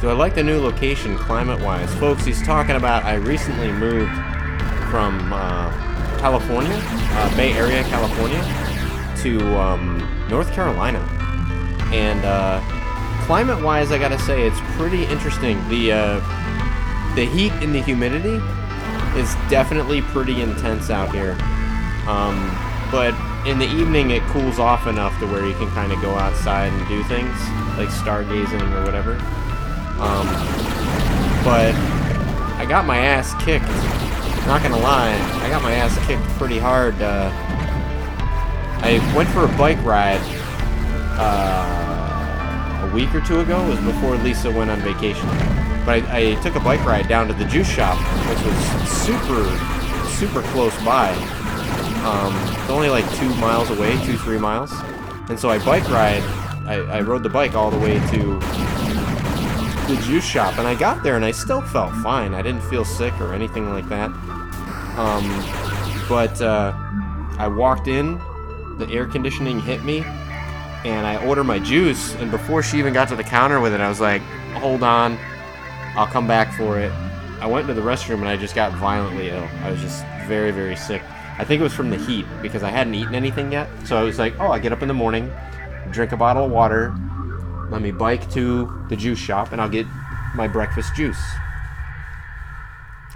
S1: Do I like the new location climate-wise? Folks, he's talking about I recently moved from California, Bay Area, California, to North Carolina. And climate-wise, I gotta say, it's pretty interesting. The heat and the humidity is definitely pretty intense out here. But in the evening, it cools off enough to where you can kind of go outside and do things, like stargazing or whatever. But I got my ass kicked. Not gonna lie, I got my ass kicked pretty hard. I went for a bike ride a week or two ago. It was before Lisa went on vacation. But I took a bike ride down to the juice shop, which was super close by. It's only like 2 miles away, 2-3 miles. And so I rode the bike all the way to the juice shop, and I got there and I still felt fine. I didn't feel sick or anything like that. But I walked in, the air conditioning hit me, and I ordered my juice, and before she even got to the counter with it, I was like, hold on, I'll come back for it. I went into the restroom and I just got violently ill. I was just very sick. I think it was from the heat, because I hadn't eaten anything yet. So I was like, oh, I get up in the morning, drink a bottle of water, let me bike to the juice shop, and I'll get my breakfast juice.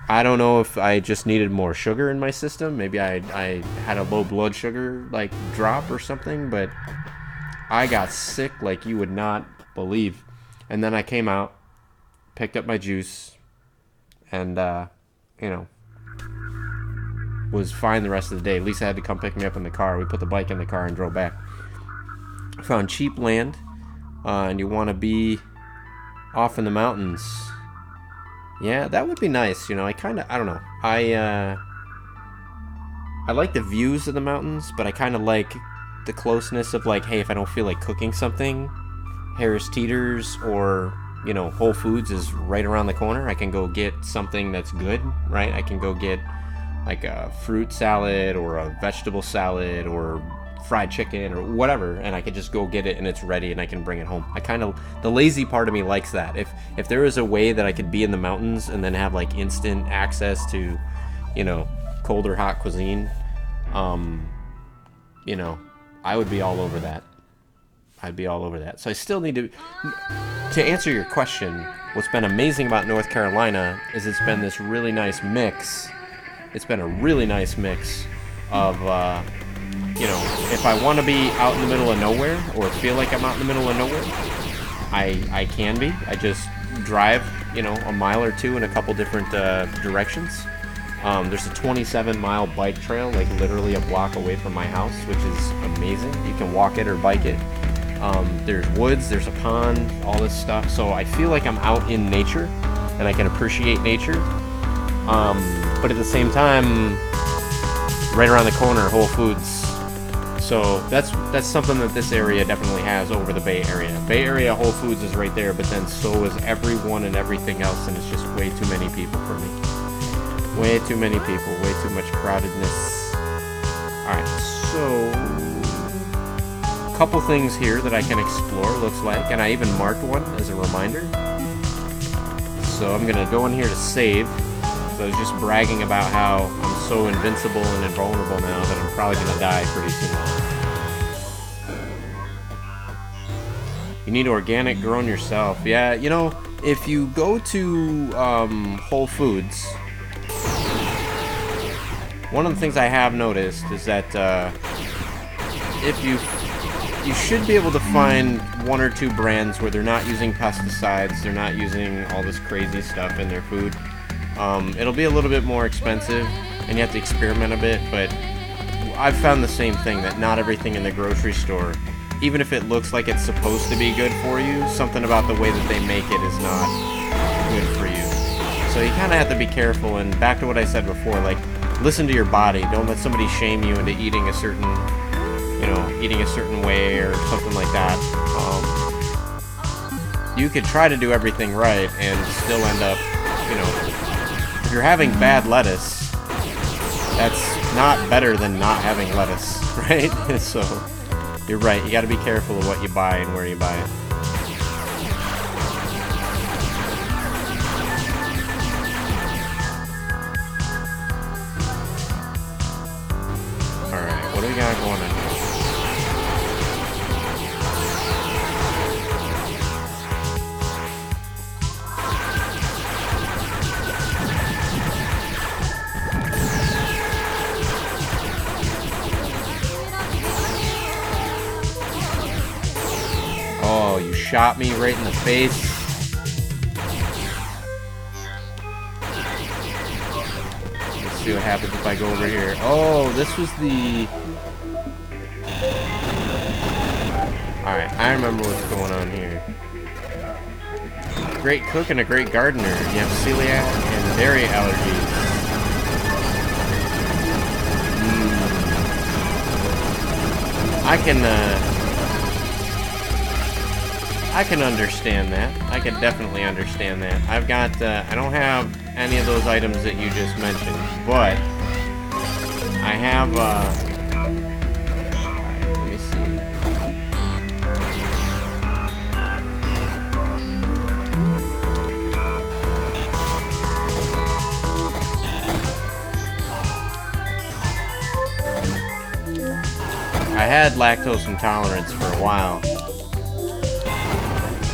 S1: I don't know if I just needed more sugar in my system. Maybe I had a low blood sugar like drop or something, but I got sick like you would not believe. And then I came out, picked up my juice, and was fine the rest of the day. Lisa had to come pick me up in the car. We put the bike in the car and drove back. Found cheap land, and you want to be off in the mountains. Yeah, that would be nice. I don't know. I like the views of the mountains, but I kind of like the closeness of, like, hey, if I don't feel like cooking something, Harris Teeter's or, Whole Foods is right around the corner. I can go get something that's good, right? I can go get like a fruit salad or a vegetable salad or fried chicken or whatever, and I can just go get it and it's ready and I can bring it home. The lazy part of me likes that. If there is a way that I could be in the mountains and then have like instant access to, cold or hot cuisine, I would be all over that. I'd be all over that. So I still need to answer your question, what's been amazing about North Carolina is it's been this really nice mix. It's been a really nice mix of, if I want to be out in the middle of nowhere or feel like I'm out in the middle of nowhere, I can be. I just drive, a mile or two in a couple different directions. There's a 27-mile bike trail, like literally a block away from my house, which is amazing. You can walk it or bike it. There's woods, there's a pond, all this stuff. So I feel like I'm out in nature and I can appreciate nature. But at the same time, right around the corner, Whole Foods. So that's something that this area definitely has over the Bay Area. Bay Area Whole Foods is right there, but then so is everyone and everything else, and it's just way too many people for me. Way too many people, way too much crowdedness. Alright, so a couple things here that I can explore, looks like, and I even marked one as a reminder. So I'm gonna go in here to save. So I was just bragging about how I'm so invincible and invulnerable now that I'm probably gonna die pretty soon. You need organic grown yourself. Yeah, if you go to Whole Foods, one of the things I have noticed is that if you should be able to find 1 or 2 brands where they're not using pesticides, they're not using all this crazy stuff in their food. It'll be a little bit more expensive and you have to experiment a bit, but I've found the same thing, that not everything in the grocery store, even if it looks like it's supposed to be good for you, something about the way that they make it is not good for you. So you kind of have to be careful, and back to what I said before, like, listen to your body. Don't let somebody shame you into eating a certain way or something like that. You could try to do everything right and still end up, if you're having bad lettuce, that's not better than not having lettuce, right? So, you're right. You got to be careful of what you buy and where you buy it. Alright, what do we got going on here? Oh, you shot me right in the face. Let's see what happens if I go over here. Oh, this was the... Alright, I remember what's going on here. Great cook and a great gardener. You have celiac and dairy allergies. I can understand that. I can definitely understand that. I've got, I don't have any of those items that you just mentioned, but I have, alright, let me see. I had lactose intolerance for a while.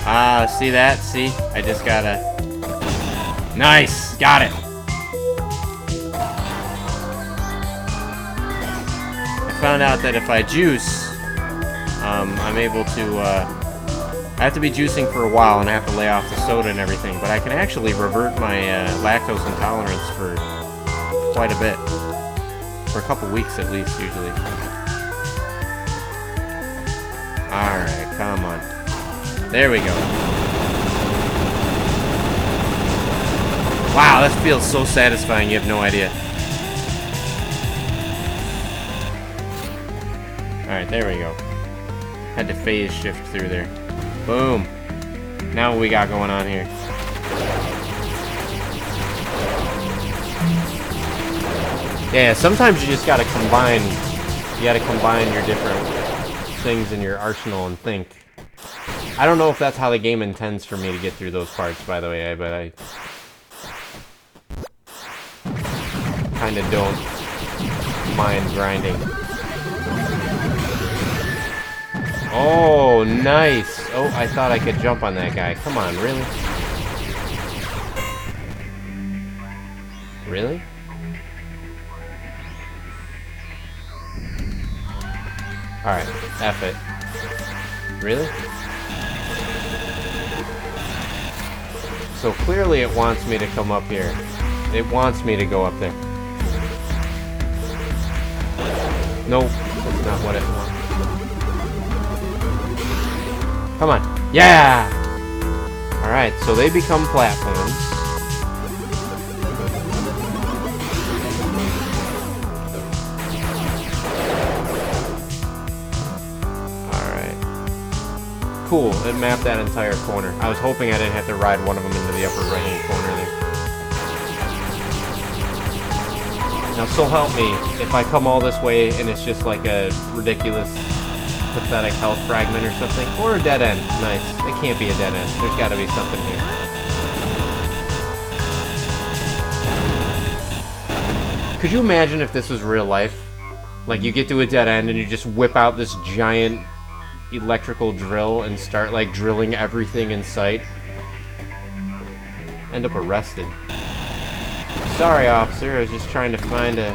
S1: Ah, see that? See? I just gotta... Nice! Got it! I found out that if I juice, I'm able to, I have to be juicing for a while and I have to lay off the soda and everything, but I can actually revert my lactose intolerance for quite a bit. For a couple weeks at least, usually. Alright, come on. There we go. Wow, this feels so satisfying, you have no idea. Alright, there we go. Had to phase shift through there. Boom. Now what we got going on here? Yeah, sometimes you just gotta combine... You gotta combine your different things in your arsenal and think. I don't know if that's how the game intends for me to get through those parts, by the way, but I kind of don't mind grinding. Oh, nice! Oh, I thought I could jump on that guy. Come on, really? Really? Alright, F it. Really? So clearly it wants me to come up here. It wants me to go up there. Nope, that's not what it wants. Come on. Yeah! Alright, so they become platforms. Cool, it mapped that entire corner. I was hoping I didn't have to ride one of them into the upper right-hand corner there. Now, so help me, if I come all this way and it's just like a ridiculous, pathetic health fragment or something, or a dead end. Nice. It can't be a dead end. There's got to be something here. Could you imagine if this was real life? Like, you get to a dead end and you just whip out this giant electrical drill and start like drilling everything in sight. End up arrested. Sorry, officer, I was just trying to find a...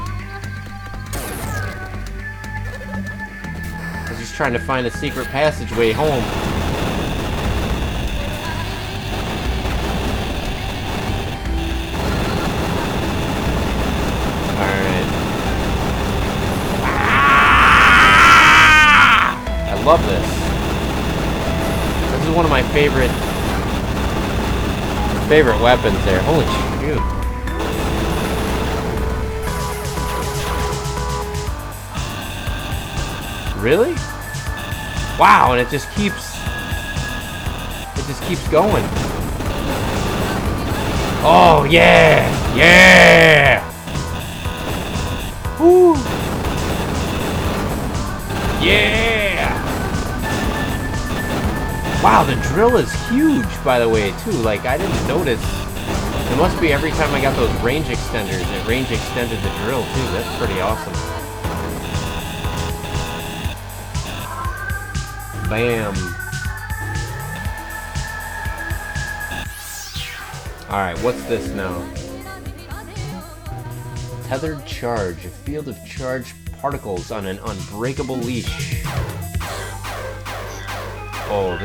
S1: I was just trying to find a secret passageway home. Alright. I love this. This is one of my favorite weapons there. Holy shoot. Really? Wow, and it just keeps going. Oh, yeah! Yeah! Woo! Yeah! Wow, the drill is huge, by the way, too. Like, I didn't notice. It must be every time I got those range extenders, it range extended the drill, too. That's pretty awesome. Bam. Alright, what's this now? Tethered charge. A field of charged particles on an unbreakable leash. Oh,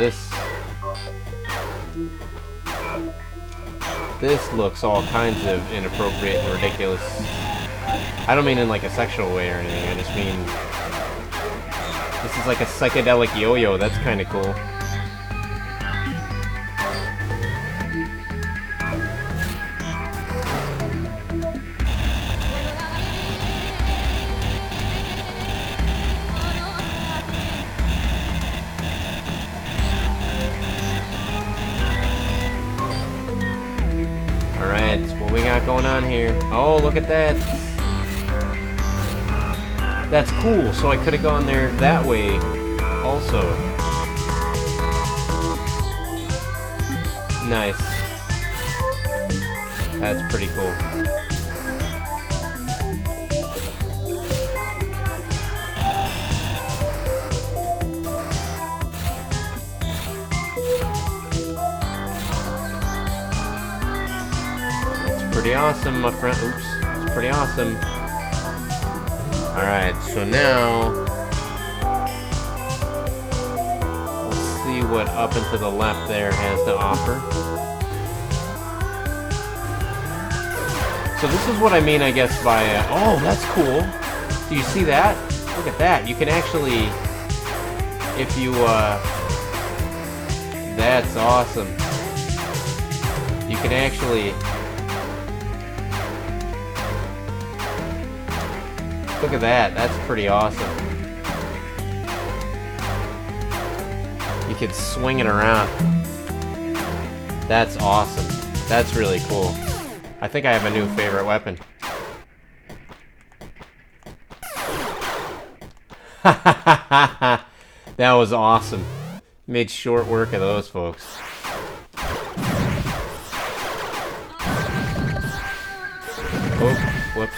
S1: this looks all kinds of inappropriate and ridiculous. I don't mean in like a sexual way or anything. I just mean this is like a psychedelic yo-yo. That's kind of cool. Alright, what we got going on here? Oh, look at that. That's cool, so I could have gone there that way also. Nice. That's pretty cool. Pretty awesome, my friend. Oops, it's pretty awesome. Alright, so now let's see what up and to the left there has to offer. So this is what I mean, I guess, by oh, that's cool. Do you see that? Look at that. You can actually, if you that's awesome. You can actually look at that. That's pretty awesome. You could swing it around. That's awesome. That's really cool. I think I have a new favorite weapon. That was awesome. Made short work of those folks. Oh, whoops.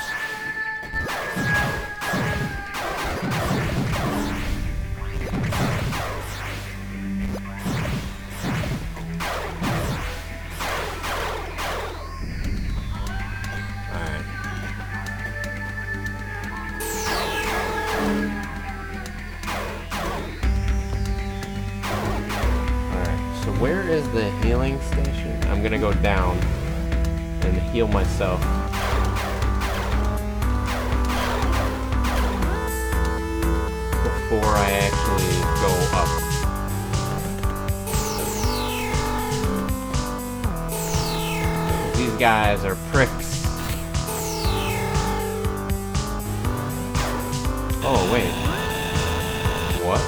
S1: Where is the healing station? I'm gonna go down and heal myself. Before I actually go up. These guys are pricks. Oh, wait. What?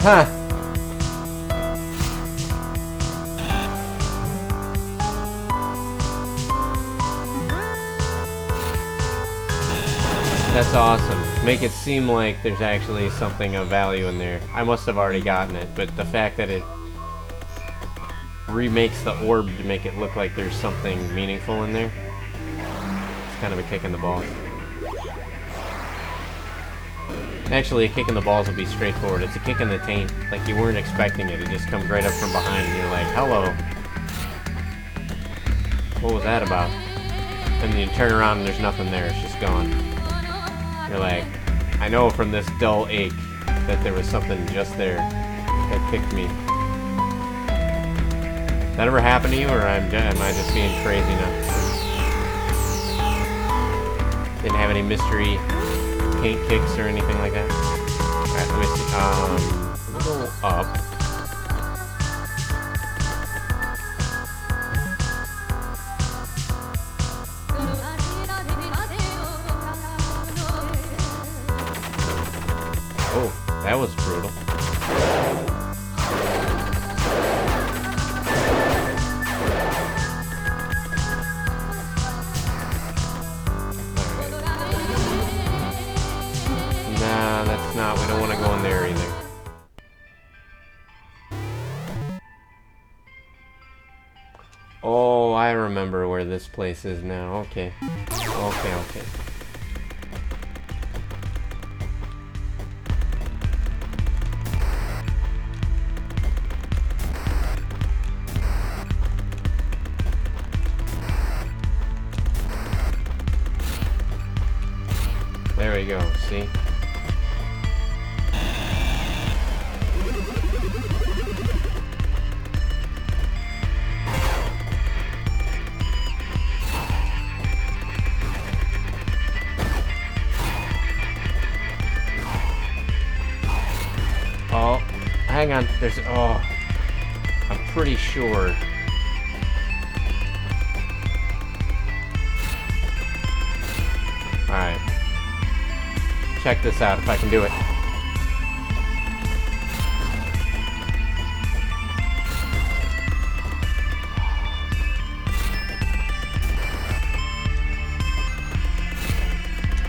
S1: Huh. That's awesome. Make it seem like there's actually something of value in there. I must have already gotten it, but the fact that it remakes the orb to make it look like there's something meaningful in there, it's kind of a kick in the balls. Actually, a kick in the balls would be straightforward. It's a kick in the taint. Like you weren't expecting it. It just comes right up from behind and you're like, hello. What was that about? And then you turn around and there's nothing there. It's just gone. You're like, I know from this dull ache that there was something just there that kicked me. That ever happened to you, or am I just being crazy now? Didn't have any mystery paint kicks or anything like that. Alright, let me see. We'll go up. Oh, that was brutal. Oh, I remember where this place is now. Okay. Okay, okay. There we go, see? Oh, hang on, there's, oh, I'm pretty sure. Alright. Check this out if I can do it.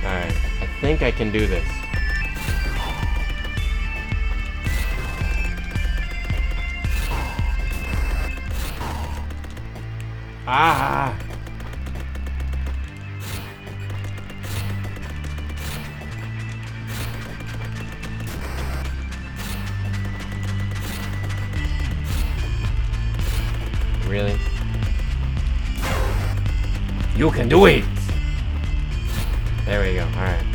S1: Alright, I think I can do this. Ah! Really? You can do it! There we go, alright.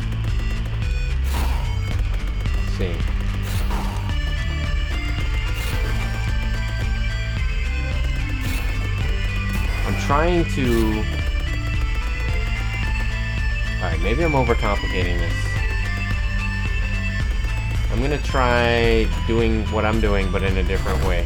S1: Let's see. I'm trying to... Alright, maybe I'm overcomplicating this. I'm gonna try doing what I'm doing, but in a different way.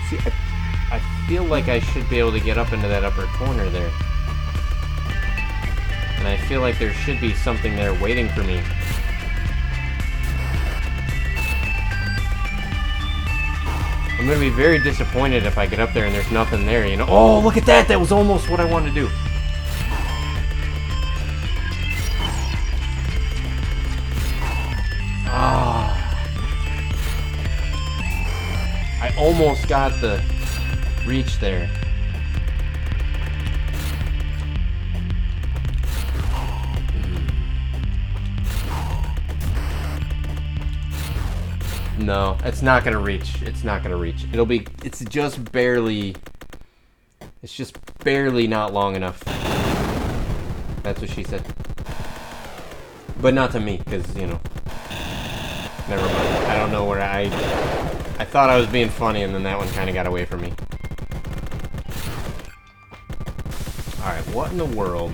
S1: See, I feel like I should be able to get up into that upper corner there. And I feel like there should be something there waiting for me. I'm gonna be very disappointed if I get up there and there's nothing there, you know? Oh, look at that! That was almost what I wanted to do. Ah. I almost got the reach there. No, it's not gonna reach. It's not gonna reach. It's just barely not long enough. That's what she said. But not to me, because, you know. Never mind. I don't know where I thought I was being funny, and then that one kind of got away from me. Alright, what in the world?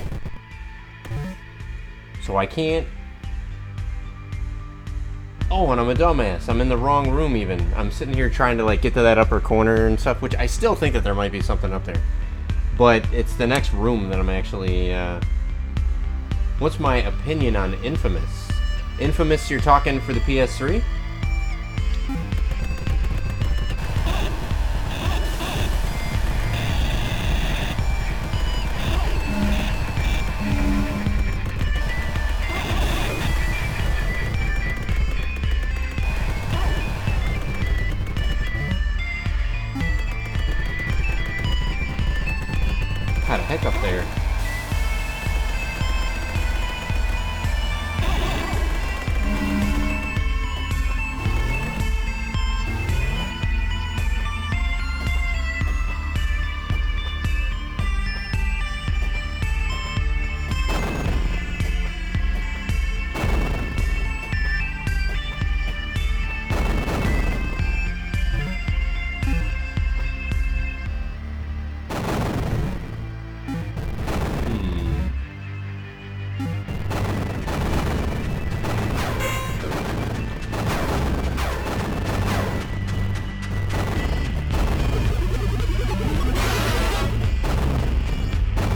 S1: So I can't... Oh, and I'm a dumbass. I'm in the wrong room, even. I'm sitting here trying to, like, get to that upper corner and stuff, which I still think that there might be something up there. But it's the next room that I'm actually, What's my opinion on Infamous? Infamous, you're talking for the PS3? Had a hiccup there.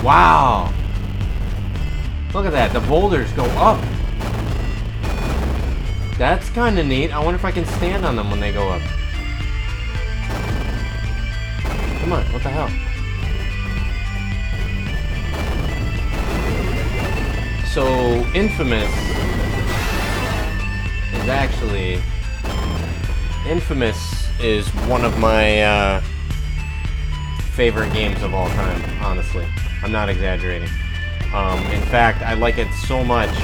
S1: Wow! Look at that, the boulders go up! That's kind of neat. I wonder if I can stand on them when they go up. Come on, what the hell? So, Infamous is actually... Infamous is one of my favorite games of all time, honestly. I'm not exaggerating. In fact, I like it so much.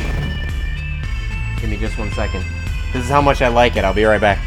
S1: Give me just 1 second. This is how much I like it. I'll be right back.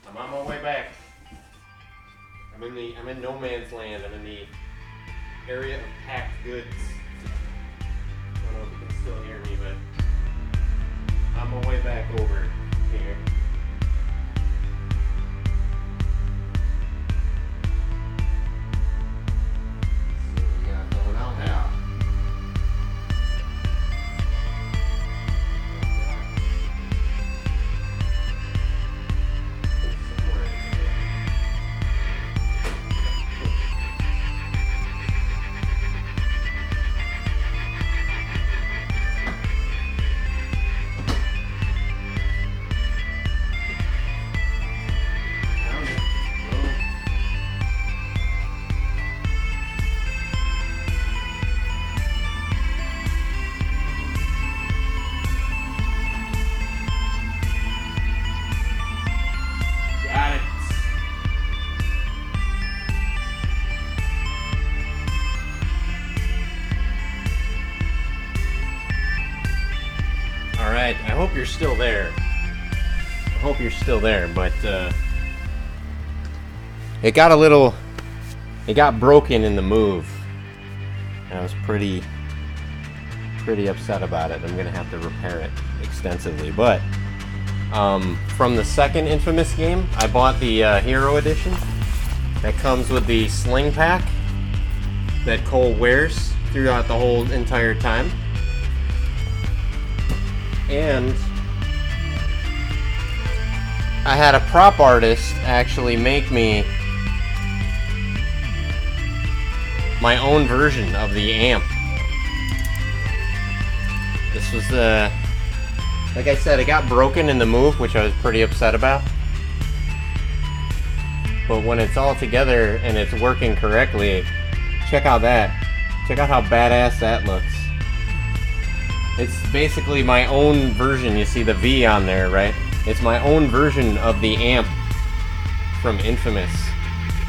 S1: I'm on my way back. I'm in no man's land. I'm in the area of packed goods. I don't know if you can still hear me, but I'm on my way back over here. See what we got going on now. Alright, I hope you're still there. I hope you're still there, but it got broken in the move. I was pretty upset about it. I'm gonna have to repair it extensively, but from the second Infamous game, I bought the Hero Edition that comes with the sling pack that Cole wears throughout the whole entire time. And I had a prop artist actually make me my own version of the amp. This was the, like I said, it got broken in the move, which I was pretty upset about. But when it's all together and it's working correctly, check out that. Check out how badass that looks. It's basically my own version. You see the V on there, right? It's my own version of the amp from Infamous.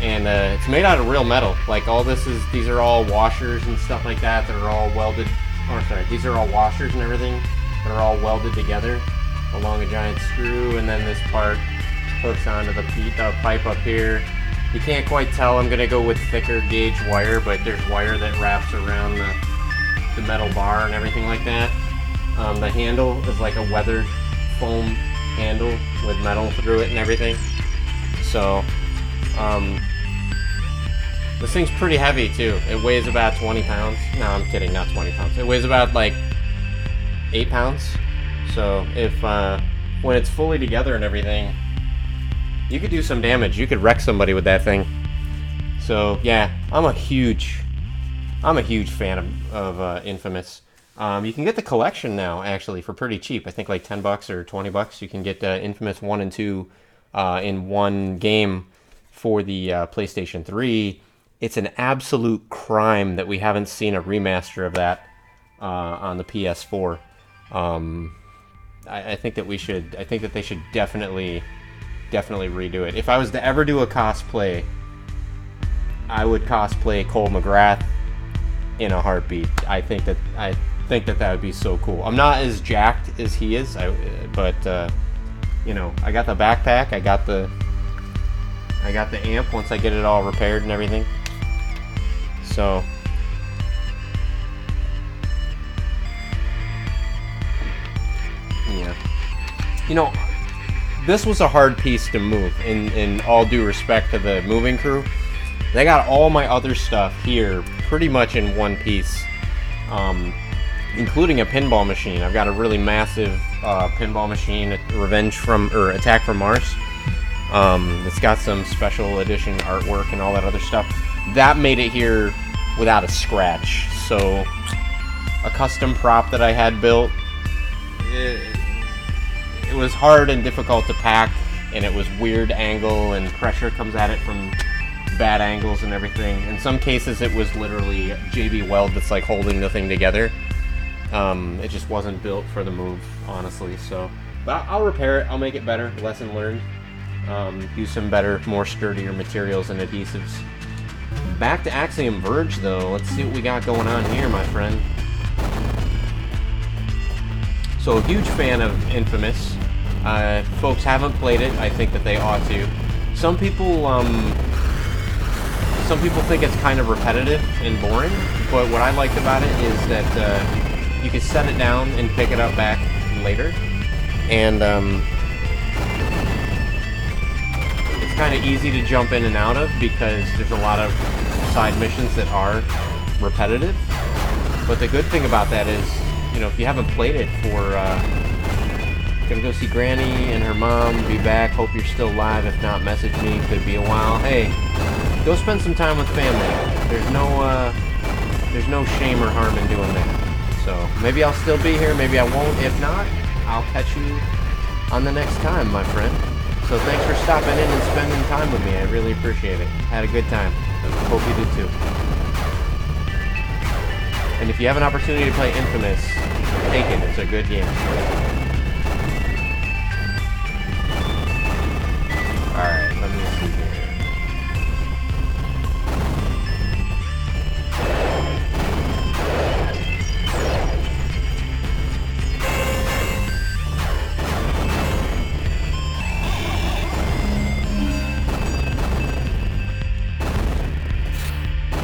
S1: And it's made out of real metal. Like all these are all washers and stuff like that that are all welded. Oh, sorry, these are all washers and everything that are all welded together along a giant screw. And then this part hooks onto the pipe up here. You can't quite tell. I'm gonna go with thicker gauge wire, but there's wire that wraps around the metal bar and everything like that. The handle is like a weathered foam handle with metal through it and everything. So, this thing's pretty heavy too. It weighs about 20 pounds. No, I'm kidding, not 20 pounds. It weighs about like 8 pounds. So if, when it's fully together and everything, you could do some damage. You could wreck somebody with that thing. So yeah, I'm a huge fan of Infamous. You can get the collection now actually for pretty cheap. I think like $10 or $20. You can get Infamous 1 and 2 in one game for the PlayStation 3. It's an absolute crime that we haven't seen a remaster of that on the PS4. I think that we should. I think that they should definitely redo it. If I was to ever do a cosplay, I would cosplay Cole McGrath in a heartbeat. I think that would be so cool. I'm not as jacked as he is, but you know, I got the backpack, I got the amp once I get it all repaired and everything. So yeah, you know, this was a hard piece to move. In all due respect to the moving crew, they got all my other stuff here pretty much in one piece, including a pinball machine. I've got a really massive pinball machine, Attack from Mars. It's got some special edition artwork and all that other stuff. That made it here without a scratch. So a custom prop that I had built, it was hard and difficult to pack, and it was weird angle, and pressure comes at it from bad angles and everything. In some cases it was literally JB Weld that's like holding the thing together. It just wasn't built for the move, honestly. So, but I'll repair it. I'll make it better. Lesson learned. Use some better, more sturdier materials and adhesives. Back to Axiom Verge, though. Let's see what we got going on here, my friend. So, a huge fan of Infamous. Folks haven't played it. I think that they ought to. Some people think it's kind of repetitive and boring, but what I liked about it is that you can set it down and pick it up back later, and it's kind of easy to jump in and out of because there's a lot of side missions that are repetitive. But the good thing about that is, you know, if you haven't played it gonna go see Granny and her mom, be back, hope you're still alive. If not, message me, could be a while. Hey, go spend some time with family. There's no shame or harm in doing that. So maybe I'll still be here, maybe I won't. If not, I'll catch you on the next time, my friend. So thanks for stopping in and spending time with me. I really appreciate it. Had a good time. Hope you did too. And if you have an opportunity to play Infamous, take it. It's a good game. Alright, let me see here.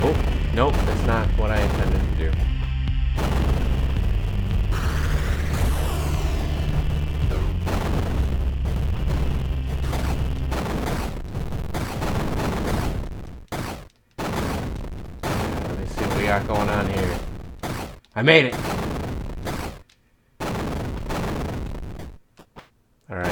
S1: Oh, nope, that's not what I intended to do. Got going on here. I made it. All right.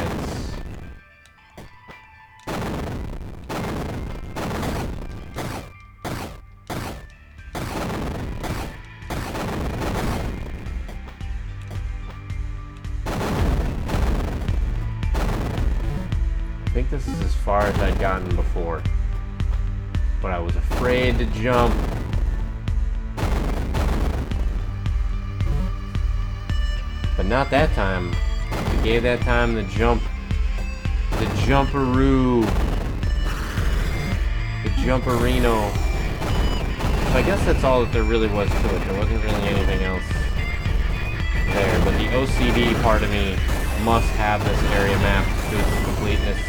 S1: I think this is as far as I'd gotten before, but I was afraid to jump. But not that time. We gave that time the jump. The jumperoo. The jumperino. So I guess that's all that there really was to it. There wasn't really anything else there. But the OCD part of me must have this area map to its completeness.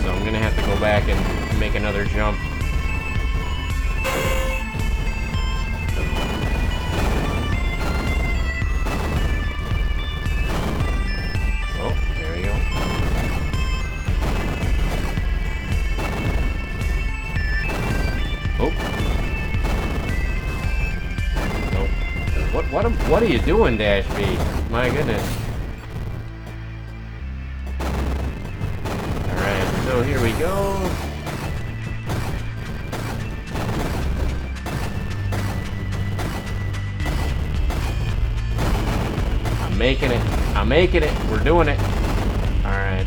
S1: So I'm gonna have to go back and make another jump. Oh, there we go. Oh. Nope. What are you doing, Dash B? My goodness. Alright, so here we go. making it. I'm making it. We're doing it. Alright.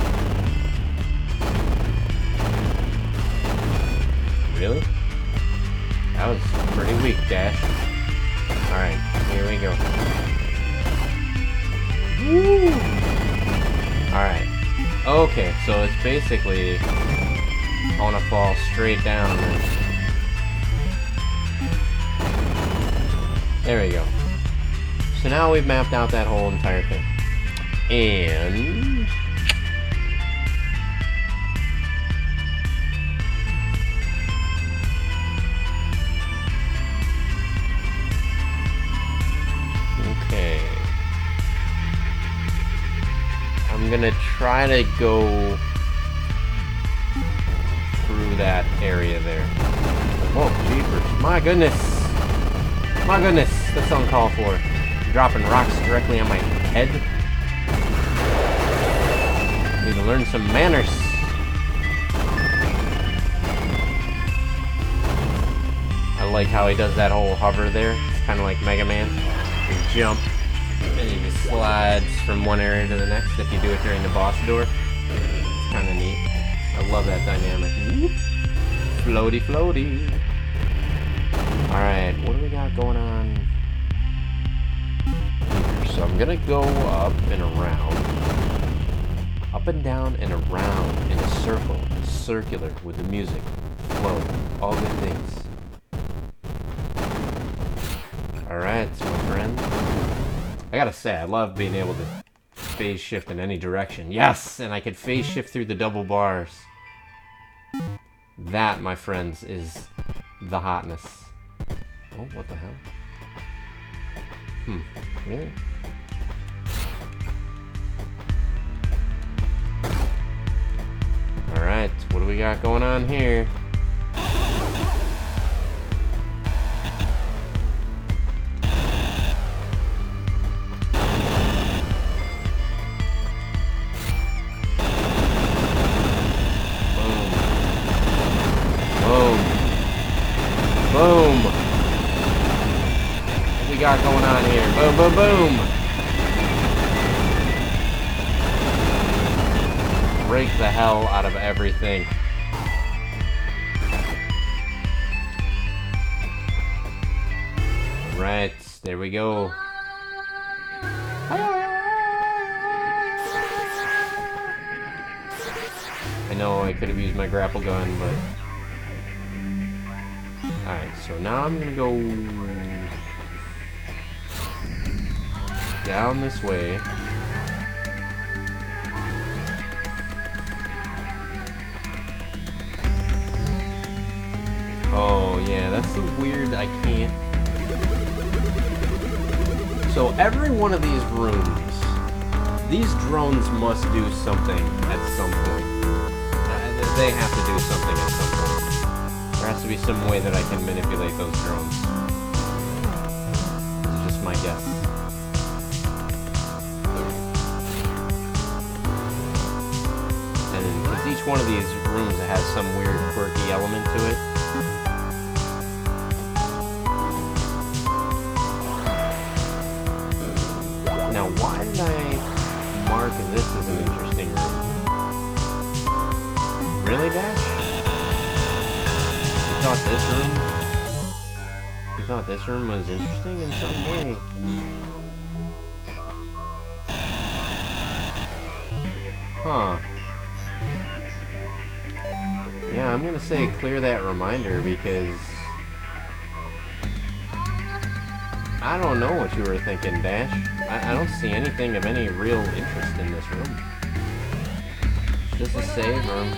S1: Really? That was pretty weak, Dash. Alright, here we go. Woo! Alright. Okay, so it's basically I want to fall straight down. There we go. So now we've mapped out that whole entire thing. And okay. I'm gonna try to go through that area there. Oh, jeepers. My goodness. My goodness. That's uncalled for. Dropping rocks directly on my head. Need to learn some manners. I like how he does that whole hover there. It's kind of like Mega Man. You jump, and he just slides from one area to the next if you do it during the boss door. It's kind of neat. I love that dynamic. Whoop. Floaty, floaty. Alright, what do we got going on? So I'm gonna go up and around. Up and down and around in a circle. Circular with the music. Flow. All good things. Alright, so my friend. I gotta say, I love being able to phase shift in any direction. Yes! And I can phase shift through the double bars. That, my friends, is the hotness. Oh, what the hell? Really? Alright, what do we got going on here? Boom! What we got going on here? Boom, boom, boom! Break the hell out of everything. Right, there we go. I know I could have used my grapple gun, but... Alright, so now I'm gonna go down this way. Oh yeah, that's the weird, I can't. So every one of these rooms, these drones must do something at some point. They have to do something at some point. There has to be some way that I can manipulate those drones. This is just my guess. And because each one of these rooms has some weird quirky element to it. Now why did I mark this as an interesting room? Really, Dash? You thought this room was interesting in some way? Huh. Yeah, I'm gonna say clear that reminder because I don't know what you were thinking, Dash. I don't see anything of any real interest in this room. It's just a save room.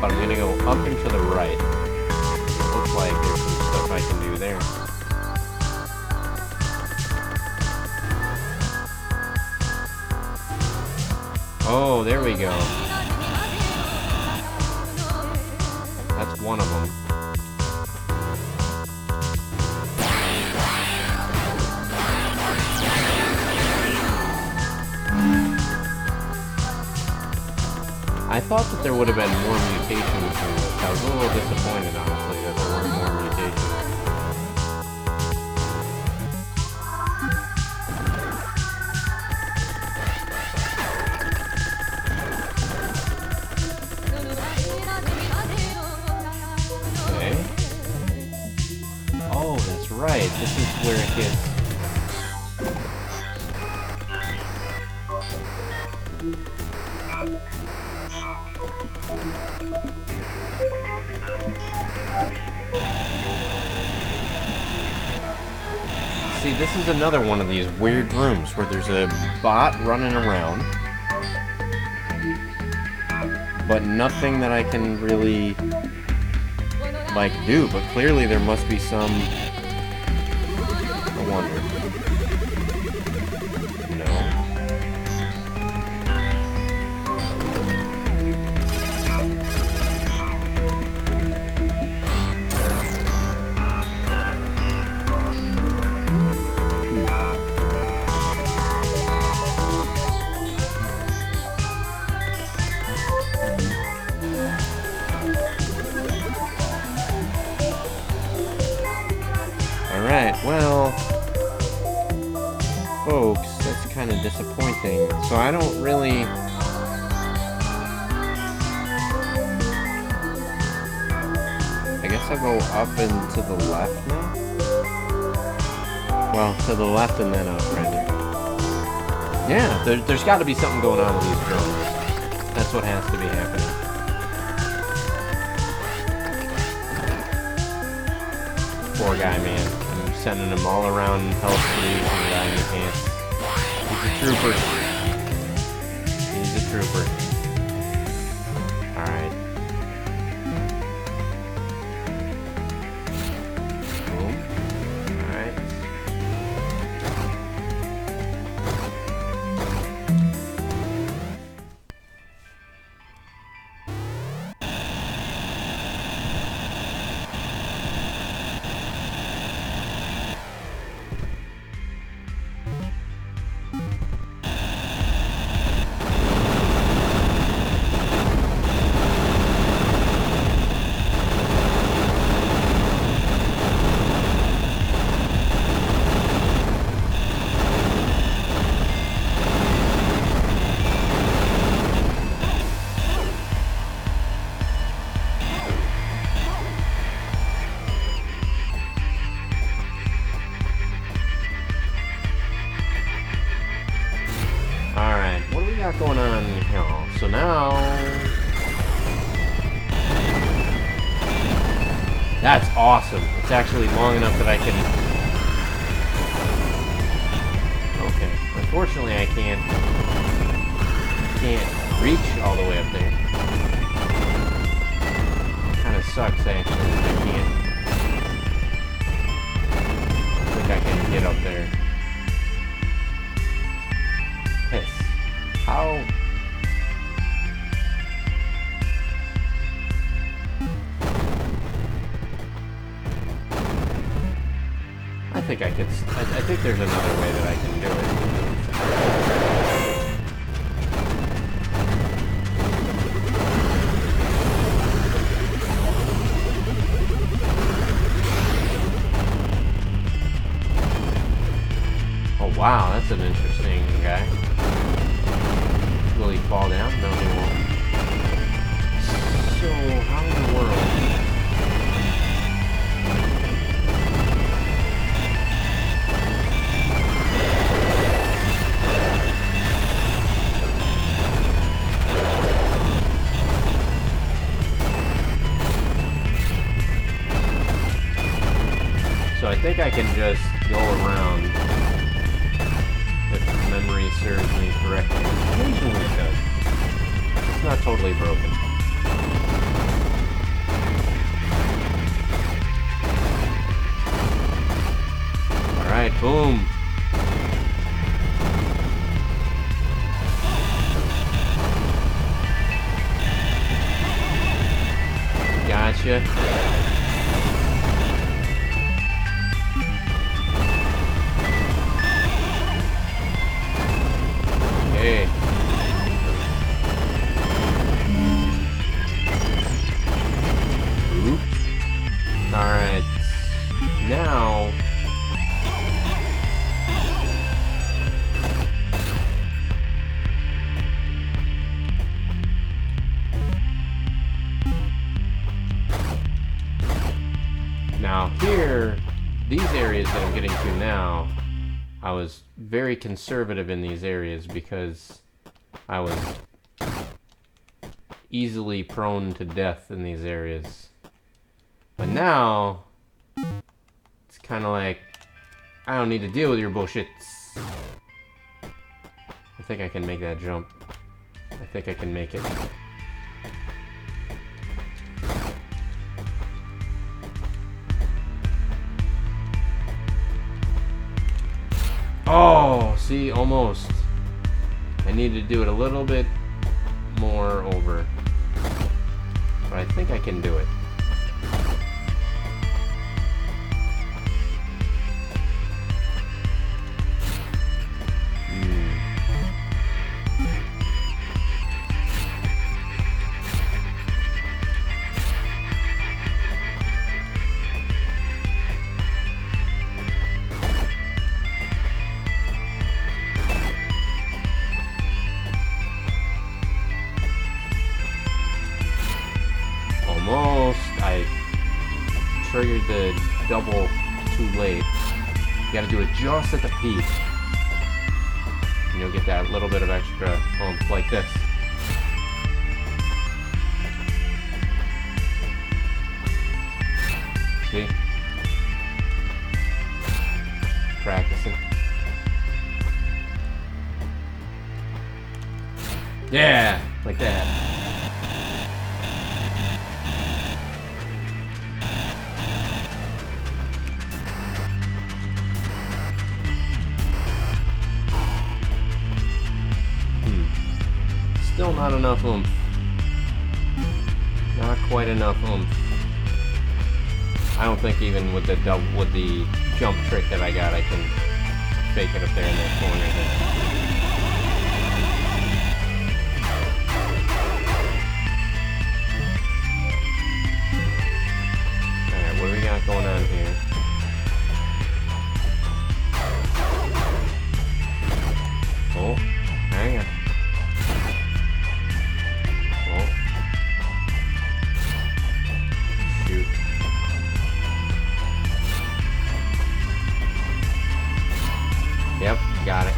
S1: But I'm gonna go up and to the right. It looks like there's some stuff I can do there. Oh, there we go. That's one of them. I thought that there would have been more mutations in this. I was a little disappointed, honestly, that there weren't more mutations. Okay. Oh, that's right. This is where it gets... See, this is another one of these weird rooms where there's a bot running around, but nothing that I can really, like, do. But clearly there must be some... I wonder. No. Alright, well, folks, that's kind of disappointing. So I don't really... I guess I'll go up and to the left now? Well, to the left and then up, right? Yeah, there's got to be something going on with these drones. That's what has to be happening. Poor guy, man. I'm sending him all around health police and guy in the pants. He's a trooper. He's a trooper. Alright. Boom. Alright. Going on here. So now that's awesome. It's actually long enough that I can... Okay. Unfortunately I can't reach all the way up there. Kinda sucks actually. I think I can get up there. Piss. How? I think I could... I think there's another way that I can do it. Oh wow, that's an interesting guy. Will he fall down? No, he won't. So, how in the world? So I think I can just go around, if memory serves me correctly. Occasionally it does. It's not totally broken. Alright, boom. Gotcha. Okay. now... Now here, these areas that I'm getting to now, I was very conservative in these areas because I was easily prone to death in these areas. But now, it's kind of like, I don't need to deal with your bullshit. I think I can make that jump. I think I can make it. Oh, see, almost. I need to do it a little bit more over. But I think I can do it. Almost. I triggered the double too late. You gotta do it just at the peak. And you'll get that little bit of extra oomph like this. See? Practicing. Yeah! Like that. Still not enough oomph. Not quite enough oomph. I don't think even with the jump trick that I got, I can fake it up there in that corner there. Alright, what do we got going on here? Oh, hang on. Shoot. Yep, got it.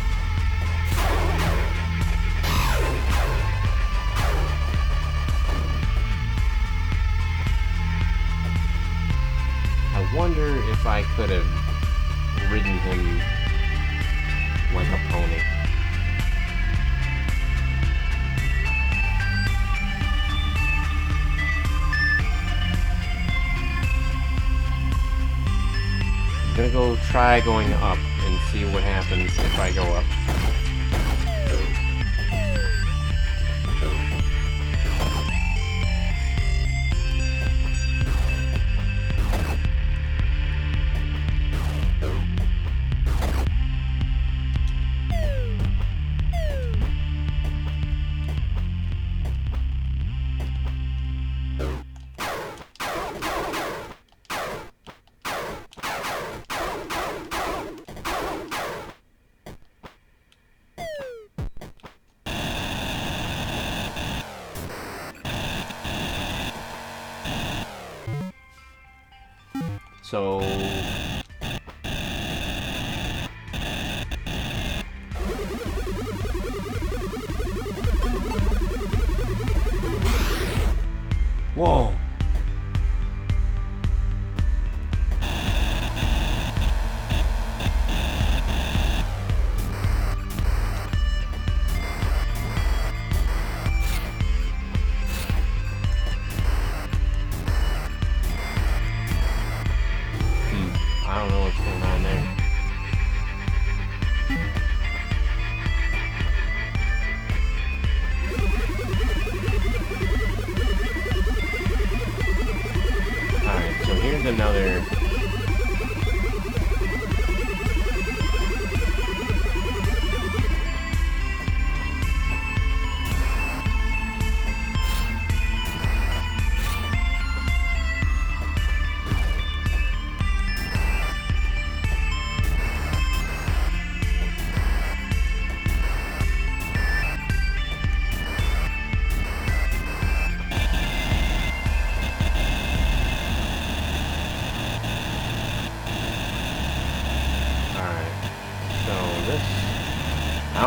S1: I wonder if I could have ridden him like a pony. I'm gonna go try going up and see what happens if I go up. So whoa.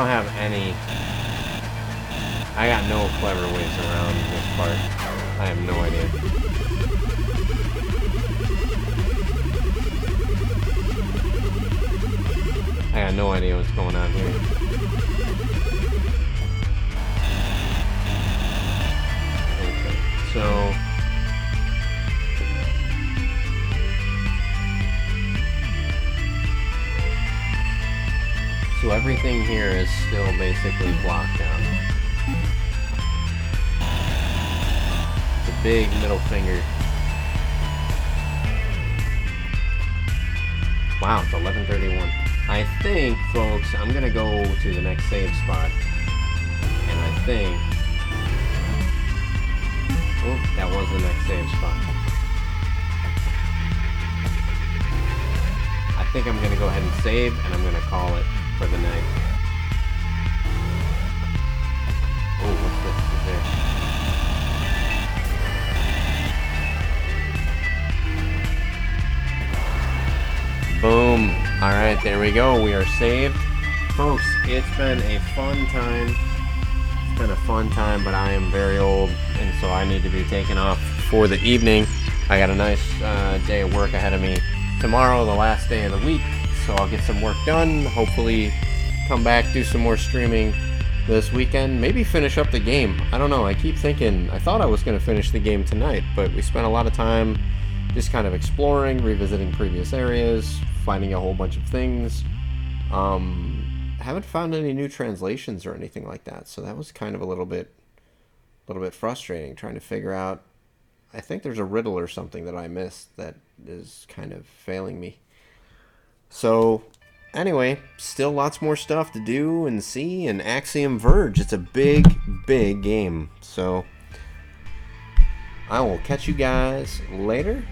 S1: don't have any... I got no clever ways around this part. I have no idea. I got no idea what's going on here. Okay, so... So everything here is still basically blocked down. It's a big middle finger. Wow, it's 11:31. I think, folks, I'm gonna go to the next save spot. And I think... Oh, that was the next save spot. I think I'm gonna go ahead and save, and I'm gonna call it for the night. Oh, what's this? Is there? Boom. Alright, there we go. We are saved. Folks, it's been a fun time. It's been a fun time, but I am very old, and so I need to be taken off for the evening. I got a nice day of work ahead of me. Tomorrow, the last day of the week, so I'll get some work done. Hopefully come back, do some more streaming this weekend. Maybe finish up the game. I don't know. I keep thinking, I thought I was going to finish the game tonight, but we spent a lot of time just kind of exploring, revisiting previous areas, finding a whole bunch of things. Haven't found any new translations or anything like that, so that was kind of a little bit frustrating, trying to figure out. I think there's a riddle or something that I missed that is kind of failing me. So, anyway, still lots more stuff to do and see in Axiom Verge. It's a big, big game. So, I will catch you guys later.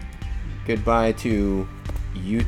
S1: Goodbye to YouTube.